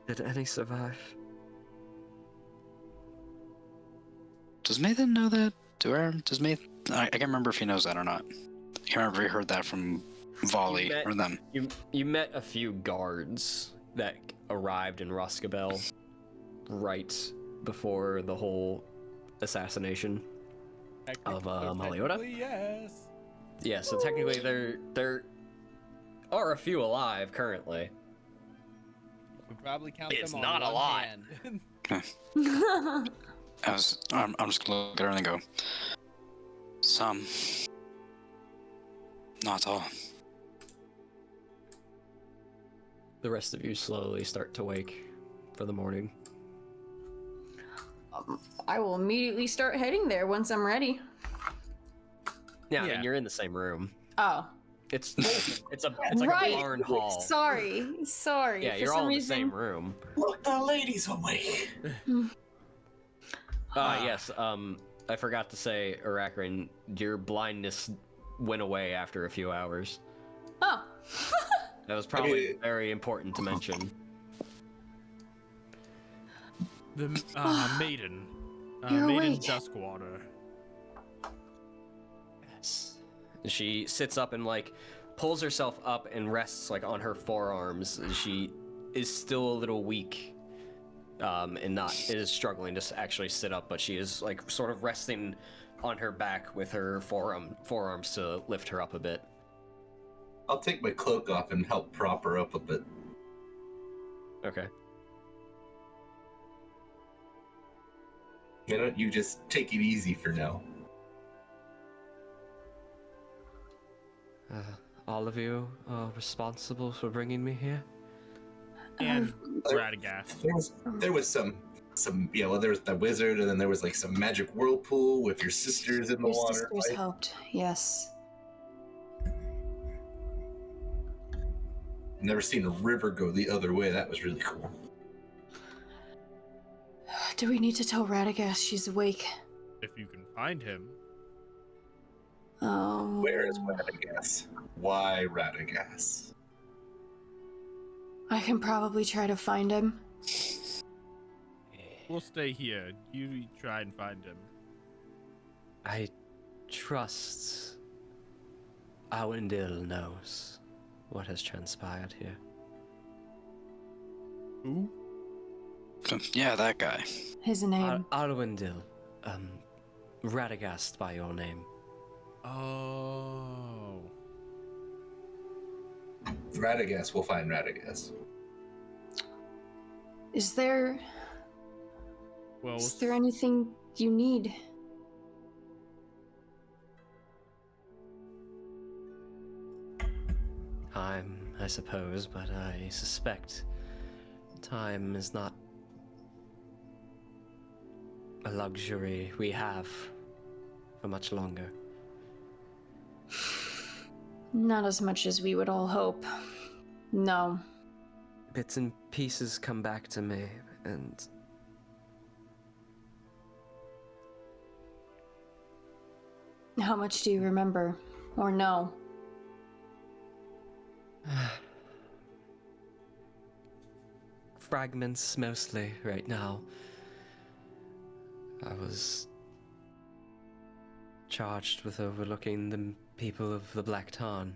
Did any survive? Does Mathan know that? Does Mathan? I can't remember if he knows that or not. I can't remember if he heard that from Volley or them. You met a few guards that arrived in Roskabel right before the whole assassination of Maliota. Yes. Yeah, so technically there are a few alive currently. We probably count It's them not on a one lot. hand. I'm just gonna look at her and go, some. Not all. The rest of you slowly start to wake for the morning. I will immediately start heading there once I'm ready. Yeah, I Yeah. mean, you're in the same room. Oh. It's like Right. a barn hall. Sorry. Yeah, For you're some all in the reason... same room. Look, the lady's awake. Yes, I forgot to say, Arachrin, your blindness went away after a few hours. Oh. That was probably very important to mention. The maiden. You're Maiden awake. Duskwater. Yes. She sits up and like pulls herself up and rests like on her forearms. She is still a little weak, and is struggling to actually sit up, but she is like sort of resting on her back with her forearms to lift her up a bit. I'll take my cloak off and help prop her up a bit. Okay. Why don't you just take it easy for now? All of you are responsible for bringing me here? And Radagast. There was some well, there was the wizard, and then there was like some magic whirlpool with your sisters in the Your water. sisters helped, yes. Never seen a river go the other way. That was really cool. Do we need to tell Radagast she's awake? If you can find him. Where is Radagast? Why Radagast? I can probably try to find him. We'll stay here. You try and find him. I trust Arundel knows what has transpired here. Who? Yeah, that guy. His name. Arundel, Radagast by your name. Oh. Radagast will find Radagast. Is there anything you need? Time, I suppose, but I suspect time is not a luxury we have for much longer. Not as much as we would all hope. No. Bits and pieces come back to me, and How much do you remember? Or know? fragments mostly right now. I was charged with overlooking the people of the Black Tarn,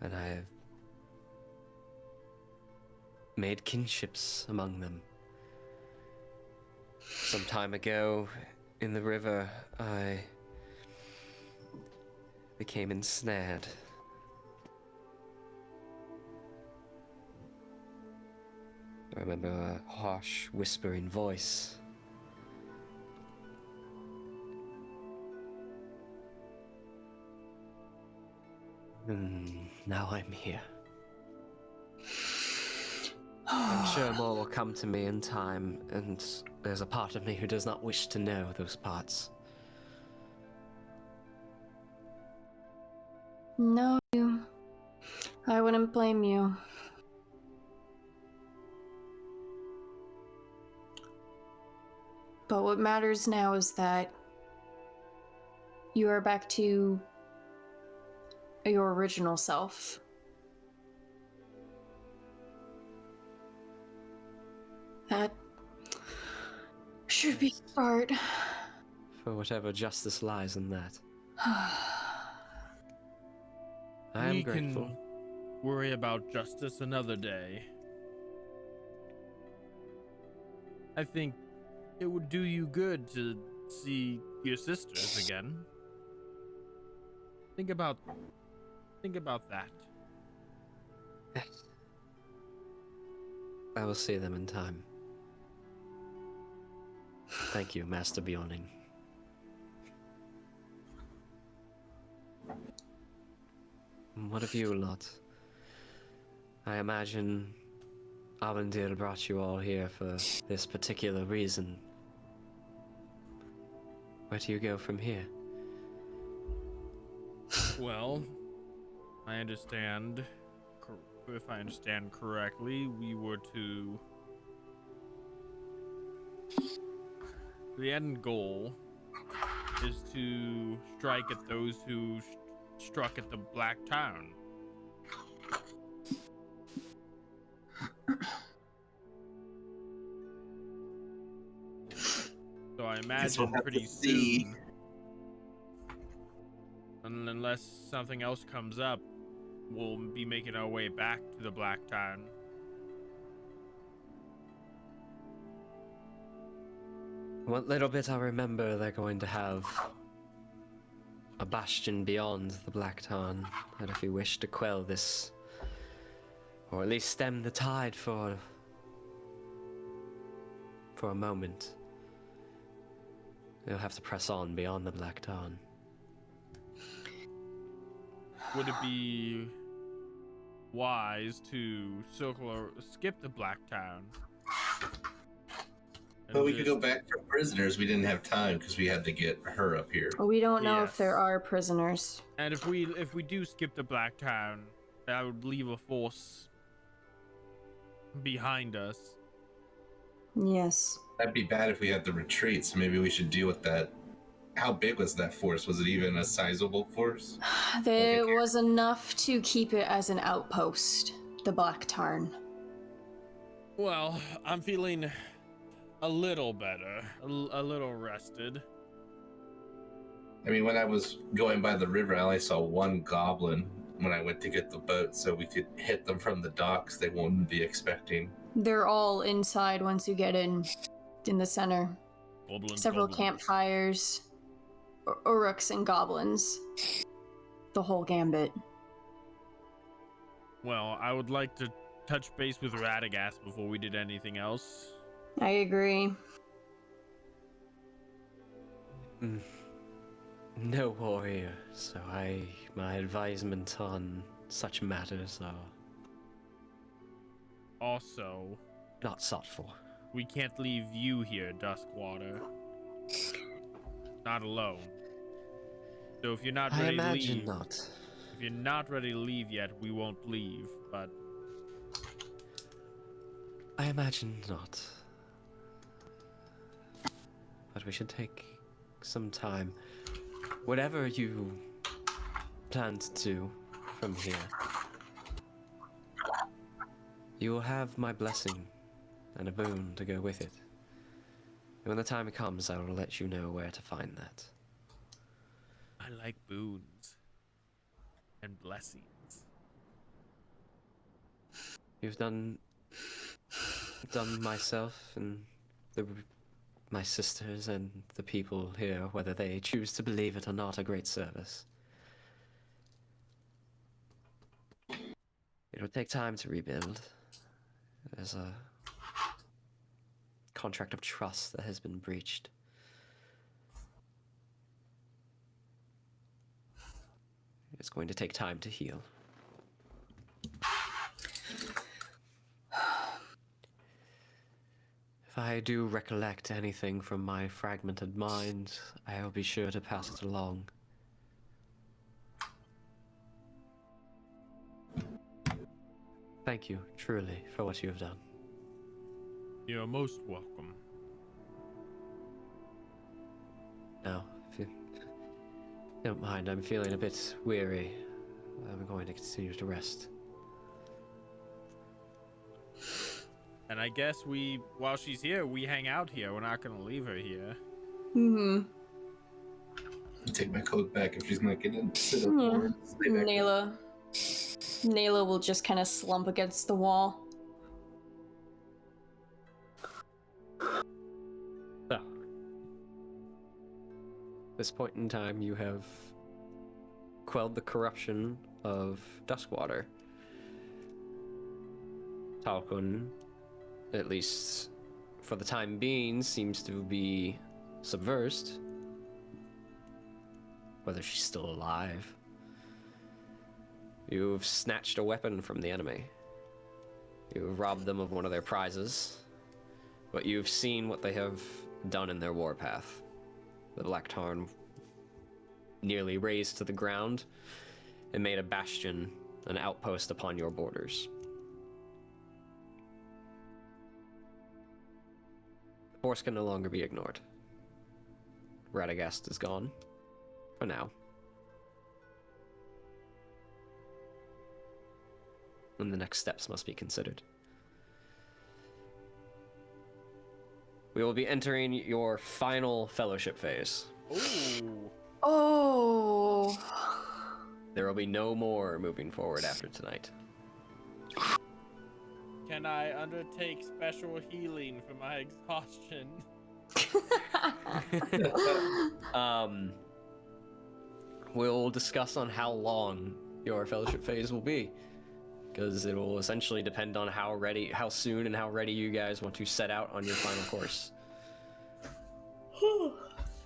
and I have made kinships among them. Some time ago, in the river, I became ensnared. I remember a harsh, whispering voice. And now I'm here. I'm sure more will come to me in time, and there's a part of me who does not wish to know those parts. No, I wouldn't blame you. But what matters now is that you are back to your original self. That should be a start. For whatever justice lies in that. I am We grateful. can worry about justice another day. I think it would do you good to see your sisters again. Think about that. Yes. I will see them in time. Thank you, Master Bjorning. What of you lot? I imagine Arundel brought you all here for this particular reason. Where do you go from here? Well, I understand. If I understand correctly, we were to. The end goal is to strike at those who struck at the Black Tarn. So I imagine we'll have pretty to see. soon, unless something else comes up, we'll be making our way back to the Black Tarn. What little bit I remember, they're going to have a bastion beyond the Black Tarn, that if we wish to quell this, or at least stem the tide for a moment, You'll have to press on beyond the Black Tarn. Would it be wise to skip the Black Tarn? But we could go back for prisoners. We didn't have time because we had to get her up here. We don't know if there Yes. are prisoners. And if we do skip the Black Tarn, that would leave a force behind us. Yes. That'd be bad if we had to retreat, so maybe we should deal with that. How big was that force? Was it even a sizable force? There was enough to keep it as an outpost, the Black Tarn. Well, I'm feeling a little better, a little rested. I mean, when I was going by the river, I only saw one goblin when I went to get the boat, so we could hit them from the docks. They won't be expecting. They're all inside once you get in the center. Several campfires, uruks and goblins. The whole gambit. Well, I would like to touch base with Radagast before we did anything else. I agree. No warrior, so my advisement on such matters are Also, not sought for. we can't leave you here, Duskwater. Not alone. So if you're not I ready to imagine leave, not. if you're not ready to leave yet, we won't leave. But I imagine not. But we should take some time. Whatever you plan to do from here, you will have my blessing and a boon to go with it. And when the time comes, I will let you know where to find that. I like boons and blessings. You've done myself and my sisters and the people here, whether they choose to believe it or not, a great service. It will take time to rebuild. There's a contract of trust that has been breached. It's going to take time to heal. If I do recollect anything from my fragmented mind, I will be sure to pass it along. Thank you, truly, for what you have done. You're most welcome. Now, if you don't mind, I'm feeling a bit weary. I'm going to continue to rest. And I guess while she's here, we hang out here. We're not gonna leave her here. Mm-hmm. Take my coat back if she's not getting sit up or stay back. Nayla will just kind of slump against the wall. So, at this point in time, you have quelled the corruption of Duskwater. Tyulqin, at least for the time being, seems to be subversed. Whether she's still alive. You've snatched a weapon from the enemy. You've robbed them of one of their prizes. But you've seen what they have done in their warpath. The Black Tarn nearly razed to the ground and made a bastion, an outpost upon your borders. The force can no longer be ignored. Radagast is gone. For now. And the next steps must be considered. We will be entering your final fellowship phase. Ooh. Oh. There will be no more moving forward after tonight. Can I undertake special healing for my exhaustion? We'll discuss on how long your fellowship phase will be, because it will essentially depend on how soon and how ready you guys want to set out on your final course.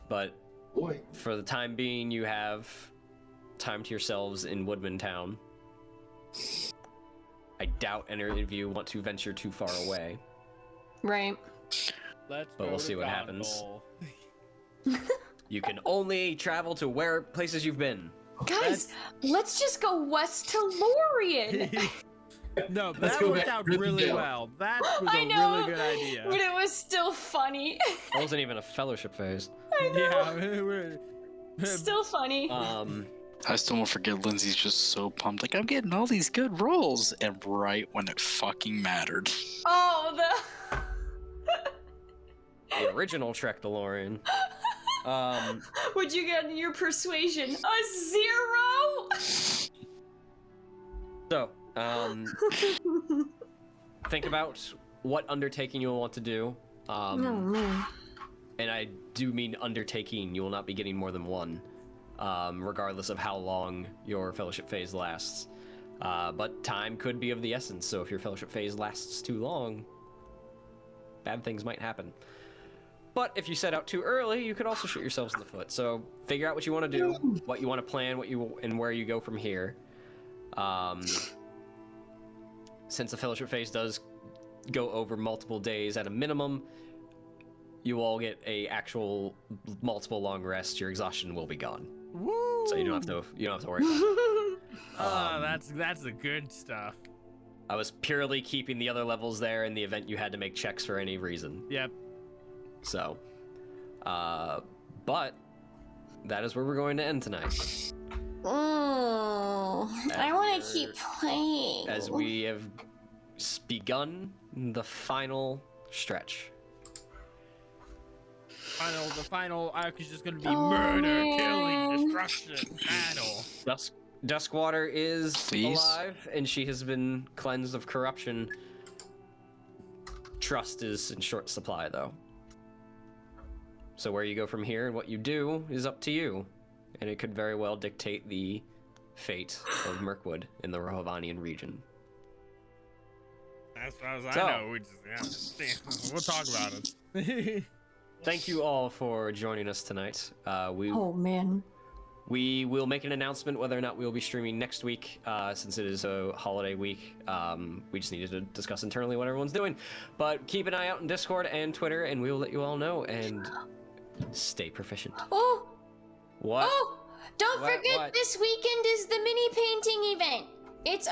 but Boy. for the time being, you have time to yourselves in Woodman Town. I doubt any of you want to venture too far away. Right. Let's But go we'll to see what happens. Gondol. You can only travel to where places you've been. Guys, let's just go west to Lorien. No, Let's that go worked back out to really Rivendell. well. That was I a know, really good idea. but it was still funny. That wasn't even a fellowship phase. Yeah, we're Still funny. I still won't forget Lindsay's just so pumped. Like, I'm getting all these good rolls. And right when it fucking mattered. Oh, The original Trek DeLorean. What'd you get in your persuasion? A 0? So, think about what undertaking you will want to do. Oh, man. And I do mean undertaking. You will not be getting more than one, regardless of how long your fellowship phase lasts. But time could be of the essence, so if your fellowship phase lasts too long, bad things might happen. But if you set out too early, you could also shoot yourselves in the foot. So figure out what you want to do, what you want to plan, and where you go from here. Since the fellowship phase does go over multiple days at a minimum, you all get a actual multiple long rest. Your exhaustion will be gone, so you don't have to worry about it. that's the good stuff. I was purely keeping the other levels there in the event you had to make checks for any reason. Yep. So, but that is where we're going to end tonight. Oh, I want to keep playing. As we have begun the final stretch. The final arc is just gonna be murder, man. killing, destruction, battle. Duskwater is Please? alive, and she has been cleansed of corruption. Trust is in short supply, though. So where you go from here and what you do is up to you, and it could very well dictate the fate of Mirkwood in the Rohavanian region. As far as I So- know, we just, we'll talk about it. Thank you all for joining us tonight. Oh, man. We will make an announcement whether or not we will be streaming next week, since it is a holiday week. We just needed to discuss internally what everyone's doing. But keep an eye out in Discord and Twitter, and we will let you all know. And stay proficient. Oh, What? oh, don't What- forget what? this weekend is the mini painting event. It's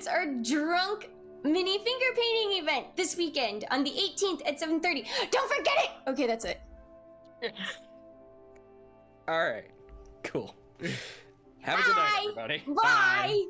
our drunk mini finger painting event this weekend on the 18th at 7:30. Don't forget it. Okay, that's it. All right. Cool. Have a good night, Bye. everybody. Bye.